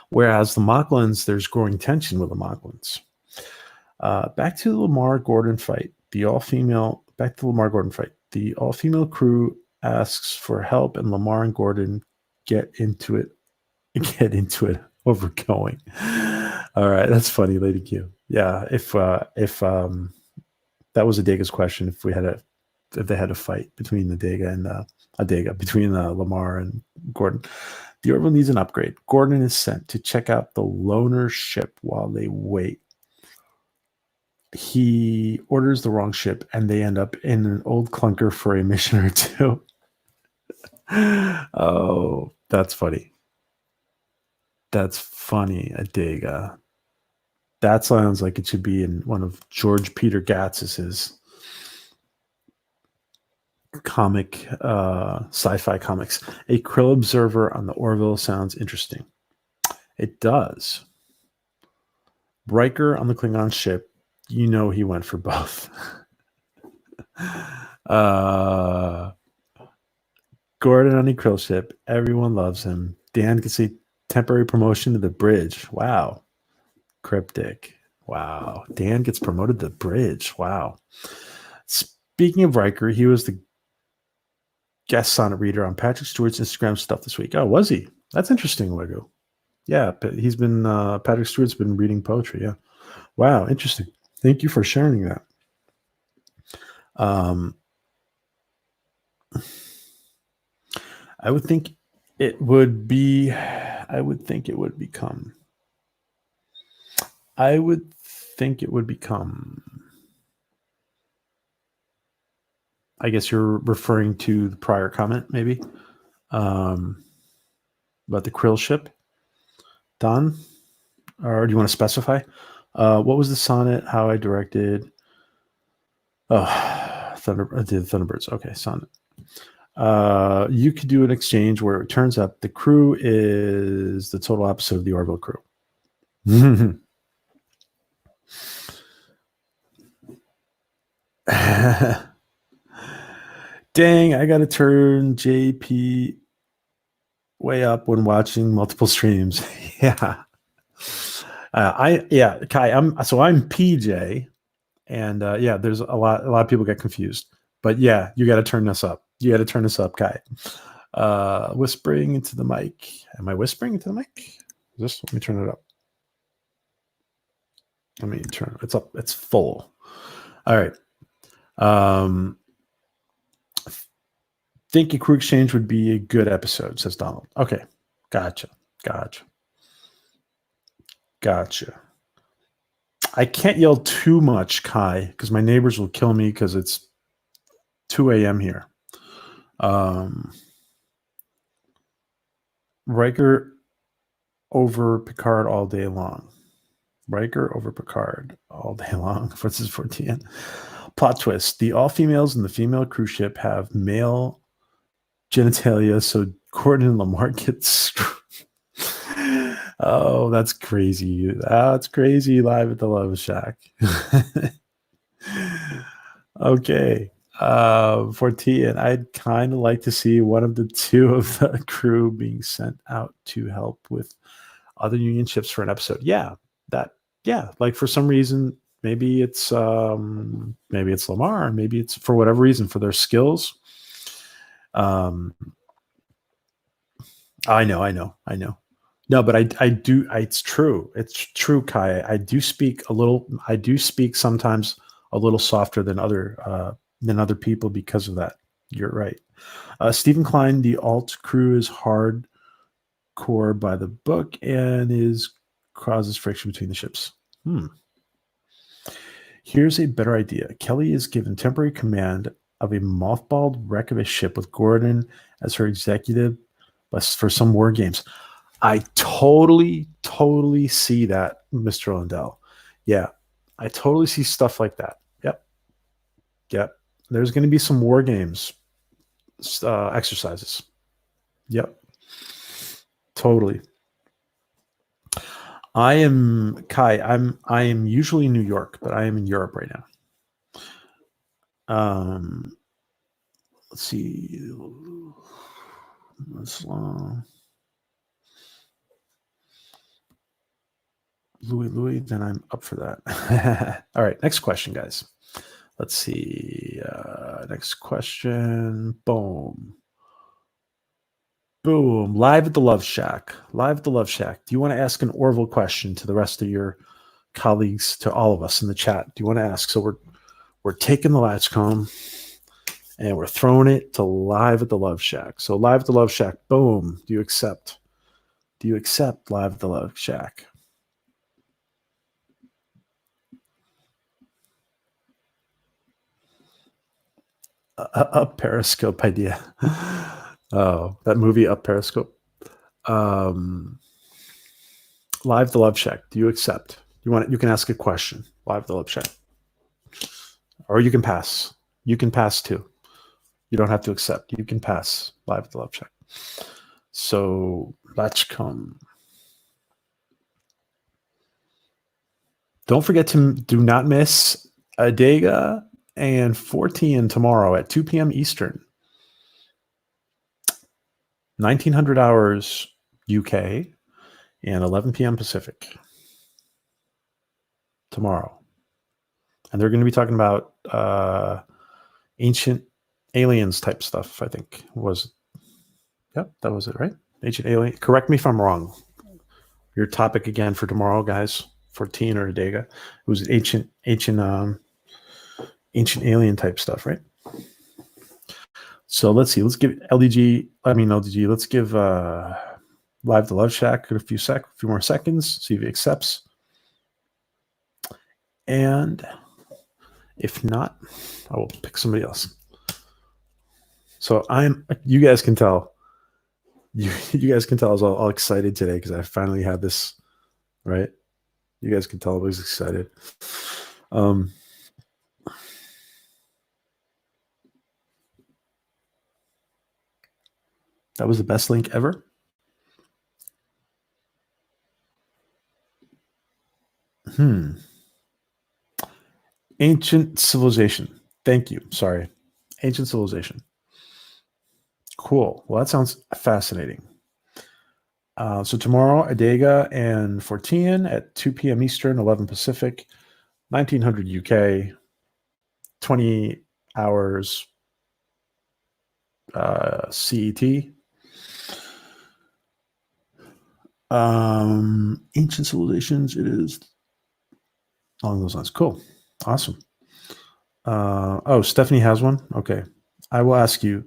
whereas the Mocklins, there's growing tension with the Mocklins. Back to the Lamar Gordon fight. The all-female crew asks for help, and Lamar and Gordon get into it over going. All right, that's funny, Lady Q. Yeah, if that was Adega's question, if they had a fight between between Lamar and Gordon. The Orville needs an upgrade. Gordon is sent to check out the loner ship while they wait. He orders the wrong ship, and they end up in an old clunker for a mission or two. Oh, that's funny. That's funny, Adega. That sounds like it should be in one of George Peter Gatz's comic, sci-fi comics. A krill observer on the Orville sounds interesting. It does. Riker on the Klingon ship, you know he went for both. Gordon on the krill ship, everyone loves him. Dan gets a temporary promotion to the bridge. Wow. Cryptic. Wow. Dan gets promoted to the bridge. Wow. Speaking of Riker, he was the guest sonnet reader on Patrick Stewart's Instagram stuff this week. Oh, was he? That's interesting, Lego. Yeah, he's been Patrick Stewart's been reading poetry. Yeah. Wow, interesting. Thank you for sharing that. I would think it would be. I would think it would become. I guess you're referring to the prior comment, maybe, about the krill ship, Don, or do you want to specify? What was the sonnet? How I directed? Oh, Thunderbirds. Okay, sonnet. You could do an exchange where it turns out the crew is the total opposite of the Orville crew. Dang, I gotta turn JP way up when watching multiple streams. Yeah. Kai, I'm PJ, and yeah, there's a lot of people get confused. But yeah, you gotta turn this up. You gotta turn this up, Kai. Whispering into the mic. Am I whispering into the mic? Let me turn it up. Let me turn it's up. It's full. All right. Think a crew exchange would be a good episode, says Donald. Okay. Gotcha. I can't yell too much, Kai, because my neighbors will kill me because it's 2 a.m. here. Riker over Picard all day long. Versus 14. Plot twist. The all-females in the female cruise ship have male genitalia, so Gordon and Lamar get screwed. Oh, that's crazy. That's crazy live at the Love Shack. Okay. 14. I'd kind of like to see one of the two of the crew being sent out to help with other Union ships for an episode. Yeah, like for some reason, maybe it's Lamar, maybe it's for whatever reason for their skills. I know. No, but I do. It's true, Kai. I do speak sometimes a little softer than other people because of that. You're right. Stephen Klein, the alt crew is hardcore by the book and causes friction between the ships. Here's a better idea. Kelly is given temporary command of a mothballed wreck of a ship with Gordon as her executive for some war games. I totally see that, Mr. Lindell. Yeah, I totally see stuff like that. Yep. There's going to be some war games exercises. Yep. Totally. I am Kai. I am usually in New York, but I am in Europe right now. Let's see. Louis, then I'm up for that. All right, next question, guys. Let's see. Next question. Boom. Live at the Love Shack. Do you want to ask an Orville question to the rest of your colleagues, to all of us in the chat? Do you want to ask? So we're taking the Latchkum and we're throwing it to Live at the Love Shack. So Live at the Love Shack. Boom. Do you accept? Live at the Love Shack? Up Periscope idea. Oh, that movie Up Periscope. Live the Love Shack. Do you accept? You can ask a question. Live the Love Shack. Or you can pass. You can pass too. You don't have to accept. You can pass. Live the Love Shack. So Latchkum. Don't forget to do not miss Adega and 14 tomorrow at 2 p.m. Eastern. 1900 hours UK and 11 p.m. Pacific tomorrow. And they're going to be talking about ancient aliens type stuff, I think. Yep, that was it, right? Ancient alien. Correct me if I'm wrong. Your topic again for tomorrow, guys, 14 or Adega. It was ancient alien type stuff, right? So let's see. Let's give LDG. Let's give Live the Love Shack a few more seconds. See if he accepts. And if not, I will pick somebody else. So you guys can tell. You guys can tell I was all excited today because I finally had this, right? You guys can tell I was excited. That was the best link ever. Ancient civilization. Thank you. Sorry. Ancient civilization. Cool. Well, that sounds fascinating. So tomorrow, Adega and 14 at 2 p.m. Eastern, 11 Pacific, 1900 UK, 20 hours CET. Ancient civilizations. It is along those lines. Cool. Awesome. Stephanie has one. Okay. I will ask you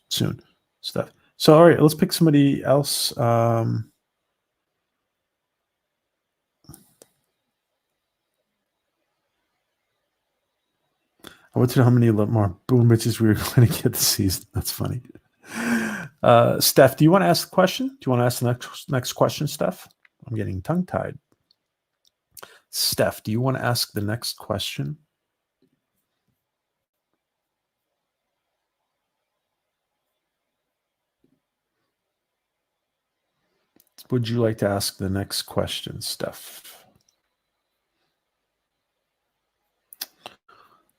soon, Steph. So, all right, let's pick somebody else. I want to know how many more boom bitches we were going to get this season. That's funny. Steph, do you want to ask the question? Do you want to ask the next question, Steph? I'm getting tongue-tied. Steph, do you want to ask the next question? Would you like to ask the next question, Steph?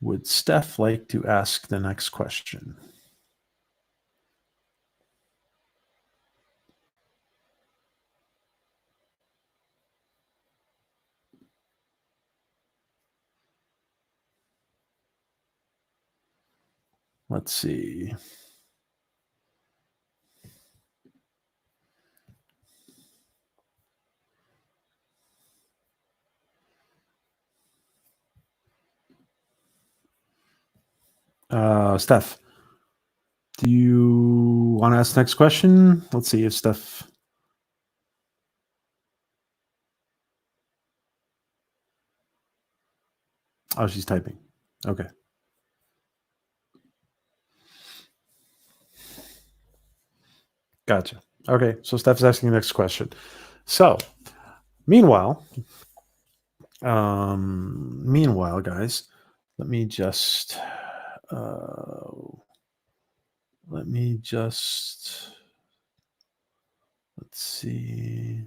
Would Steph like to ask the next question? Let's see. Steph, do you want to ask the next question? Let's see if Steph. Oh, she's typing. Okay. Gotcha. Okay, so Steph's asking the next question. So, meanwhile, guys, let me just, uh, let me just, let's see.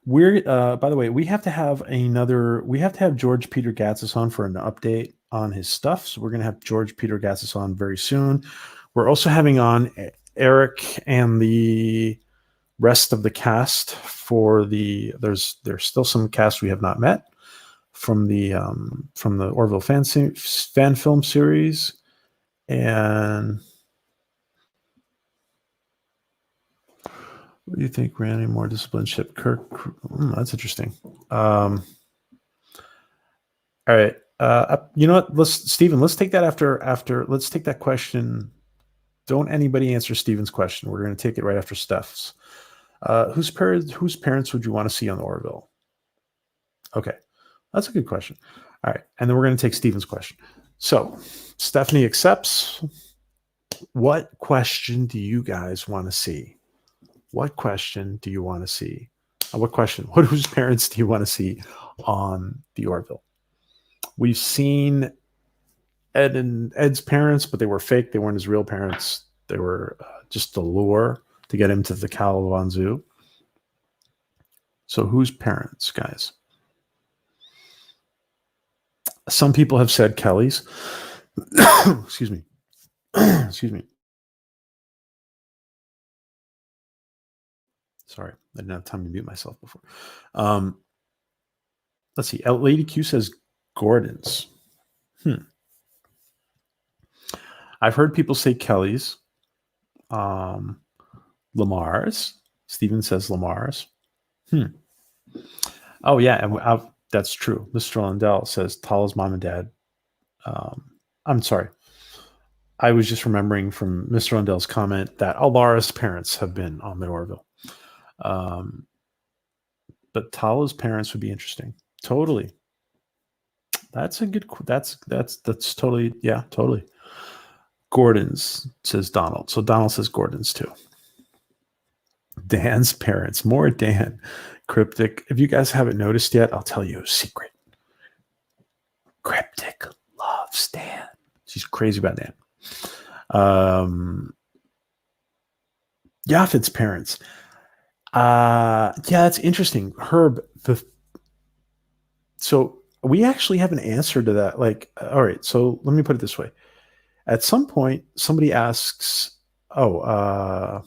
We're by the way, we have to have George Peter Gatzis on for an update on his stuff. So we're gonna have George Peter Gatzis on very soon. We're also having on Eric and the rest of the cast for there's still some cast we have not met from the Orville fan film series. And what do you think, Randy? More disciplined ship Kirk? That's interesting. All right. You know what? Stephen, let's take that after. Let's take that question. Don't anybody answer Stephen's question. We're going to take it right after Steph's. Whose parents would you want to see on the Orville? Okay, that's a good question. All right, and then we're going to take Stephen's question. So Stephanie accepts. What question do you guys want to see? What question do you want to see? Whose parents do you want to see on the Orville? We've seen Ed and Ed's parents, but they were fake. They weren't his real parents. They were just the lure to get him to the Calavan Zoo. So whose parents, guys? Some people have said Kelly's. Excuse me. Excuse me. Sorry, I didn't have time to mute myself before. Let's see. Lady Q says Gordon's. I've heard people say Kelly's. Lamar's. Steven says Lamar's. Oh, yeah. And that's true. Mr. Lundell says Tala's mom and dad. I'm sorry. I was just remembering from Mr. Lundell's comment that Alara's parents have been on the Orville. But Tala's parents would be interesting. Totally. That's a good. That's totally. Yeah, totally. Gordon's, says Donald. So Donald says Gordon's too. Dan's parents. More Dan. Cryptic. If you guys haven't noticed yet, I'll tell you a secret. Cryptic loves Dan. She's crazy about Dan. Yafet's parents. Yeah, that's interesting. Herb. So we actually have an answer to that. Like, all right, so let me put it this way. At some point, somebody asks, was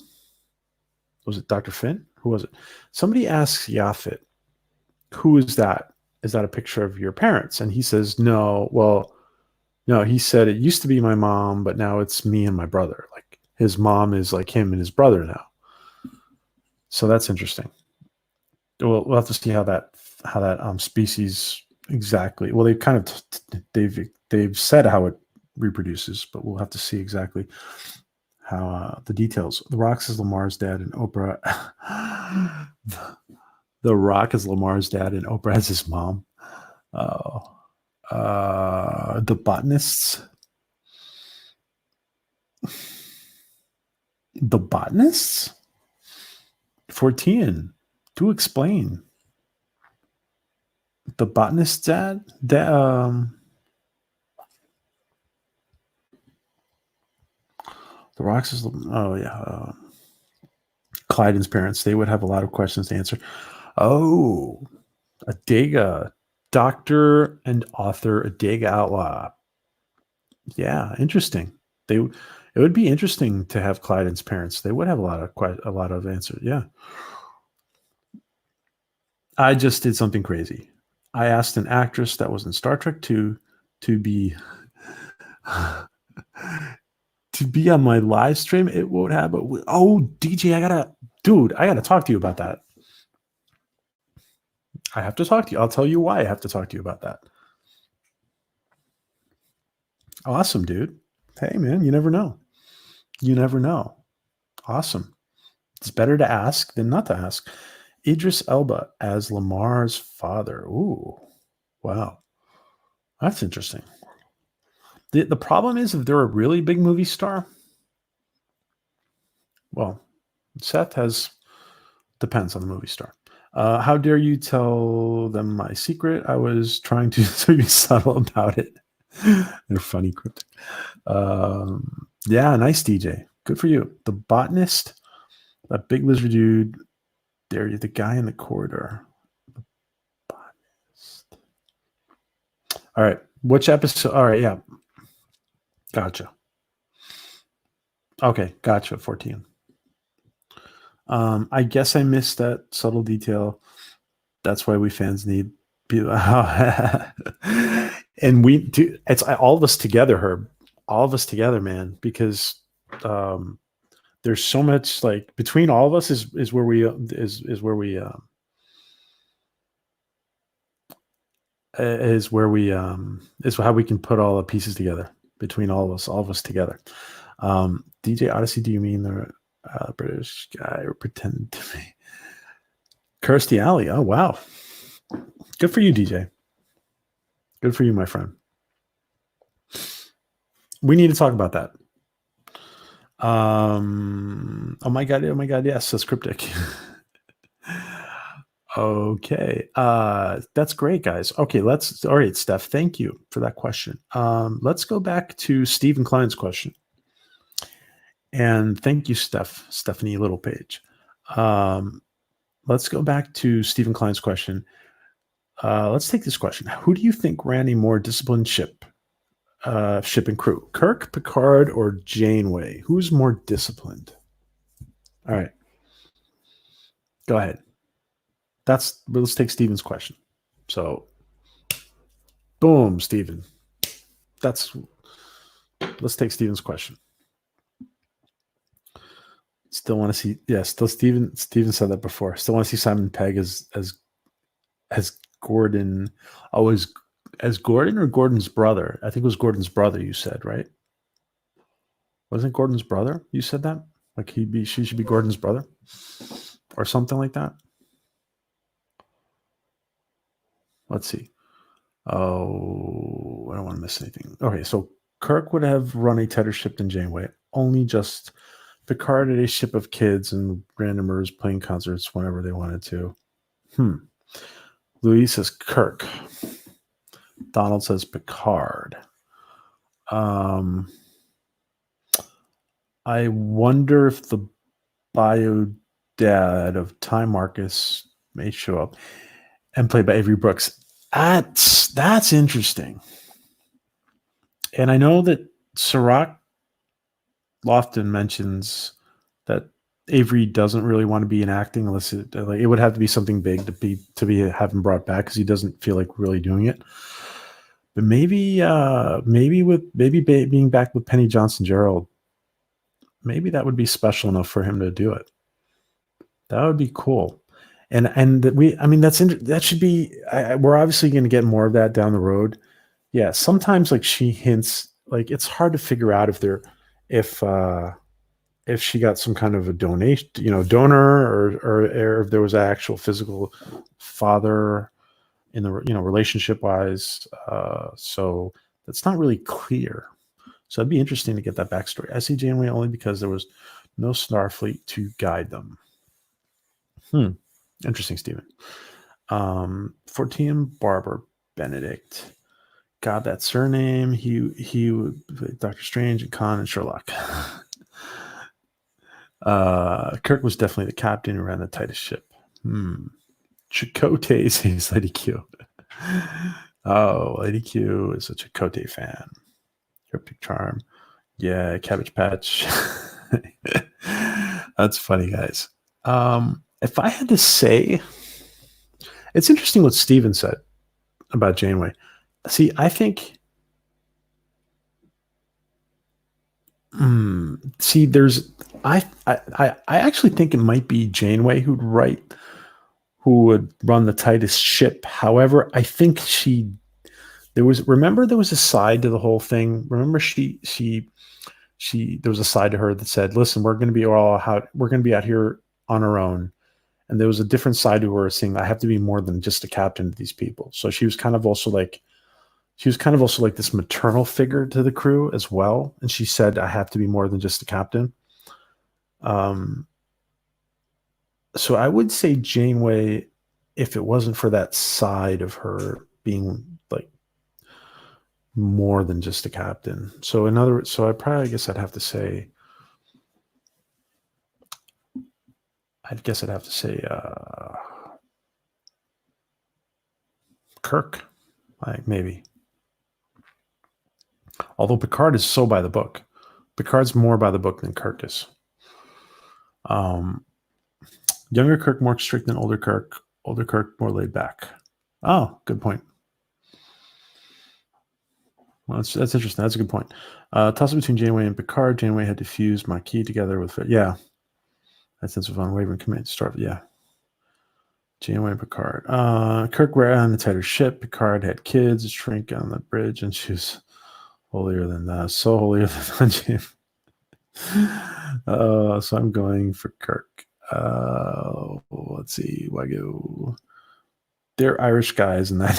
it Dr. Finn? Who was it? Somebody asks Yafet, who is that? Is that a picture of your parents? And he says, no. Well, no, he said it used to be my mom, but now it's me and my brother. Like his mom is like him and his brother now. So that's interesting. We'll have to see how that species exactly. Well, they kind of they've said how it reproduces, but we'll have to see exactly how the details. The Rock is Lamar's dad, and Oprah. The Rock is Lamar's dad, and Oprah has his mom. The botanists. The botanists? 14. Do explain. The botanist's dad? The Rocks is, Clyden's parents, they would have a lot of questions to answer. Oh, Adega, doctor and author Adega Outlaw. Yeah, interesting. It would be interesting to have Clyden's parents. They would have a lot of answers. Yeah. I just did something crazy. I asked an actress that was in Star Trek 2 to be on my live stream. It won't happen. Oh, DJ, I gotta talk to you about that. I have to talk to you. I'll tell you why I have to talk to you about that. Awesome, dude. Hey, man, you never know. You never know. Awesome. It's better to ask than not to ask. Idris Elba as Lamar's father. Ooh, wow. That's interesting. The problem is if they're a really big movie star, well, Seth has depends on the movie star. How dare you tell them my secret? I was trying to be subtle about it. They're funny, cryptic. Yeah, nice DJ. Good for you. The botanist, that big lizard dude. There, you the guy in the corridor. The botanist. All right. Which episode? All right. Yeah. Gotcha. Okay. Gotcha. 14. I guess I missed that subtle detail. That's why we fans need people. And we do. It's all of us together, Herb. All of us together, man. Because there's so much like between all of us is where we is where we is how we can put all the pieces together between all of us together. DJ Odyssey, do you mean the British guy or pretend to be Kirstie Alley? Oh wow, good for you, DJ. Good for you, my friend. We need to talk about that. Oh my god, yes, that's cryptic. Okay. That's great, guys. Okay, all right, Steph, thank you for that question. Let's go back to Stephen Klein's question. And thank you, Stephanie Littlepage. Let's go back to Stephen Klein's question. Let's take this question. Who do you think ran a more disciplined ship and crew? Kirk, Picard, or Janeway? Who's more disciplined? All right. Go ahead. Let's take Steven's question. So, boom, Steven. Let's take Steven's question. Still want to see, still Steven said that before. Still want to see Simon Pegg as Gordon. Oh, as Gordon or Gordon's brother? I think it was Gordon's brother, you said, right? Wasn't it Gordon's brother? You said that? Like she should be Gordon's brother? Or something like that? Let's see. Oh, I don't want to miss anything. Okay, so Kirk would have run a tighter ship than Janeway. Only just Picard had a ship of kids and randomers playing concerts whenever they wanted to. Louise says Kirk. Donald says Picard. I wonder if the bio dad of Time Marcus may show up and played by Avery Brooks. That's interesting. And I know that Sirach Lofton mentions that Avery doesn't really want to be in acting unless it would have to be something big to be having brought back because he doesn't feel like really doing it. But maybe being back with Penny Johnson Gerald, maybe that would be special enough for him to do it. That would be cool. And that should be. We're obviously going to get more of that down the road. Yeah, sometimes like she hints, like it's hard to figure out if she got some kind of a donation, donor, or if there was an actual physical father in the relationship wise. So that's not really clear. So it'd be interesting to get that backstory. I see Janeway only because there was no Starfleet to guide them. Interesting, Stephen. 14 Barber Benedict. God, that surname. He would Doctor Strange and Khan and Sherlock. Kirk was definitely the captain who ran the tightest ship. Chakotay says Lady Q. Oh, Lady Q is a Chakotay fan. Cryptic Charm. Yeah, Cabbage Patch. That's funny, guys. If I had to say, it's interesting what Steven said about Janeway. See, I think I actually think it might be Janeway who would run the tightest ship. However, I think there was a side to the whole thing. Remember there was a side to her that said, listen, we're going to be out here on our own. And there was a different side to her saying, I have to be more than just a captain to these people. So she was kind of also like She was kind of also like this maternal figure to the crew as well. And she said, I have to be more than just a captain. Um, so I would say Janeway, if it wasn't for that side of her being like more than just a captain. So in other words, so I probably, I guess I'd have to say, Kirk, like maybe. Although Picard is so by the book. Picard's more by the book than Kirk is. Younger Kirk more strict than older Kirk. Older Kirk more laid back. Oh, good point. Well, that's interesting. That's a good point. Toss up between Janeway and Picard. Janeway had to fuse Maquis together with yeah. That sense of unwavering commitment to start. Yeah. Janeway and Picard. Kirk were on the tighter ship. Picard had kids, a shrink on the bridge, and she was holier than that. So holier than Janeway. So I'm going for Kirk. Let's see. Wagyu. They're Irish guys, and that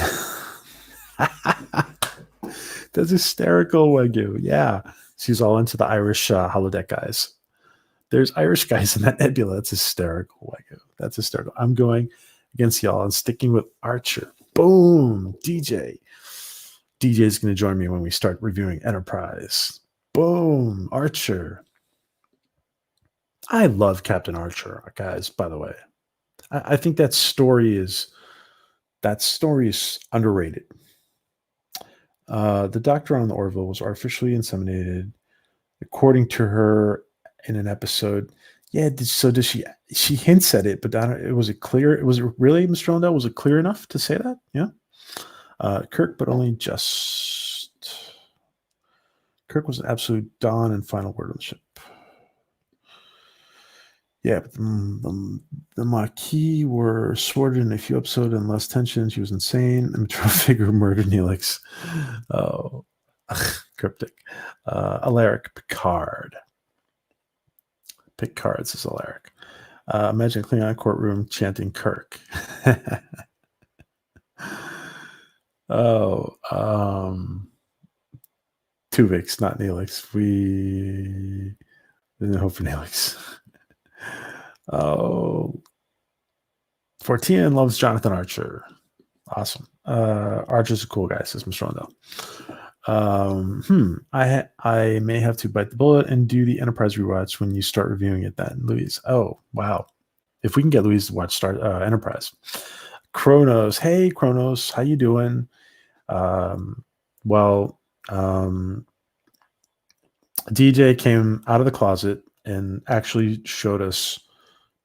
that's hysterical. Wagyu. Yeah, she's all into the Irish holodeck guys. There's Irish guys in that nebula. That's hysterical. Wagyu. That's hysterical. I'm going against y'all and sticking with Archer. Boom. DJ. DJ is going to join me when we start reviewing Enterprise. Boom. Archer. I love Captain Archer, guys, by the way. I think that story is underrated. The doctor on the Orville was artificially inseminated, according to her in an episode. Yeah, so does she? She hints at it, but was it clear? Was it really, Mr. Rondell? Was it clear enough to say that? Yeah. Kirk, but only just. Kirk was an absolute dawn and final word on the ship. Yeah, but the Maquis were thwarted in a few episodes and less tension. She was insane. The maternal figure murdered Neelix. Oh, cryptic. Alaric Picard. Picard says Alaric. Imagine a Klingon courtroom chanting Kirk. Tuvix, not Neelix. We didn't hope for Neelix. Oh, Fortian loves Jonathan Archer. Awesome. Archer's a cool guy, says Mr. Rondo. I may have to bite the bullet and do the Enterprise rewatch when you start reviewing it then, Louise. Oh, wow. If we can get Louise to watch Enterprise. Kronos. Hey, Kronos. How you doing? DJ came out of the closet and actually showed us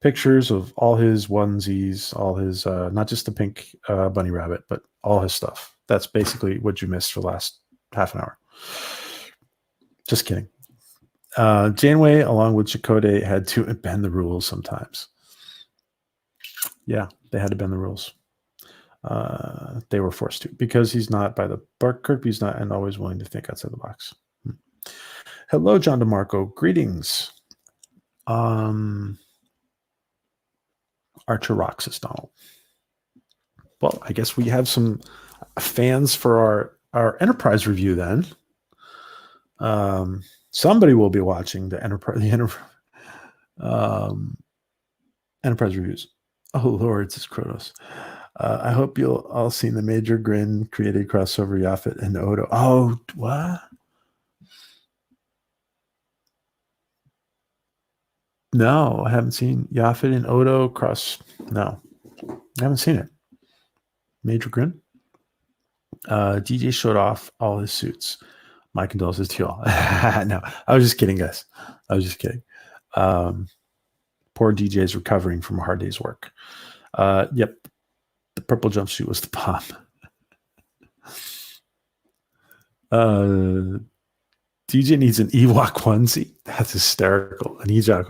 pictures of all his onesies, all his, not just the pink bunny rabbit, but all his stuff. That's basically what you missed for the last half an hour. Just kidding. Janeway, along with Chakotay, had to bend the rules sometimes. Yeah, they had to bend the rules. They were forced to, because he's not by the book. Kirby's not and always willing to think outside the box. Hello, John DeMarco. Greetings. Archer rocks us, Donald. Well, I guess we have some fans for our Enterprise review then. Somebody will be watching the Enterprise reviews. Oh Lord, says Kronos. I hope you'll all seen the Major Grin created crossover Yaphet and Odo. Oh, what? No, I haven't seen Yaphet and Odo cross. No, I haven't seen it. Major Grin. DJ showed off all his suits. My condolences to y'all. No, I was just kidding, guys. I was just kidding. Poor DJ is recovering from a hard day's work. Yep. The purple jumpsuit was the bomb. DJ needs an Ewok onesie. That's hysterical. An Ewok.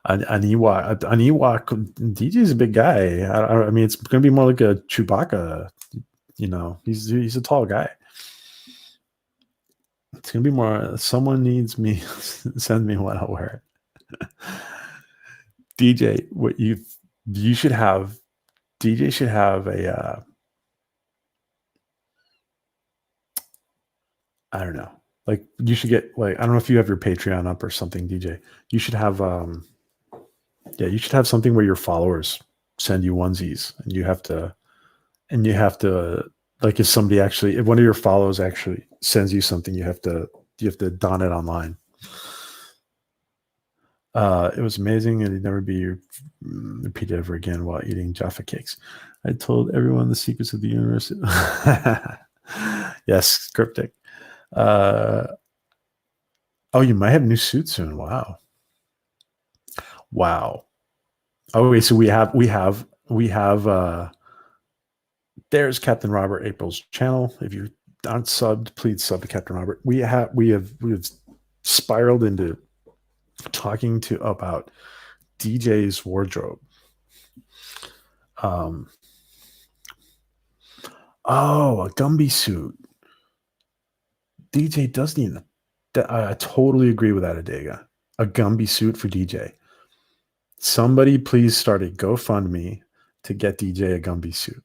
An Ewok. DJ's a big guy. I mean, it's going to be more like a Chewbacca. You know, he's a tall guy. It's going to be more. Someone needs me. Send me one. I'll wear it. DJ, what you should have. DJ should have a I don't know. Like you should get like I don't know if you have your Patreon up or something, DJ. You should have yeah, you should have something where your followers send you onesies and you have to like if somebody actually if one of your followers actually sends you something, you have to don it online. It was amazing, and it'd never be repeated ever again while eating Jaffa cakes. I told everyone the secrets of the universe. Yes, cryptic. Uh, oh, you might have a new suit soon. Wow, wow. Okay, so we have. There's Captain Robert April's channel. If you aren't subbed, please sub to Captain Robert. We have spiraled into talking to about DJ's wardrobe. Um, oh, a Gumby suit. DJ does need that. I totally agree with that, Adega. A Gumby suit for DJ. Somebody please start a GoFundMe to get DJ a Gumby suit.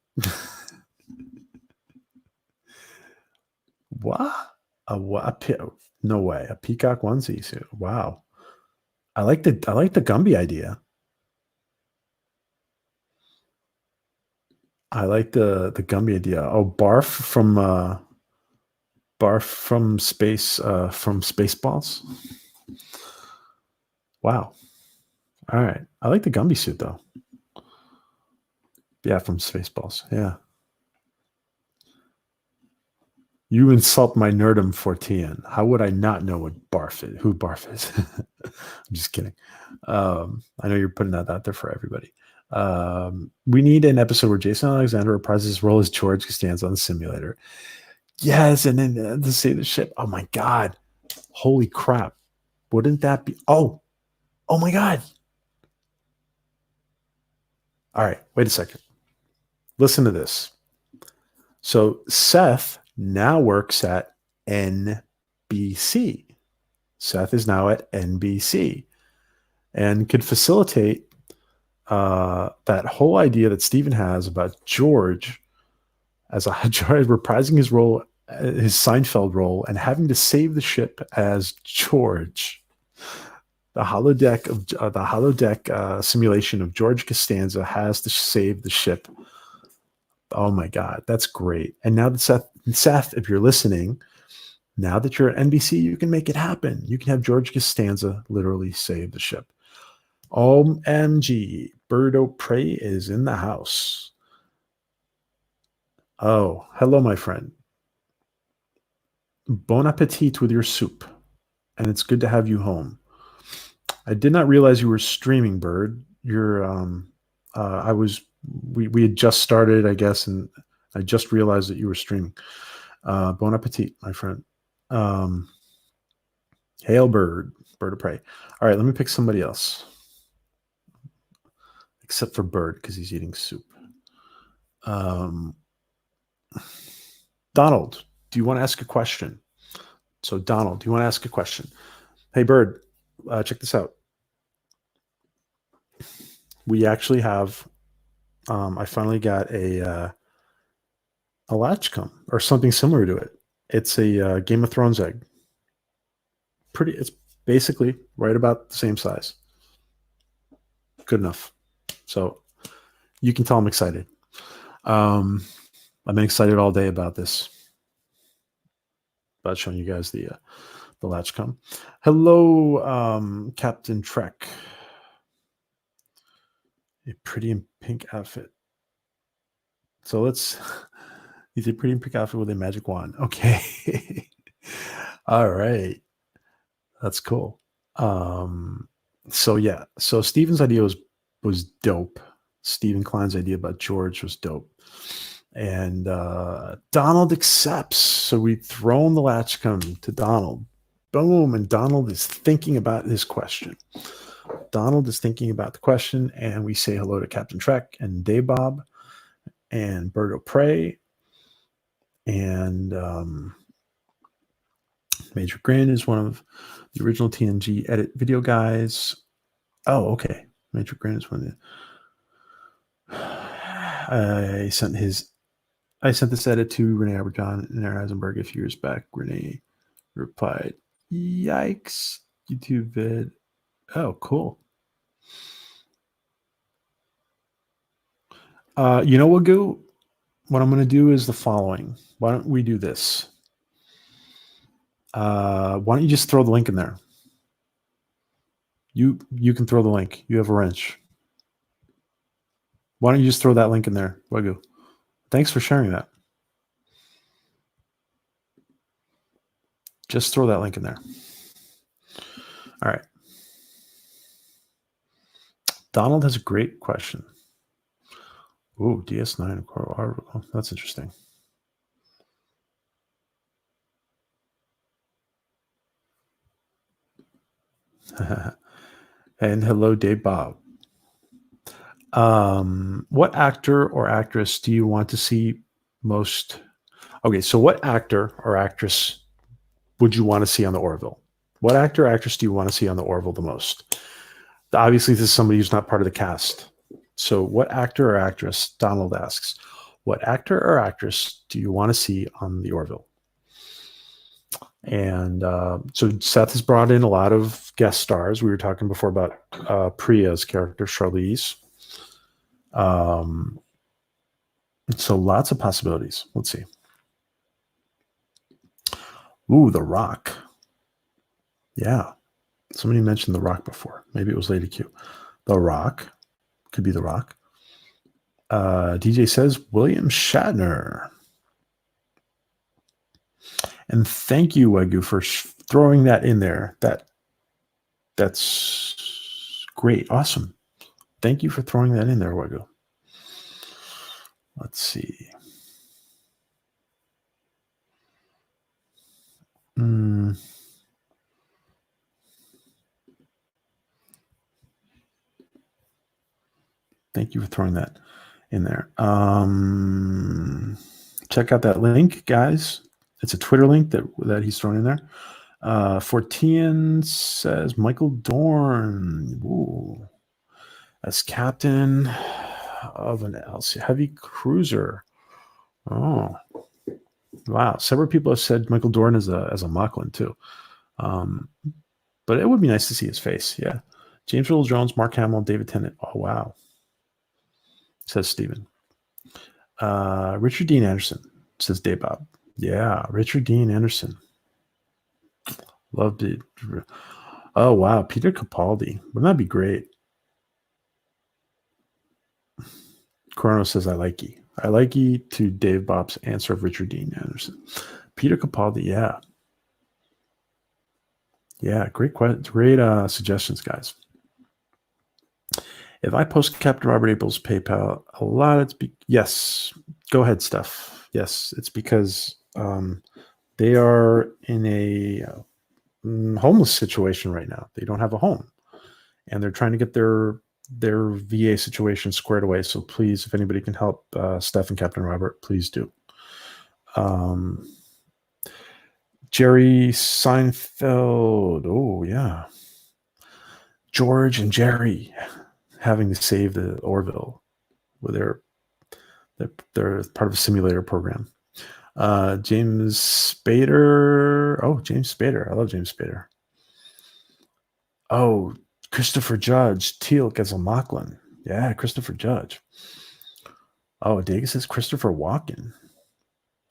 What? No way. A peacock onesie suit. Wow. I like the Gumby idea. I like the Gumby idea. Oh, Barf from Spaceballs. Wow. All right. I like the Gumby suit though. Yeah, from Spaceballs. Yeah. You insult my nerdum Fortean. How would I not know what Barf is? Who Barf is? I'm just kidding. I know you're putting that out there for everybody. We need an episode where Jason Alexander reprises his role as George Costanza on the simulator. Yes, and then to save the ship. Oh my god! Holy crap! Wouldn't that be? Oh my god! All right, wait a second. Listen to this. So Seth now works at NBC. Seth is now at NBC and could facilitate that whole idea that Steven has about George as a George reprising his role, his Seinfeld role, and having to save the ship as George. The holodeck simulation of George Costanza has to save the ship. Oh my God, that's great! And now that Seth, if you're listening, now that you're at NBC, you can make it happen. You can have George Costanza literally save the ship. OMG, Birdo Prey is in the house. Oh, hello, my friend. Bon appetit with your soup. And it's good to have you home. I did not realize you were streaming, Bird. We had just started, I guess, and I just realized that you were streaming. Bon appetit, my friend. Hail, Bird of Prey. All right, let me pick somebody else. Except for Bird, because he's eating soup. Donald, do you want to ask a question? So, Donald, do you want to ask a question? Hey, Bird, check this out. We actually have. I finally got a Latchkum or something similar to it. It's a Game of Thrones egg. It's basically right about the same size. Good enough. So you can tell I'm excited. I've been excited all day about this. About showing you guys the Latchkum. Hello, Captain Trek. A pretty in pink outfit. So he's a pretty in pink outfit with a magic wand. Okay. All right. That's cool. So yeah. So Steven's idea was dope. Stephen Klein's idea about George was dope. And Donald accepts. So we've thrown the Latchkum to Donald. Boom. And Donald is thinking about his question. Donald is thinking about the question, and we say hello to Captain Trek and Dave Bob and Birdo Prey. And Major Grin is one of the original TNG edit video guys. Oh, okay. Major Grin is one of the. I sent this edit to Renee Aberjohn and Aaron Eisenberg a few years back. Renee replied, "Yikes, YouTube vid." Oh, cool. You know what, Goo? What I'm going to do is the following. Why don't we do this? Why don't you just throw the link in there? You can throw the link. You have a wrench. Why don't you just throw that link in there, Wagyu? Thanks for sharing that. Just throw that link in there. All right. Donald has a great question. Ooh, DS9 article. That's interesting. And hello, Dave Bob. What actor or actress do you want to see most? Okay, so what actor or actress would you want to see on the Orville? What actor or actress do you want to see on the Orville the most? Obviously, this is somebody who's not part of the cast. So, what actor or actress, Donald asks, what actor or actress do you want to see on the Orville? And so Seth has brought in a lot of guest stars. We were talking before about Priya's character, Charlize. So lots of possibilities. Let's see. Ooh, The Rock. Yeah. Somebody mentioned The Rock before. Maybe it was Lady Q. The Rock. Could be The Rock. DJ says William Shatner. And thank you, Wagyu, for throwing that in there. That's great. Awesome. Thank you for throwing that in there, Wagyu. Let's see. Thank you for throwing that in there. Check out that link, guys. It's a Twitter link that he's thrown in there. Fortean says Michael Dorn. Ooh. As captain of an LC heavy cruiser. Oh, wow. Several people have said Michael Dorn as a Mocklin too. But it would be nice to see his face. Yeah. James Earl Jones, Mark Hamill, David Tennant. Oh, wow. Says Steven. Richard Dean Anderson, says Dave Bob. Yeah, Richard Dean Anderson. Loved it. Oh, wow. Peter Capaldi. Wouldn't that be great? Chrono says, I like you. I like you to Dave Bob's answer of Richard Dean Anderson. Peter Capaldi, yeah. Yeah, great suggestions, guys. If I post Captain Robert April's PayPal a lot, yes. Go ahead, Steph. Yes, it's because they are in a homeless situation right now. They don't have a home, and they're trying to get their VA situation squared away. So please, if anybody can help Steph and Captain Robert, please do. Jerry Seinfeld. Oh, yeah. George and Jerry having to save the Orville with they're part of a simulator program. James Spader. Oh, James Spader. I love James Spader. Oh, Christopher Judge. Teal'c as a Mocklin. Yeah, Christopher Judge. Oh, Daga says Christopher Walken.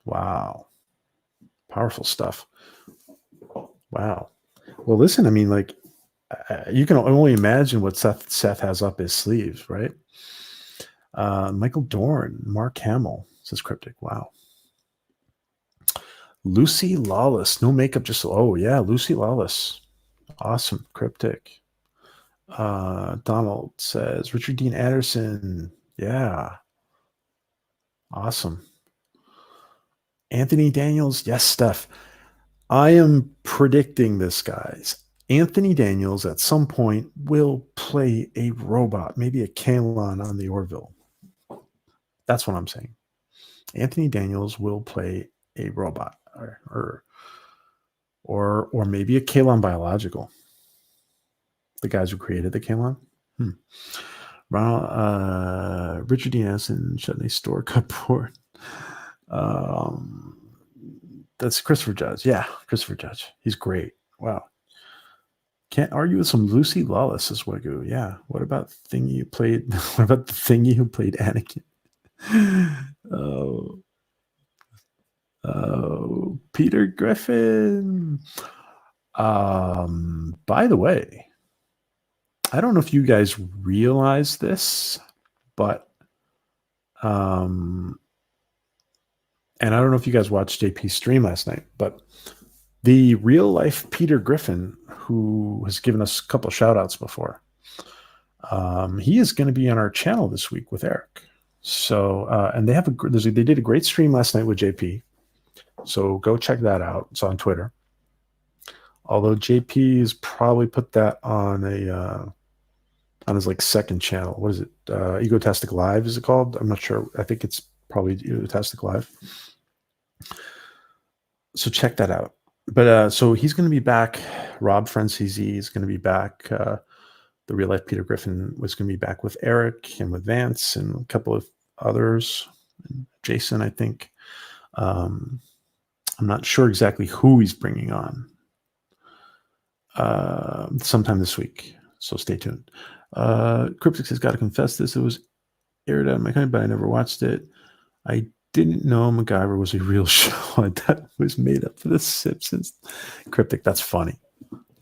Wow. Powerful stuff. Wow. Well, listen, I mean, like, you can only imagine what Seth has up his sleeves, right? Michael Dorn, Mark Hamill, says Cryptic. Wow. Lucy Lawless, no makeup, just Lucy Lawless. Awesome. Cryptic. Donald says Richard Dean Anderson. Yeah. Awesome. Anthony Daniels. Yes, Steph. I am predicting this, guys. Anthony Daniels at some point will play a robot, maybe a Kalon on the Orville. That's what I'm saying. Anthony Daniels will play a robot or maybe a Kalon biological. The guys who created the Kalon. Ronald, Richard D. Anderson, Chutney Store Cupboard. That's Christopher Judge. Yeah, Christopher Judge. He's great. Wow. Can't argue with some Lucy Lawless as Wagyu. Yeah. What about Thingy who played? What about the Thingy who played Anakin? Oh, oh, Peter Griffin. By the way, I don't know if you guys realize this, but and I don't know if you guys watched JP's stream last night, but the real life Peter Griffin, who has given us a couple of shout outs before, he is going to be on our channel this week with Eric. So, and they did a great stream last night with JP. So go check that out. It's on Twitter. Although JP's probably put that on his like second channel. What is it? Egotastic Live is it called? I'm not sure. I think it's probably Egotastic Live. So check that out. But so he's going to be back. Rob Francisi is going to be back. The real life Peter Griffin was going to be back with Eric and with Vance and a couple of others. Jason, I think. I'm not sure exactly who he's bringing on. Sometime this week. So stay tuned. Cryptic has got to confess this. It was aired on my country, but I never watched it. I didn't know MacGyver was a real show that was made up for The Simpsons. Cryptic, that's funny.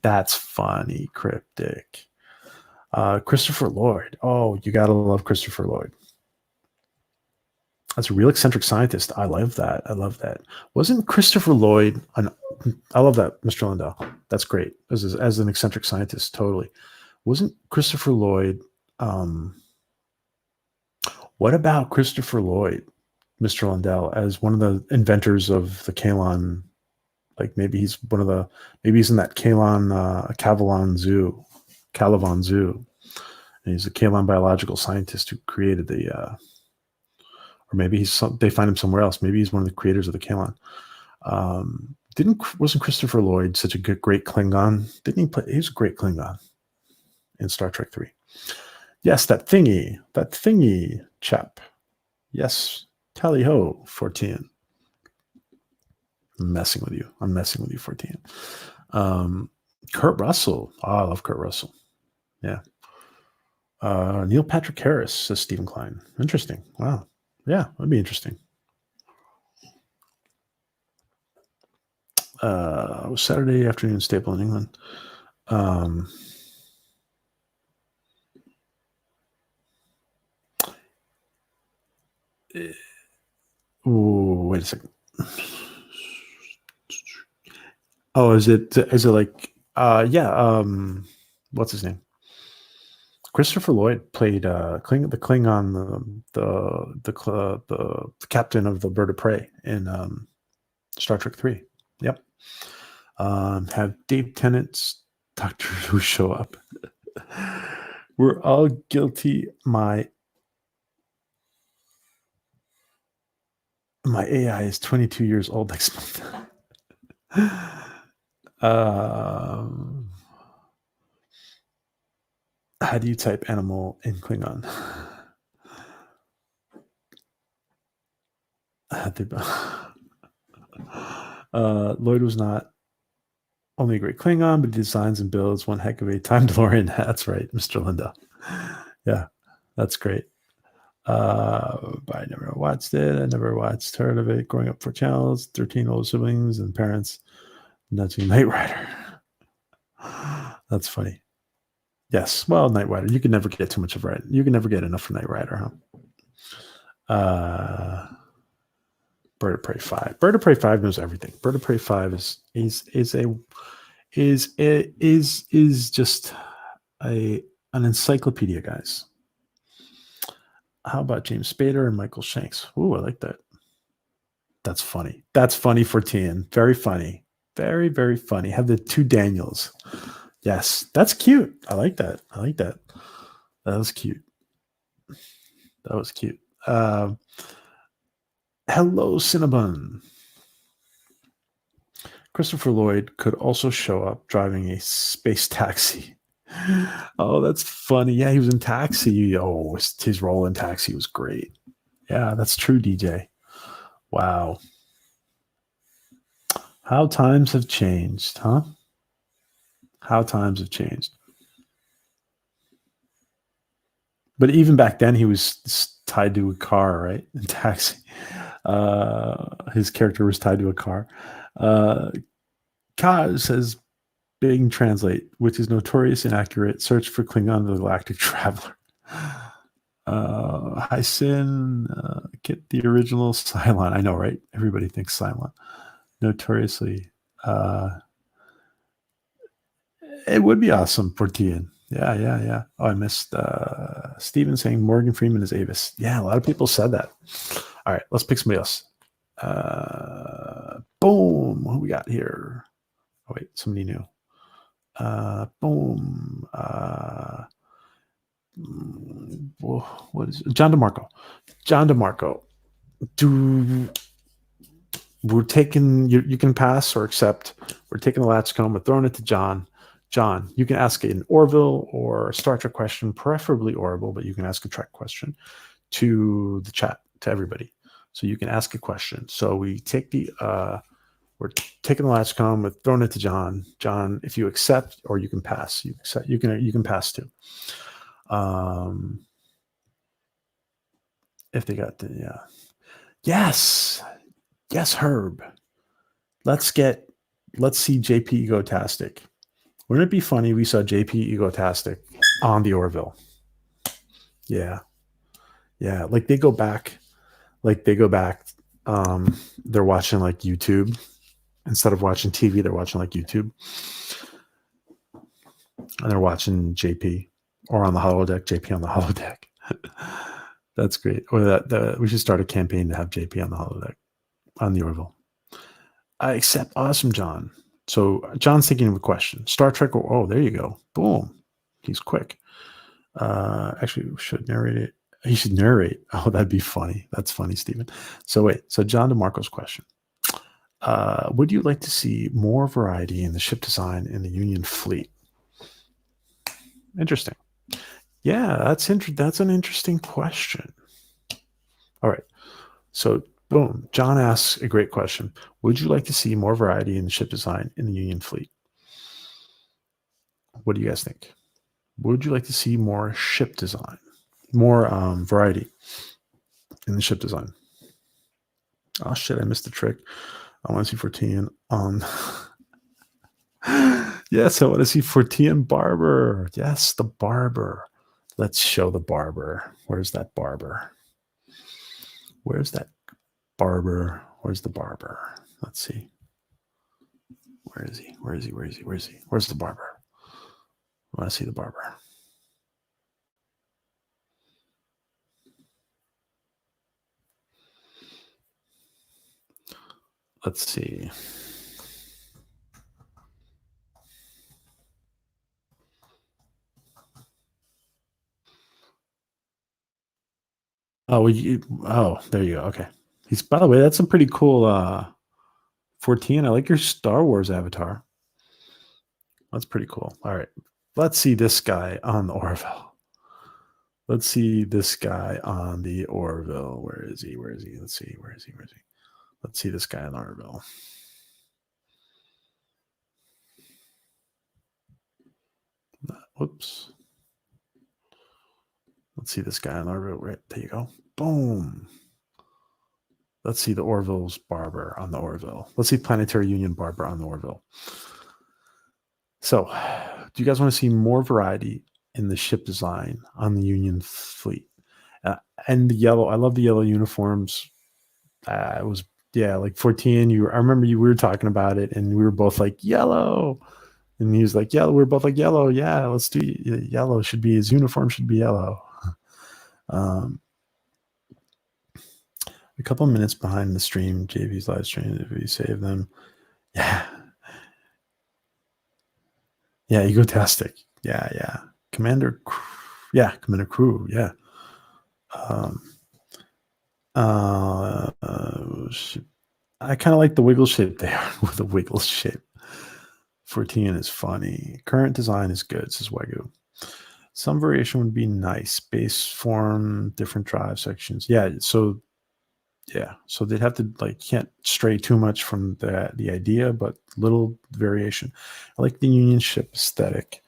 That's funny, Cryptic. Christopher Lloyd. Oh, you got to love Christopher Lloyd. That's a real eccentric scientist. I love that. I love that. Wasn't Christopher Lloyd I love that, Mr. Lindell. That's great. As an eccentric scientist, totally. Wasn't Christopher Lloyd what about Christopher Lloyd, Mr. Lindell, as one of the inventors of the Kalon? Like maybe he's in that Calavan Zoo. And he's a Kalon biological scientist who created or maybe they find him somewhere else. Maybe he's one of the creators of the Kalon. Wasn't Christopher Lloyd such a great Klingon? Didn't he play? He was a great Klingon in Star Trek 3. Yes, that thingy chap. Yes, tally ho, 14. I'm messing with you, 14. Kurt Russell. Oh, I love Kurt Russell. Yeah. Neil Patrick Harris, says Stephen Klein. Interesting. Wow. Yeah, that'd be interesting. It was Saturday afternoon staple in England. Wait a second. Oh, is it like what's his name? Christopher Lloyd played the Klingon, the captain of the Bird of Prey in Star Trek 3. Yep. Have Dave Tennant's Doctor Who show up. We're all guilty. My AI is 22 years old next month. How do you type animal in Klingon? Lloyd was not only a great Klingon, but he designs and builds one heck of a time DeLorean. That's right, Mr. Linda. Yeah, that's great. But I never watched it. I never heard of it. Growing up 4 channels, 13 older siblings and parents. Nudging Knight Rider. That's funny. Yes, well, Knight Rider. You can never get too much of it. You can never get enough of Knight Rider, huh? Bird of Prey 5. Bird of Prey 5 knows everything. Bird of Prey 5 is just an encyclopedia, guys. How about James Spader and Michael Shanks? Ooh, I like that. That's funny. That's funny for Tian. Very funny. Very, very funny. Have the 2 Daniels. Yes, that's cute. I like that. That was cute. Hello, Cinnabon. Christopher Lloyd could also show up driving a space taxi. Oh, that's funny. Yeah, he was in Taxi. Oh, his role in Taxi was great. Yeah, that's true, DJ. Wow. How times have changed, huh? How times have changed. But even back then, he was tied to a car, right? In Taxi, his character was tied to a car. Ka says Bing Translate, which is notorious inaccurate. Search for Klingon the Galactic Traveler. Hysin, get the original Cylon. I know, right? Everybody thinks Cylon. Notoriously. It would be awesome for Tian. Yeah, yeah, yeah. Oh, I missed Steven saying Morgan Freeman is Avis. Yeah, a lot of people said that. All right, let's pick somebody else. Boom. Who we got here? Oh, wait, somebody new. Boom. What is it? John DeMarco? John DeMarco. We're taking you can pass or accept. We're taking the Latchkum. We're throwing it to John. John, you can ask an Orville or Star Trek question, preferably Orville, but you can ask a Trek question to the chat, to everybody. So you can ask a question. So we take we're taking the Latchkum, we're throwing it to John. John, if you accept or you can pass, you can pass too. If they got yes, Herb. Let's see JP Egotastic. Wouldn't it be funny we saw JP Egotastic on the Orville? Yeah. Yeah. Like they go back. They're watching like YouTube. Instead of watching TV, they're watching like YouTube. And they're watching JP or on the holodeck, JP on the holodeck. That's great. Or that we should start a campaign to have JP on the holodeck on the Orville. I accept. Awesome, John. So John's thinking of a question. Star Trek. Oh, there you go. Boom. He's quick. Actually, we should narrate it. He should narrate. Oh, that'd be funny. That's funny, Stephen. So wait. So John DeMarco's question. Would you like to see more variety in the ship design in the Union fleet? Interesting. Yeah, that's an interesting question. All right. So boom, John asks a great question. Would you like to see more variety in ship design in the Union fleet? What do you guys think? Would you like to see more ship design, more variety in the ship design? Oh shit, I missed the trick. I want to see 14 on. Yes, I want to see 14 Barber. Yes, the Barber. Let's show the Barber. Where's that Barber? Where's that Barber? Where's the Barber? Let's see. Where is he? Where's the Barber? I want to see the Barber. Let's see. Oh, there you go. Okay. By the way, that's a pretty cool 14. I like your Star Wars avatar. That's pretty cool. All right. Let's see this guy on the Orville. Let's see this guy on the Orville. Where is he? Let's see. Where is he? Let's see this guy on the Orville. Whoops. Let's see this guy on the Orville. Right. There you go. Boom. Let's see the Orville's Barber on the Orville. Let's see Planetary Union Barber on the Orville. So, do you guys want to see more variety in the ship design on the Union fleet? And the yellow, I love the yellow uniforms. It was, like 14. I remember we were talking about it, and we were both like yellow, and he was like yellow. We were both like yellow. Yeah, let's do yellow. His uniform should be yellow. A couple of minutes behind the stream, JV's live stream. If we save them, yeah, egotastic. Yeah. Commander Crew. Yeah. I kind of like the wiggle shape there with the wiggle shape. 14 is funny. Current design is good, says Wagyu. Some variation would be nice. Base form, different drive sections. Yeah, so Yeah, so they'd have to like can't stray too much from the idea, but little variation. I like the Union ship aesthetic,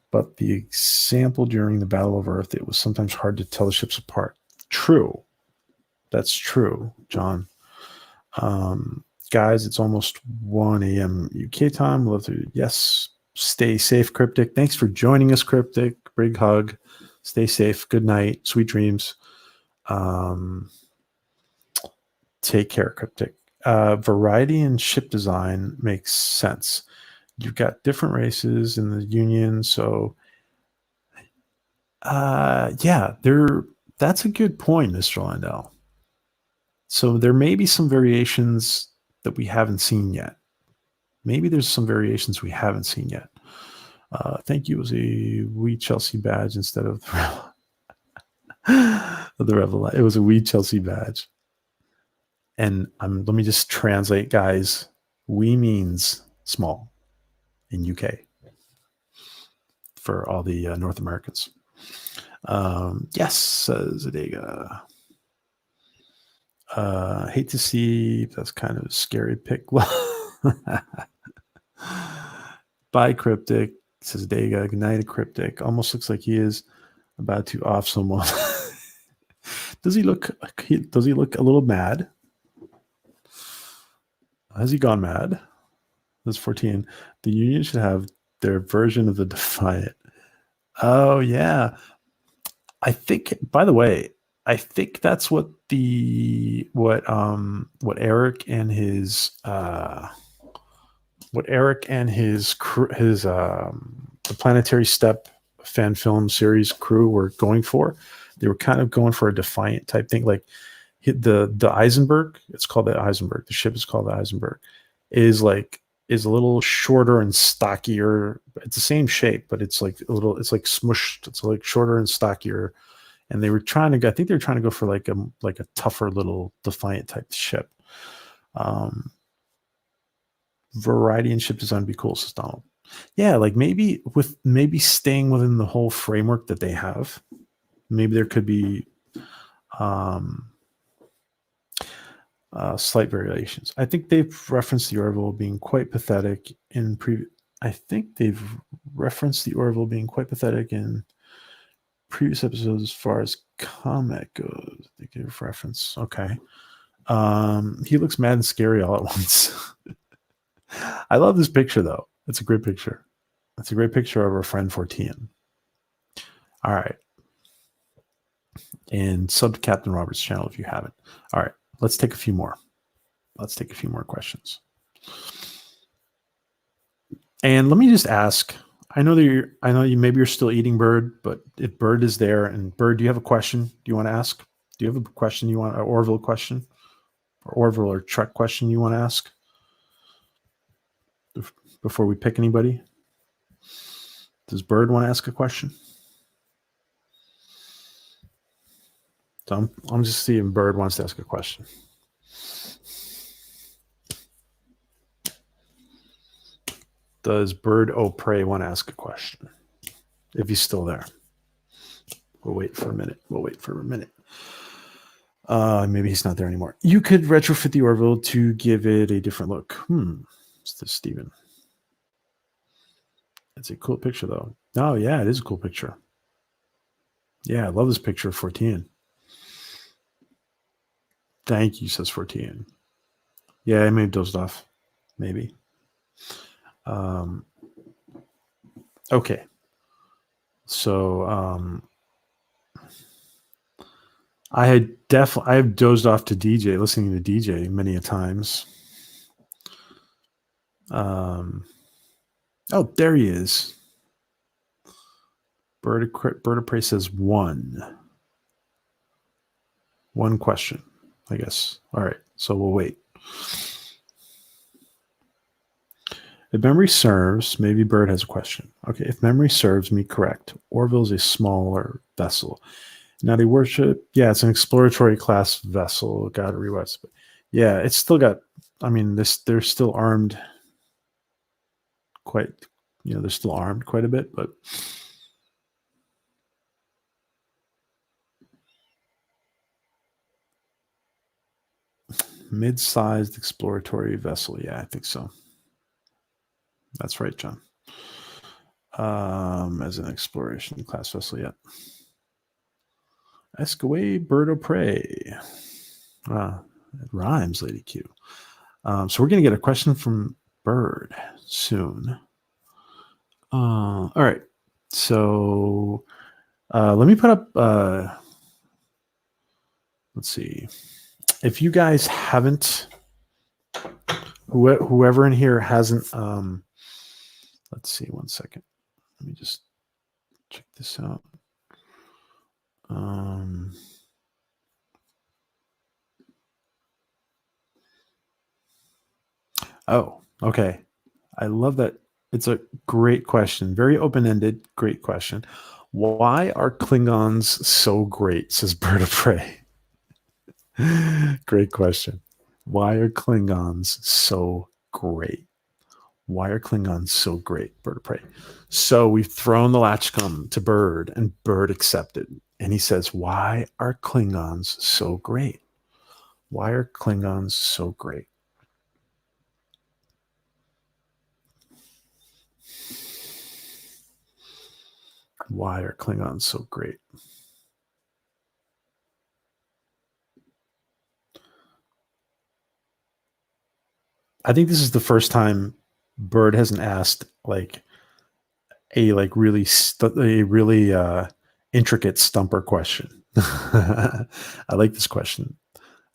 but the example during the Battle of Earth, it was sometimes hard to tell the ships apart. True, that's true, John. Guys, it's almost 1 a.m. UK time. Love to yes. Stay safe, Cryptic. Thanks for joining us, Cryptic. Big hug. Stay safe. Good night. Sweet dreams. Take care, Cryptic. Variety in ship design makes sense. You've got different races in the Union, so yeah, that's a good point, Mr. Landell. So there may be some variations that we haven't seen yet. Maybe there's some variations we haven't seen yet. Thank you. It was a We Chelsea badge instead of the Revel. It was a We Chelsea badge. And let me just translate, guys. We means small in UK for all the North Americans. Yes, says Adega. Hate to see. That's kind of a scary pick. Bye, Cryptic, says Adega. Good night, Cryptic. Almost looks like he is about to off someone. Does he look a little mad? Has he gone mad? That's 14. The Union should have their version of the Defiant. Oh yeah. I think, by the way, I think that's what Eric and his the Planetary Step fan film series crew were going for. They were kind of going for a Defiant type thing, like the Eisenberg. It's called the Eisenberg. The ship is called the Eisenberg. Is a little shorter and stockier. It's the same shape, but it's like smushed. It's like shorter and stockier. And they were trying to go, I think they were trying to go for like a tougher little Defiant type ship. Variety in ship design would be cool, says Donald. Yeah, like maybe staying within the whole framework that they have. Maybe there could be slight variations. I think they've referenced the Orville being quite pathetic in previous episodes as far as comment goes. I think they've referenced. Okay. He looks mad and scary all at once. I love this picture though. It's a great picture. It's a great picture of our friend 14. All right. And sub to Captain Roberts' channel if you haven't. All right. Let's take a few more. Questions. And let me just ask. I know you maybe you're still eating, Bird, but if Bird is there, and Bird, do you have a question? Do you want to ask? Do you have a question you want, an Orville question, or Orville or Trek question you want to ask before we pick anybody? Does Bird want to ask a question? So I'm just seeing if Bird wants to ask a question. Does Bird O'Prey want to ask a question? If he's still there. We'll wait for a minute. Maybe he's not there anymore. You could retrofit the Orville to give it a different look. It's Steven. It's a cool picture, though. Oh, yeah, it is a cool picture. Yeah, I love this picture of 14. Thank you, says 14. Yeah, I may have dozed off. Maybe. Okay. So I have dozed off to DJ, listening to DJ many a times. Oh, there he is. Bird of Prey says one question, I guess. All right, so we'll wait. If memory serves, maybe Bird has a question. Okay, if memory serves me correct, Orville is a smaller vessel. Now they worship, yeah, it's an exploratory class vessel. Got to rewatch, but yeah, it's still got. I mean, they're still armed. They're still armed quite a bit, but Mid-sized exploratory vessel. Yeah, I think so. That's right, John. As an exploration class vessel, yeah. Ask away, bird of prey. It rhymes, Lady Q. So we're going to get a question from Bird soon. All right. So let me put up, let's see. If you guys haven't, whoever in here hasn't, let's see, one second. Let me just check this out. Oh, okay. I love that. It's a great question. Very open-ended. Great question. Why are Klingons so great? Says Bird of Prey. Great question. Why are Klingons so great? Why are Klingons so great? Bird of Prey. So we've thrown the Latchkum to Bird, and Bird accepted. And he says, why are Klingons so great? Why are Klingons so great? Why are Klingons so great? I think this is the first time Bird hasn't asked like a really intricate stumper question. I like this question.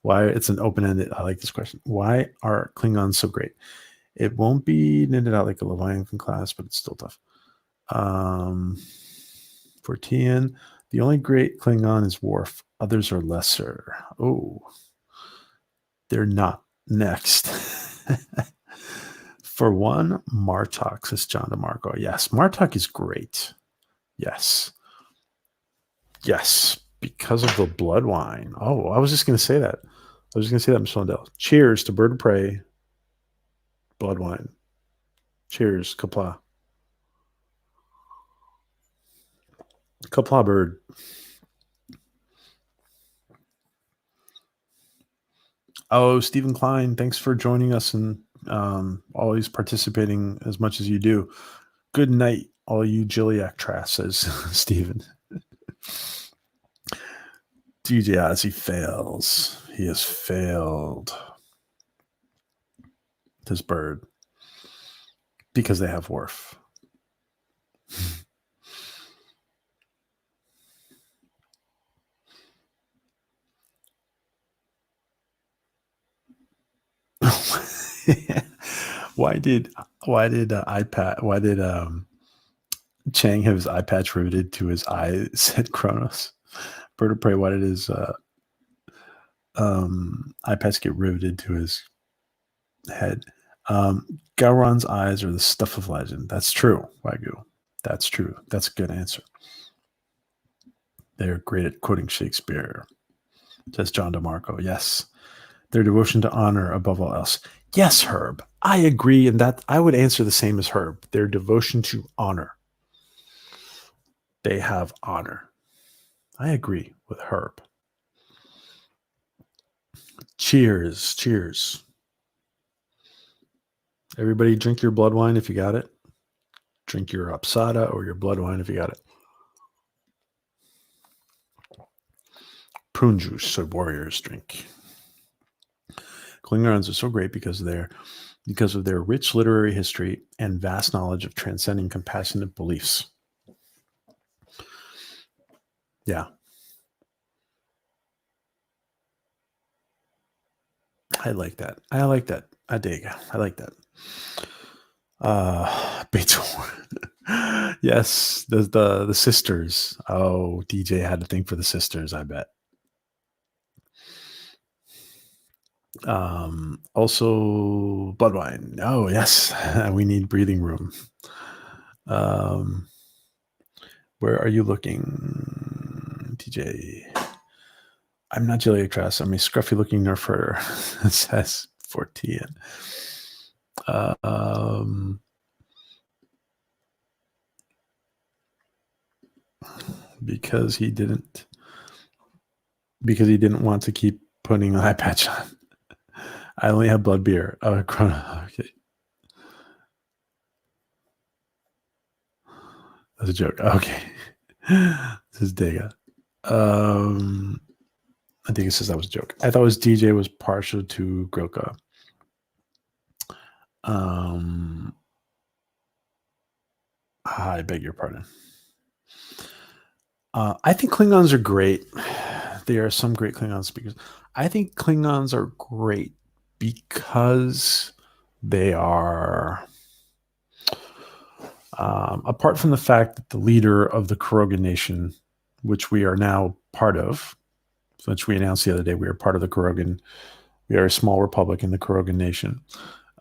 Why? It's an open-ended. I like this question. Why are Klingons so great? It won't be knitted out like a Leviathan class, but it's still tough. For Tian, the only great Klingon is Worf. Others are lesser. Oh, they're not. Next. For one, Martok, says John DeMarco. Yes, Martok is great. Yes. Yes, because of the blood wine. Oh, I was just going to say that. Mr. Lundell. Cheers to Bird of Prey. Blood wine. Cheers, Kapla. Kapla Bird. Oh, Stephen Klein, thanks for joining us and always participating as much as you do. Good night, all you Gilliac trash, says Stephen. DJ Ozzy fails. He has failed. This Bird. Because they have Worf. Why did Chang have his eye patch riveted to his eye? Said Kronos. Bird of Prey. Why did his eye patch get riveted to his head? Gowron's eyes are the stuff of legend. That's true, Wagyu. That's true. That's a good answer. They're great at quoting Shakespeare, says John DeMarco. Yes. Their devotion to honor above all else. Yes, Herb. I agree, and that I would answer the same as Herb. Their devotion to honor. They have honor. I agree with Herb. Cheers. Cheers. Everybody drink your blood wine if you got it. Drink your Apsada or your blood wine if you got it. Prune juice, so warriors drink. Klingons are so great because of their rich literary history and vast knowledge of transcending compassionate beliefs. Yeah. I like that. I dig. I like that. Beethoven. Yes, the sisters. Oh, DJ had to think for the sisters, I bet. Also blood wine. Oh, yes. We need breathing room. Where are you looking, TJ? I'm not Julia Trask. I'm a scruffy looking nerf herder, says 14. Because he didn't want to keep putting an eye patch on. I only have blood beer. Okay. That's a joke. Okay. This is Dega. I think it says that was a joke. I thought it was DJ was partial to Grilka. Um, I beg your pardon. I think Klingons are great. There are some great Klingon speakers. I think Klingons are great because they are, apart from the fact that the leader of the Kurogan Nation, which we are now part of, which we announced the other day, we are part of the Kurogan. We are a small republic in the Kurogan Nation.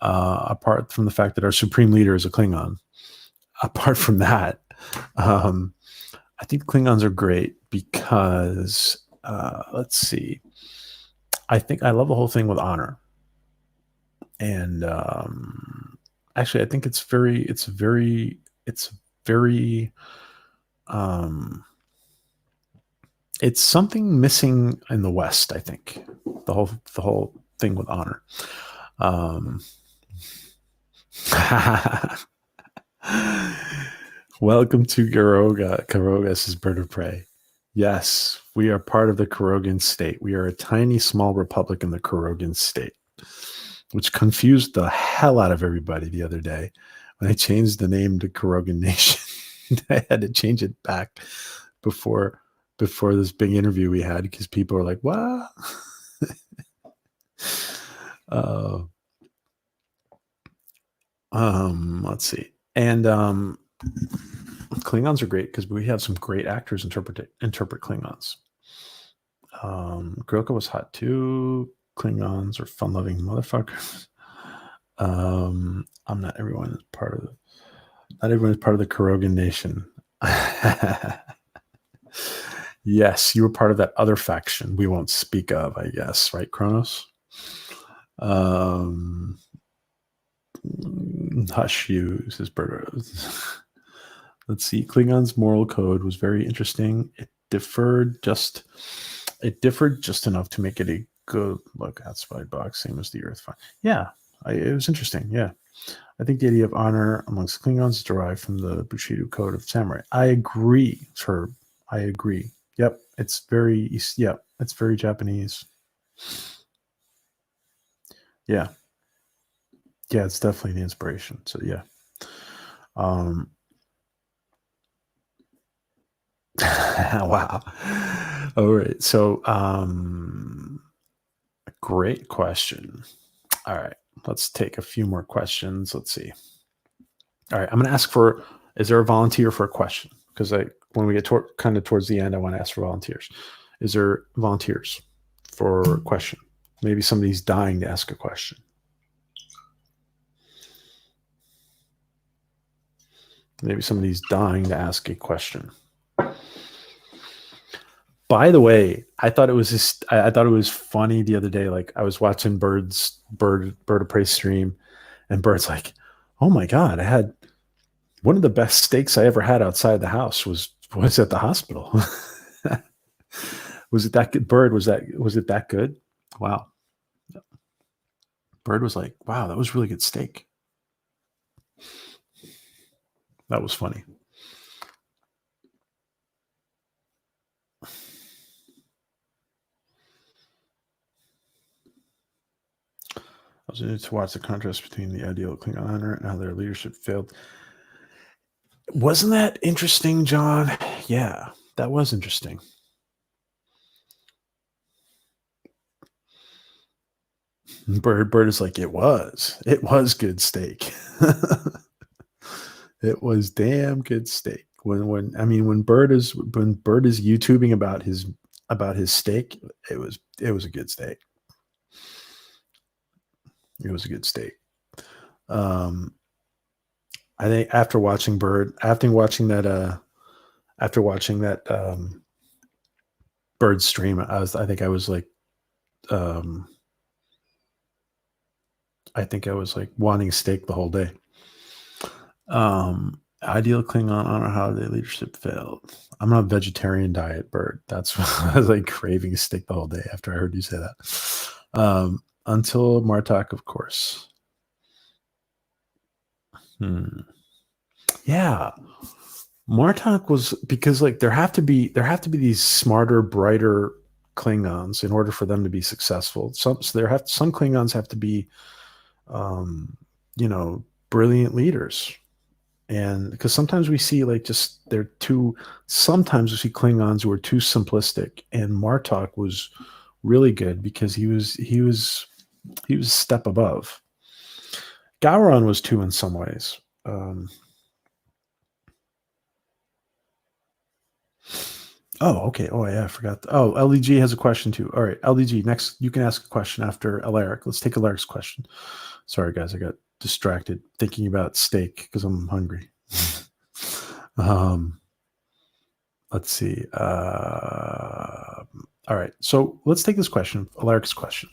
Apart from the fact that our supreme leader is a Klingon, apart from that, I think Klingons are great because, let's see, I think I love the whole thing with honor, and actually, I think it's very, um, it's something missing in the West. I think the whole thing with honor. Um, Welcome to Garoga. Karogas is bird of prey. Yes, we are part of the Kurogan state. We are a tiny, small republic in the Kurogan state, which confused the hell out of everybody the other day when I changed the name to Kurogan Nation. I had to change it back before this big interview we had because people were like, "What?" uh, let's see, and Klingons are great because we have some great actors interpret Klingons. Grilka was hot too. Klingons are fun-loving motherfuckers. I'm not everyone is part of the. Not everyone is part of the Kurogan Nation. Yes, you were part of that other faction we won't speak of, I guess, right, Kronos? Hush you, says Berto. Let's see. Klingon's moral code was very interesting. It differed just enough to make it a good look at spy box, same as the Earth. Yeah, it was interesting. Yeah. I think the idea of honor amongst Klingons is derived from the Bushido code of samurai. I agree, Herb. I agree. Yep. It's very Japanese. Yeah. Yeah, it's definitely the inspiration. So yeah. Wow. All right. So great question. All right. Let's take a few more questions. Let's see. All right. I'm going to ask for, is there a volunteer for a question? Because when we get kind of towards the end, I want to ask for volunteers. Is there volunteers for a question? Maybe somebody's dying to ask a question. Maybe somebody's dying to ask a question. By the way, I thought it was funny the other day. Like I was watching Bird of Prey stream, and Bird's like, "Oh my god, I had one of the best steaks I ever had outside the house was at the hospital." Was it that good? Bird, was it that good? Wow. Bird was like, "Wow, that was really good steak." That was funny. I was in to watch the contrast between the ideal Klingon honor and how their leadership failed. Wasn't that interesting, John? Yeah, that was interesting. Bird is like, it was good steak. It was damn good steak. When Bird is YouTubing about his steak, it was a good steak. It was a good steak. I think after watching that Bird stream, I think I was like wanting steak the whole day. Ideal Klingon honor holiday leadership failed. I'm on a vegetarian diet, Bird. That's why I was like craving steak the whole day after I heard you say that. Until Martok, of course. Yeah. Martok was because like there have to be these smarter, brighter Klingons in order for them to be successful. Some Klingons have to be brilliant leaders. And because sometimes we see like just sometimes we see Klingons who are too simplistic, and Martok was really good because he was a step above. Gowron was too in some ways. Okay. Oh, yeah, I forgot. LDG has a question too. All right, LDG, next you can ask a question after Alaric. Let's take Alaric's question. Sorry, guys, I got distracted thinking about steak because I'm hungry. Let's see. All right, so let's take this question, Alaric's question.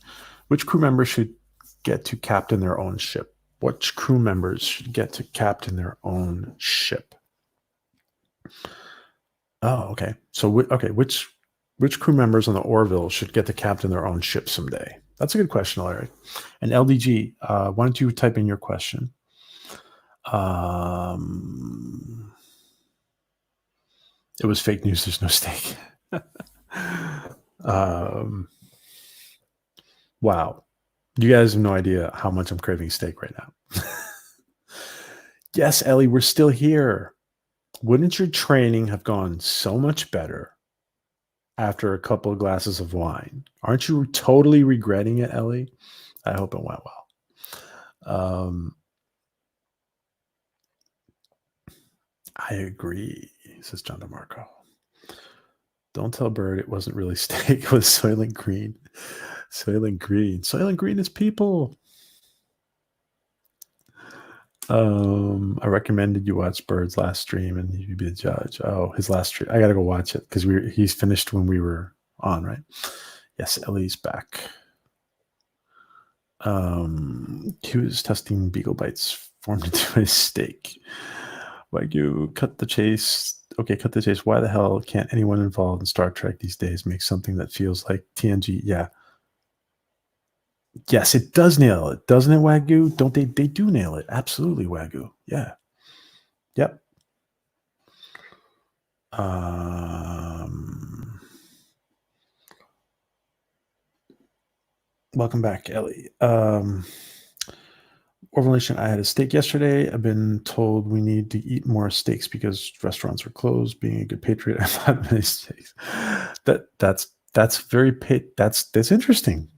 Which crew member should get to captain their own ship? Which crew members should get to captain their own ship? Oh, okay. So, which crew members on the Orville should get to captain their own ship someday? That's a good question, Larry. And LDG, why don't you type in your question? It was fake news. There's no steak. Wow. You guys have no idea how much I'm craving steak right now. Yes, Ellie, we're still here. Wouldn't your training have gone so much better after a couple of glasses of wine? Aren't you totally regretting it, Ellie? I hope it went well. I agree, says John DeMarco. Don't tell Bird it wasn't really steak. It was Soylent Green. Soylent Green. Soylent Green is people. I recommended you watch Bird's last stream and you'd be the judge. Oh, his last stream. I got to go watch it because he's finished when we were on, right? Yes, Ellie's back. He was testing Beagle Bites formed into a steak. Wagyu, cut the chase. Okay, cut the chase. Why the hell can't anyone involved in Star Trek these days make something that feels like TNG? Yeah. Yes, it does nail it, doesn't it, Wagyu? Don't they? They do nail it. Absolutely, Wagyu. Yeah. Yep. Welcome back, Ellie. Organization, I had a steak yesterday. I've been told we need to eat more steaks because restaurants are closed. Being a good patriot, I've had many steaks. That's very that's interesting.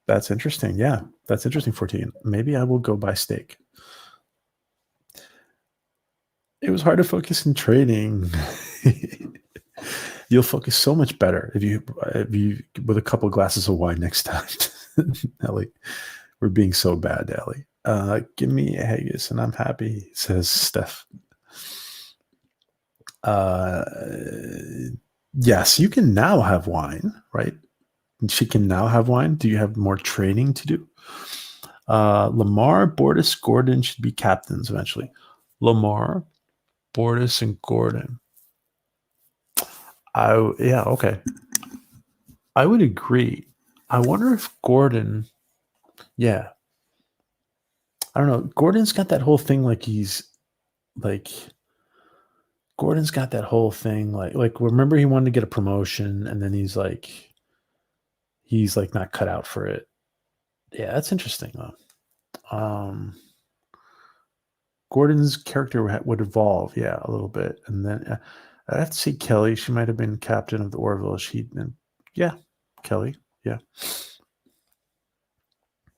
That's interesting. Yeah, that's interesting. 14. Maybe I will go buy steak. It was hard to focus in training. You'll focus so much better if you with a couple of glasses of wine next time. Ellie, we're being so bad, Ellie. Give me a haggis and I'm happy, says Steph. Yes, you can now have wine, right? She can now have wine. Do you have more training to do? Lamar, Bortus, Gordon should be captains eventually. Lamar, Bortus, and Gordon. Yeah, okay. I would agree. I wonder if Gordon, yeah. I don't know. Gordon's got that whole thing Gordon's got that whole thing like remember he wanted to get a promotion and then he's like not cut out for it. Yeah, that's interesting though. Gordon's character would evolve, yeah, a little bit, and then I have to see Kelly. She might have been captain of the Orville. Yeah, Kelly, yeah.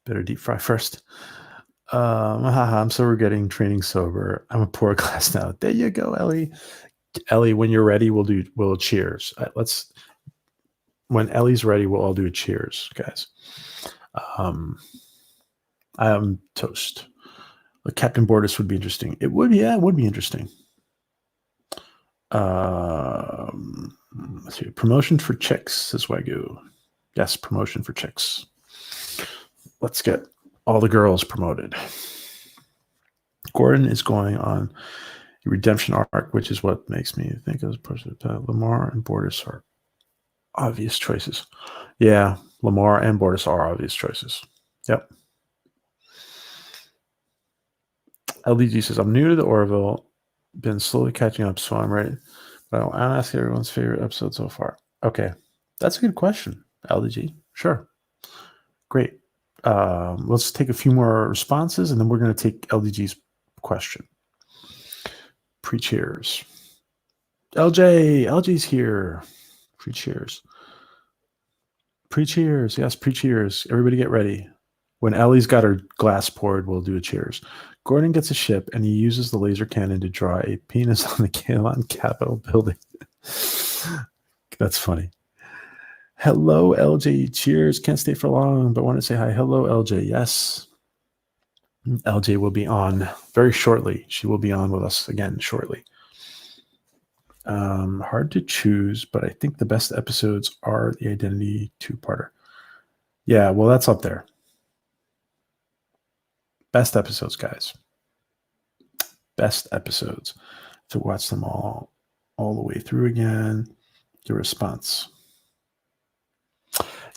Better deep fry first. I'm so regretting training sober. I'm a poor class now. There you go, Ellie. Ellie, when you're ready, we'll cheers. When Ellie's ready, we'll all do a cheers, guys. I am toast. Captain Bortus would be interesting. It would, yeah, it would be interesting. Let's see. Promotion for chicks, says Wagyu. Yes, promotion for chicks. Let's get all the girls promoted. Gordon is going on a redemption arc, which is what makes me think of Lamar and Bortus are obvious choices. Yeah, Lamar and Bortus are obvious choices. Yep. LDG says, I'm new to the Orville, been slowly catching up, so I'm ready. But I'm asking everyone's favorite episode so far. Okay. That's a good question, LDG. Sure. Great. Let's take a few more responses, and then we're going to take LDG's question. Pre-cheers. LJ's here. Pre-cheers. Pre-cheers. Yes, pre-cheers. Everybody get ready. When Ellie's got her glass poured, we'll do a cheers. Gordon gets a ship, and he uses the laser cannon to draw a penis on the Kalon Capitol building. That's funny. Hello, LJ. Cheers. Can't stay for long, but want to say hi. Hello, LJ. Yes. LJ will be on very shortly. She will be on with us again shortly. Hard to choose, but I think the best episodes are the Identity two-parter. Yeah, well, that's up there. Best episodes, guys. Best episodes. To watch them all the way through again. The response.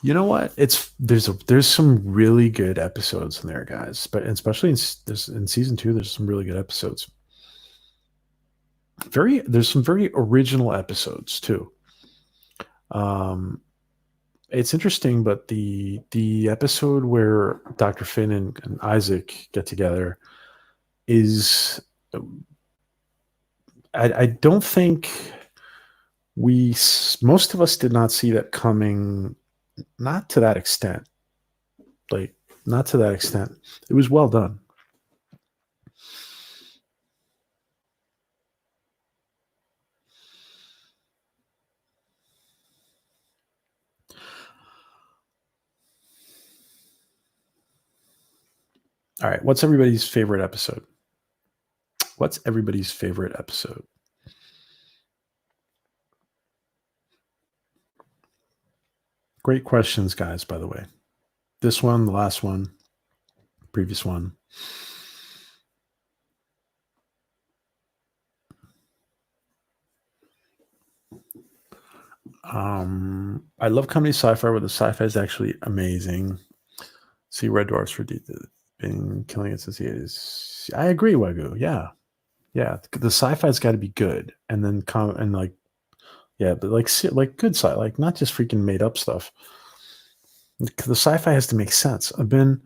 You know what? There's some really good episodes in there, guys. But especially in season 2, there's some really good episodes. There's some very original episodes too. It's interesting, but the episode where Dr. Finn and Isaac get together is, I don't think most of us did not see that coming. Not to that extent. Not to that extent. It was well done. All right. What's everybody's favorite episode? What's everybody's favorite episode? Great questions, guys, by the way. This one, the last one, previous one. I love comedy sci-fi where the sci-fi is actually amazing. See Red Dwarfs for been killing it since the 80s. I agree, Wagyu. Yeah. The sci-fi's got to be good, and then but good sci, like not just freaking made up stuff. The sci-fi has to make sense. I've been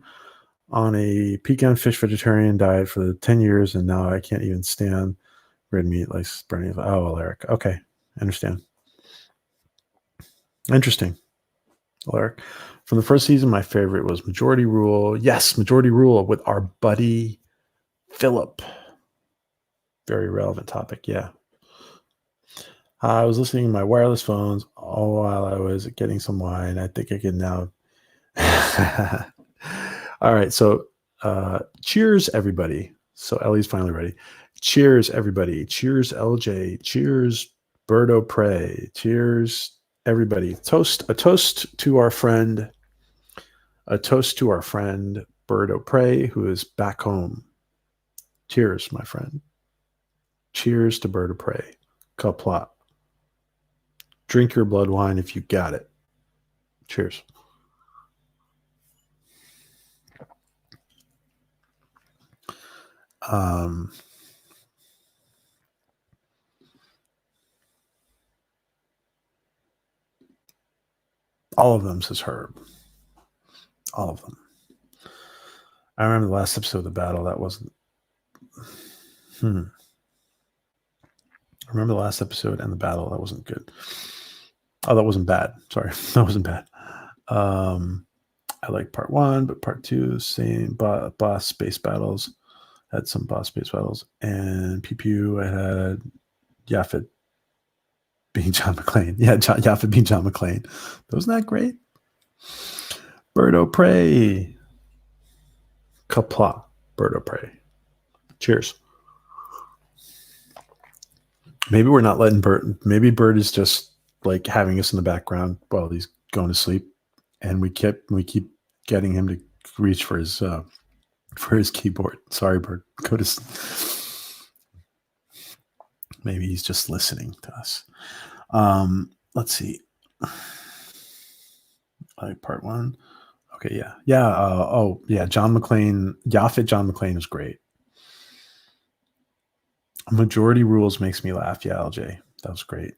on a pecan fish vegetarian diet for 10 years, and now I can't even stand red meat like burning. Oh, well, Eric. Okay, I understand. Interesting. Well, Eric, from the first season, my favorite was Majority Rule. Yes, Majority Rule with our buddy Philip. Very relevant topic. Yeah. I was listening to my wireless phones all while I was getting some wine. I think I can now. All right. So, cheers, everybody. So, Ellie's finally ready. Cheers, everybody. Cheers, LJ. Cheers, Birdo Prey. Cheers, everybody. A toast to our friend. A toast to our friend, Birdo Prey, who is back home. Cheers, my friend. Cheers to Birdo Prey. Kapla. Drink your blood wine if you got it. Cheers. All of them, says Herb. All of them. I remember the last episode of the battle. That wasn't. I remember the last episode and the battle. That wasn't good. Oh, that wasn't bad. Sorry, that wasn't bad. I like part 1, but part 2, same boss space battles. Had some boss space battles, and Pew Pew. I had Yaphet being John McClane. Yeah, Yaphet being John McClane. Wasn't that great? Birdo Prey. Kapla. Birdo Prey. Cheers. Maybe we're not letting Bird. Maybe Bird is just like having us in the background while he's going to sleep, and we keep getting him to reach for his keyboard. Sorry, Bird. Go to. Maybe he's just listening to us. Let's see. Like part 1. Okay, yeah. Yeah, oh, yeah, John McClane, Yaphet John McClane is great. Majority Rules makes me laugh. Yeah, LJ. That was great.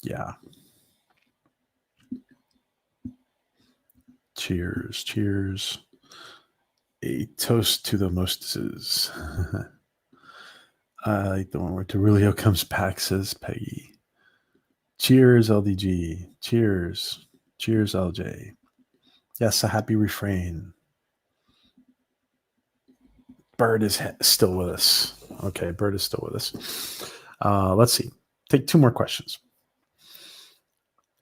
Yeah. Cheers. Cheers. A toast to the mostesses. I like the one where Derulio comes back, says Peggy. Cheers, LDG. Cheers. Cheers, LJ. Yes, a happy refrain. Bird is still with us. Okay, Bird is still with us. Let's see. Take two more questions.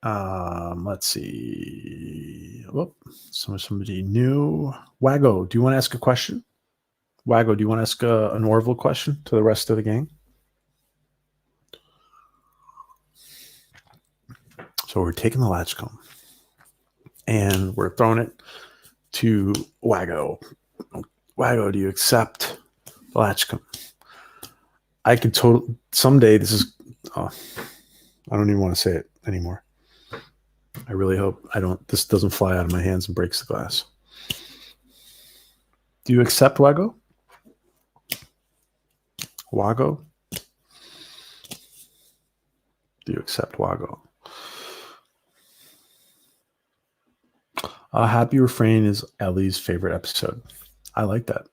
Let's see. Whoop. Somebody new. Wago, do you want to ask a question? Wago, do you want to ask an Orville question to the rest of the gang? So we're taking the Latchkum and we're throwing it to Wago. Wago, do you accept the Latchkum? I could totally someday. This is. Oh, I don't even want to say it anymore. I really hope this doesn't fly out of my hands and breaks the glass. Do you accept Wago? Wago? Do you accept Wago? A happy refrain is Ellie's favorite episode. I like that.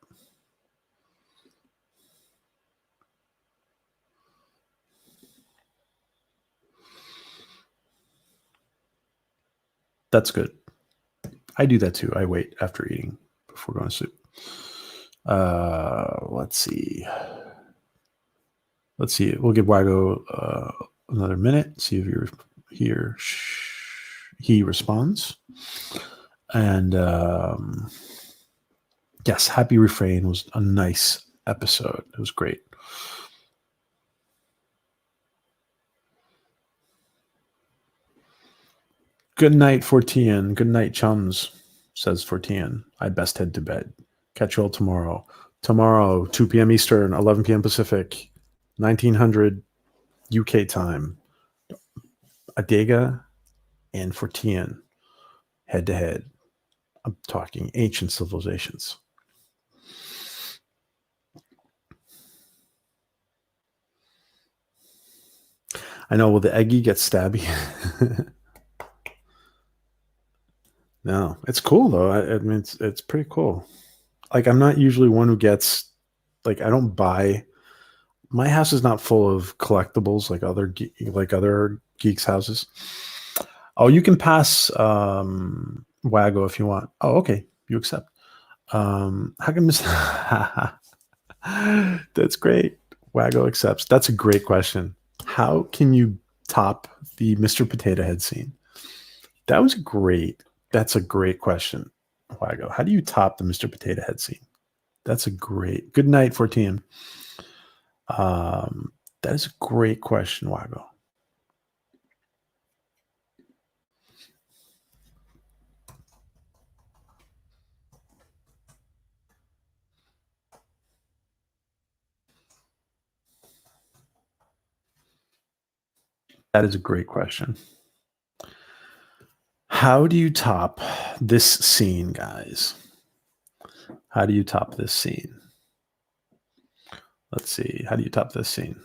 That's good. I do that too. I wait after eating before going to sleep. Let's see. Let's see. We'll give Wago another minute. See if he responds. And yes, Happy Refrain was a nice episode. It was great. Good night, Fortean. Good night, chums, says Fortean. I best head to bed. Catch you all tomorrow. Tomorrow, 2 p.m. Eastern, 11 p.m. Pacific, 1900 UK time. Adega and Fortean head to head. I'm talking ancient civilizations. I know. Will the Eggy get stabby? No, it's cool though. I mean, it's pretty cool. Like, I'm not usually one who gets like I don't buy. My house is not full of collectibles like other geeks' houses. Oh, you can pass Wago if you want. Oh, okay, you accept. How come this? That's great. Wago accepts. That's a great question. How can you top the Mr. Potato Head scene? That was great. That's a great question, Wago. How do you top the Mr. Potato Head scene? That's a great. Good night, 14. That is a great question, Wago. That is a great question. How do you top this scene, guys? How do you top this scene? Let's see. How do you top this scene?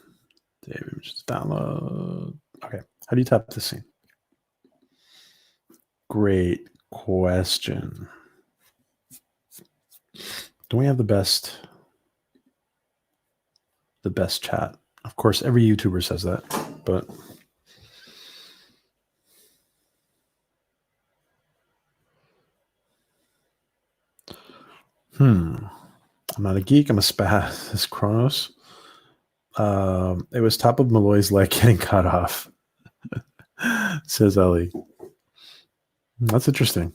David, just download. Okay. How do you top this scene? Great question. Don't we have the best chat? Of course, every YouTuber says that, but I'm not a geek. I'm a spaz. This Kronos. It was top of Malloy's leg getting cut off, says Ellie. That's interesting.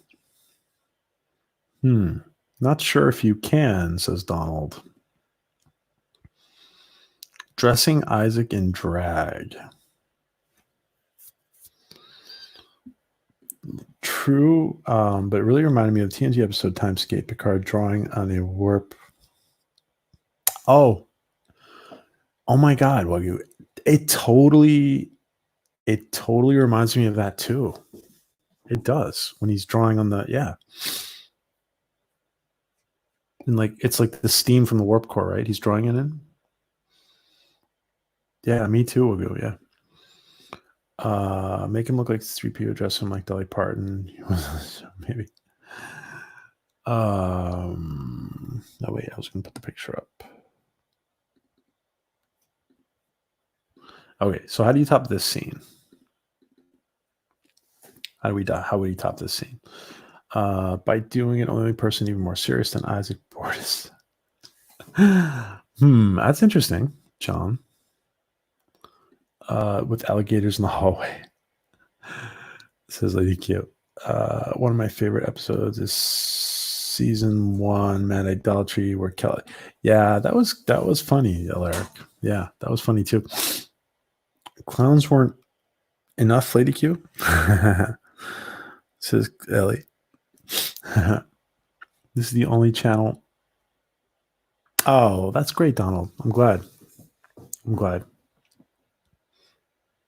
Not sure if you can, says Donald. Dressing Isaac in drag. True, but it really reminded me of the TNG episode Timescape, Picard drawing on a warp. Oh my God, Wagyu. It totally reminds me of that too. It does when he's drawing on the and like it's like the steam from the warp core, right? He's drawing it in. Yeah, me too. Will go. Yeah. Make him look like 3PO, dress him like Dolly Parton. Maybe. Oh wait, I was gonna put the picture up. Okay, so how do you top this scene? How would you top this scene? By doing it only person even more serious than Isaac Borges. That's interesting, John. With alligators in the hallway. Says Lady Q. One of my favorite episodes is season 1, Mad Idolatry, where Kelly. Yeah, that was funny, Alaric. Yeah, that was funny too. Clowns weren't enough, Lady Q. Says Ellie. This is the only channel. Oh, that's great, Donald. I'm glad.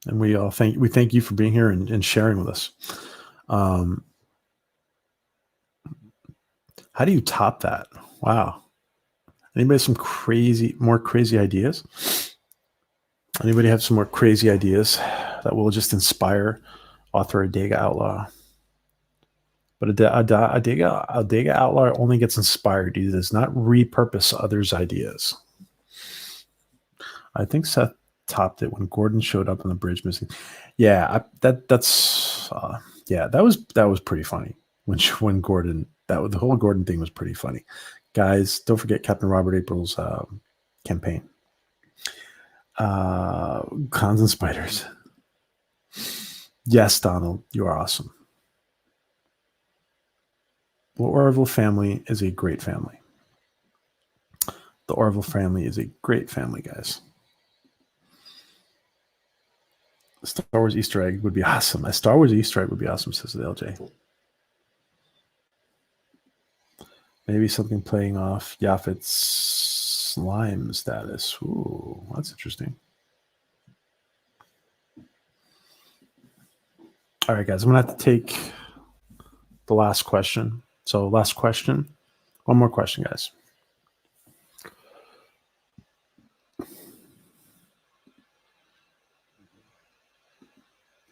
And we thank you for being here and sharing with us. How do you top that? Wow. Anybody have some more crazy ideas? Anybody have some more crazy ideas that will just inspire author Adega Outlaw? But Adega Outlaw only gets inspired. He does not repurpose others' ideas. I think Seth topped it when Gordon showed up on the bridge missing. Yeah, that was pretty funny when Gordon the whole Gordon thing was pretty funny. Guys, don't forget Captain Robert April's campaign. Cons and spiders. Yes, Donald, you are awesome. The Orville family is a great family. The Orville family is a great family, guys. A Star Wars Easter egg would be awesome. A Star Wars Easter egg would be awesome, says the LJ. Maybe something playing off Yaphet's slime status. Ooh, that's interesting. All right, guys, I'm going to have to take the last question. So last question. One more question, guys.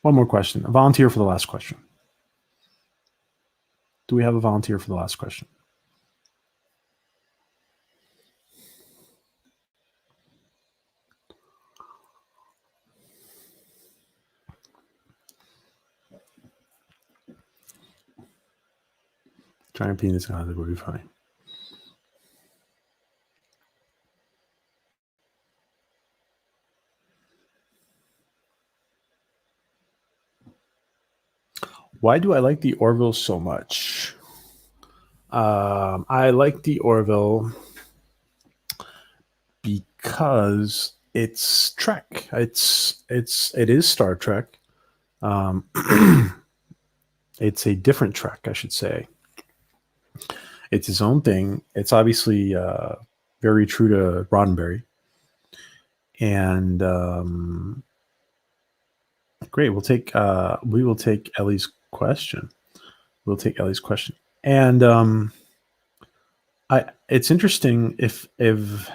One more question. A volunteer for the last question. Do we have a volunteer for the last question? Giant penis guys would be fine. Why do I like the Orville so much? I like the Orville because it's Trek. It is Star Trek. It's a different Trek, I should say. It's his own thing. It's obviously very true to Roddenberry. And great. We will take Ellie's question. And it's interesting if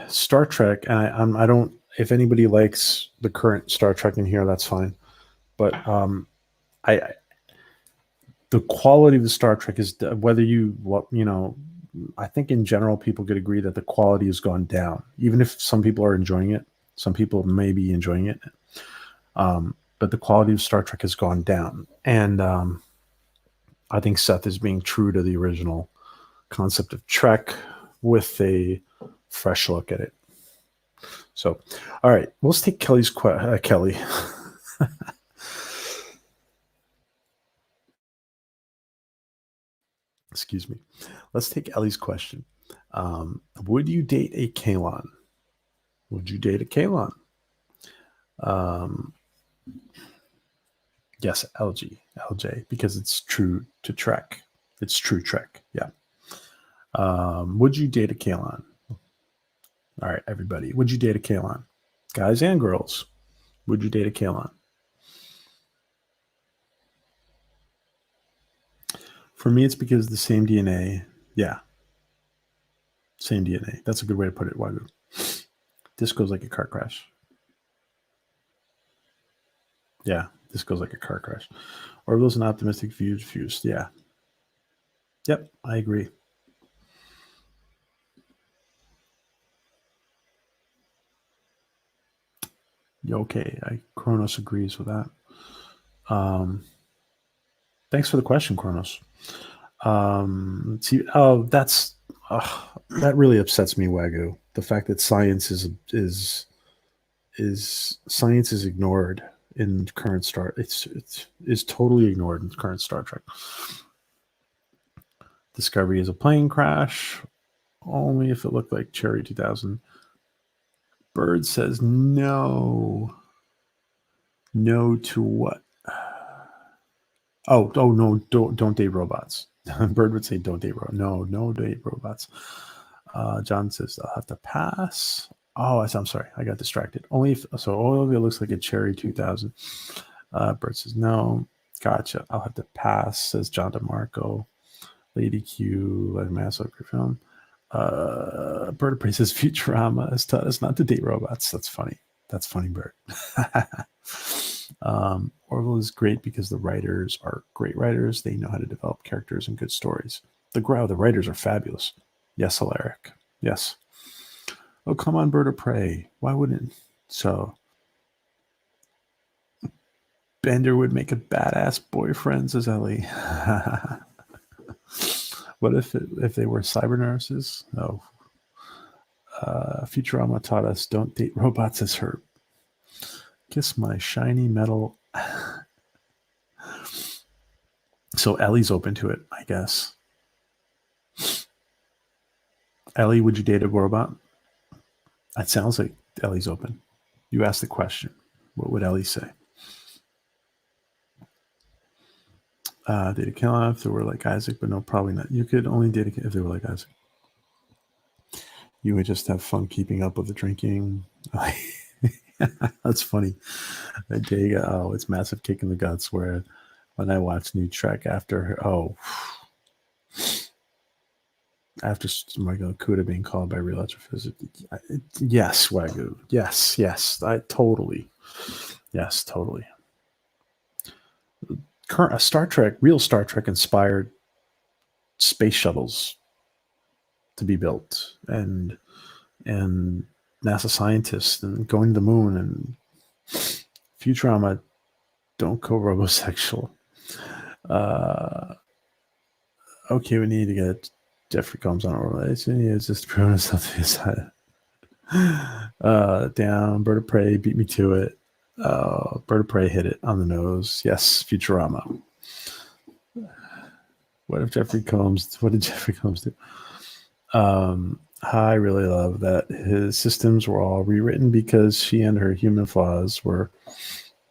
Star Trek, and I don't, if anybody likes the current Star Trek in here, that's fine. But the quality of the Star Trek is whether I think in general people could agree that the quality has gone down. Even if some people are enjoying it, some people may be enjoying it, but the quality of Star Trek has gone down. And I think Seth is being true to the original concept of Trek with a fresh look at it. So, all right, let's take Kelly's Kelly. Excuse me. Let's take Ellie's question. Would you date a Kaylon? Would you date a Kaylon? Yes, LJ, because it's true to Trek. It's true Trek. Yeah. Would you date a Kaylon? All right, everybody. Would you date a Kaylon? Guys and girls. Would you date a Kaylon? For me, it's because the same DNA. Yeah, same DNA. That's a good way to put it, Wagyu. This goes like a car crash. Yeah, this goes like a car crash. Orville's an optimistic view fused. Yeah. Yep, I agree. Okay, Kronos agrees with that. Thanks for the question, Kronos. Let's see. Oh, that really upsets me, Wagyu. The fact that science is ignored in current Star. It's is totally ignored in current Star Trek. Discovery is a plane crash. Only if it looked like Cherry 2000. Bird says no. No to what? Oh no! Don't date robots. Bird would say don't date robots. No date robots. John says I'll have to pass. Oh, I'm sorry, I got distracted. Only if so. All of it looks like a Cherry 2000. Bird says no. Gotcha. I'll have to pass. Says John DeMarco. Lady Q, like Massive film. Bird praises Futurama has taught us not to date robots. That's funny. That's funny, Bird. Orville is great because the writers are great writers. They know how to develop characters and good stories. The writers are fabulous. Yes, Alaric. Yes. Oh, come on, Bird of Prey. Why wouldn't so? Bender would make a badass boyfriend, says Ellie. What if they were cyber nurses? No. Futurama taught us don't date robots as her. Kiss my shiny metal. So Ellie's open to it, I guess. Ellie, would you date a robot? It sounds like Ellie's open. You asked the question. What would Ellie say? Date a killer if they were like Isaac, but no, probably not. You could only date a killer if they were like Isaac. You would just have fun keeping up with the drinking. That's funny. Oh, it's massive kick in the guts where when I watch New Trek after Michael Kuda being called by real astrophysics. Yes, Wagyu. Yes. Totally. Real Star Trek inspired space shuttles to be built and NASA scientists and going to the moon and Futurama. Don't go robosexual. Okay, we need to get Jeffrey Combs on oral. It's just proving something aside. Down, Bird of Prey beat me to it. Bird of Prey hit it on the nose. Yes, Futurama. What did Jeffrey Combs do? I really love that his systems were all rewritten because she and her human flaws were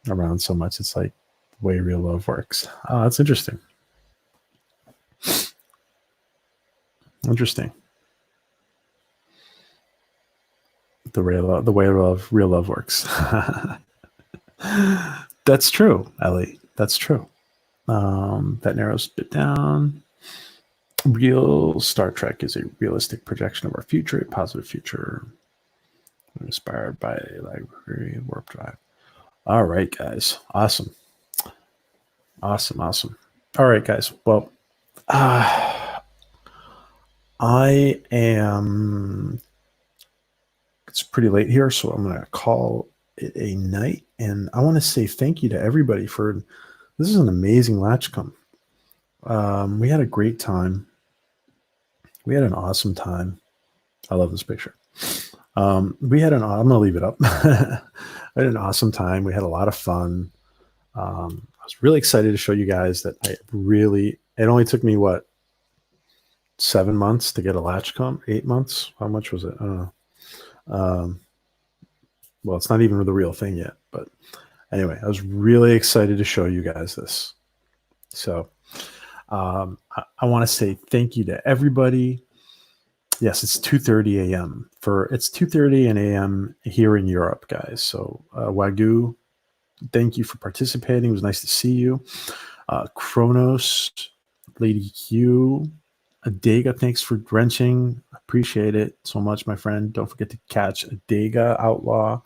around so much. It's like the way real love works. That's interesting. Interesting. The way real love works. That's true, Ellie. That's true. That narrows a bit down. Real Star Trek is a realistic projection of our future, a positive future inspired by library warp drive. All right, guys. Awesome. All right, guys. Well, I am. It's pretty late here, so I'm going to call it a night. And I want to say thank you to everybody for this. Is an amazing Latchkum. We had a great time. We had an awesome time. I love this picture. I'm going to leave it up. I had an awesome time. We had a lot of fun. I was really excited to show you guys that it only took me 7 months to get a Latchkum, 8 months. How much was it? I don't know. Well, it's not even the real thing yet, but anyway, I was really excited to show you guys this. So I want to say thank you to everybody. Yes, it's 2:30 a.m. It's 2:30 a.m. here in Europe, guys. So Wagyu, thank you for participating. It was nice to see you. Kronos, Lady Q, Adega, thanks for drenching. Appreciate it so much, my friend. Don't forget to catch Adega Outlaw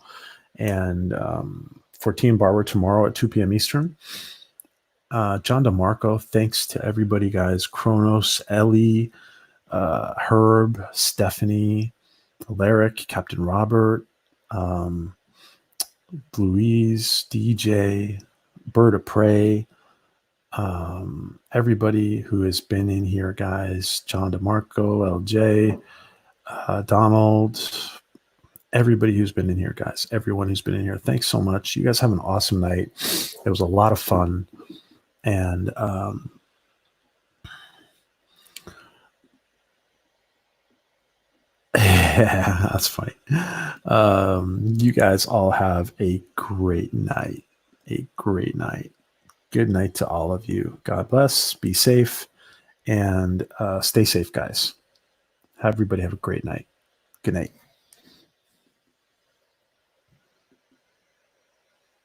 and 14 Barber tomorrow at 2 p.m. Eastern. John DeMarco, thanks to everybody, guys. Kronos, Ellie, Herb, Stephanie, Alaric, Captain Robert, Louise, DJ, Bird of Prey, everybody who has been in here, guys. John DeMarco, LJ, Donald, everybody who's been in here, guys. Everyone who's been in here. Thanks so much. You guys have an awesome night. It was a lot of fun. And yeah, that's funny. You guys all have a great night. A great night. Good night to all of you. God bless. Be safe. And stay safe, guys. Everybody have a great night. Good night.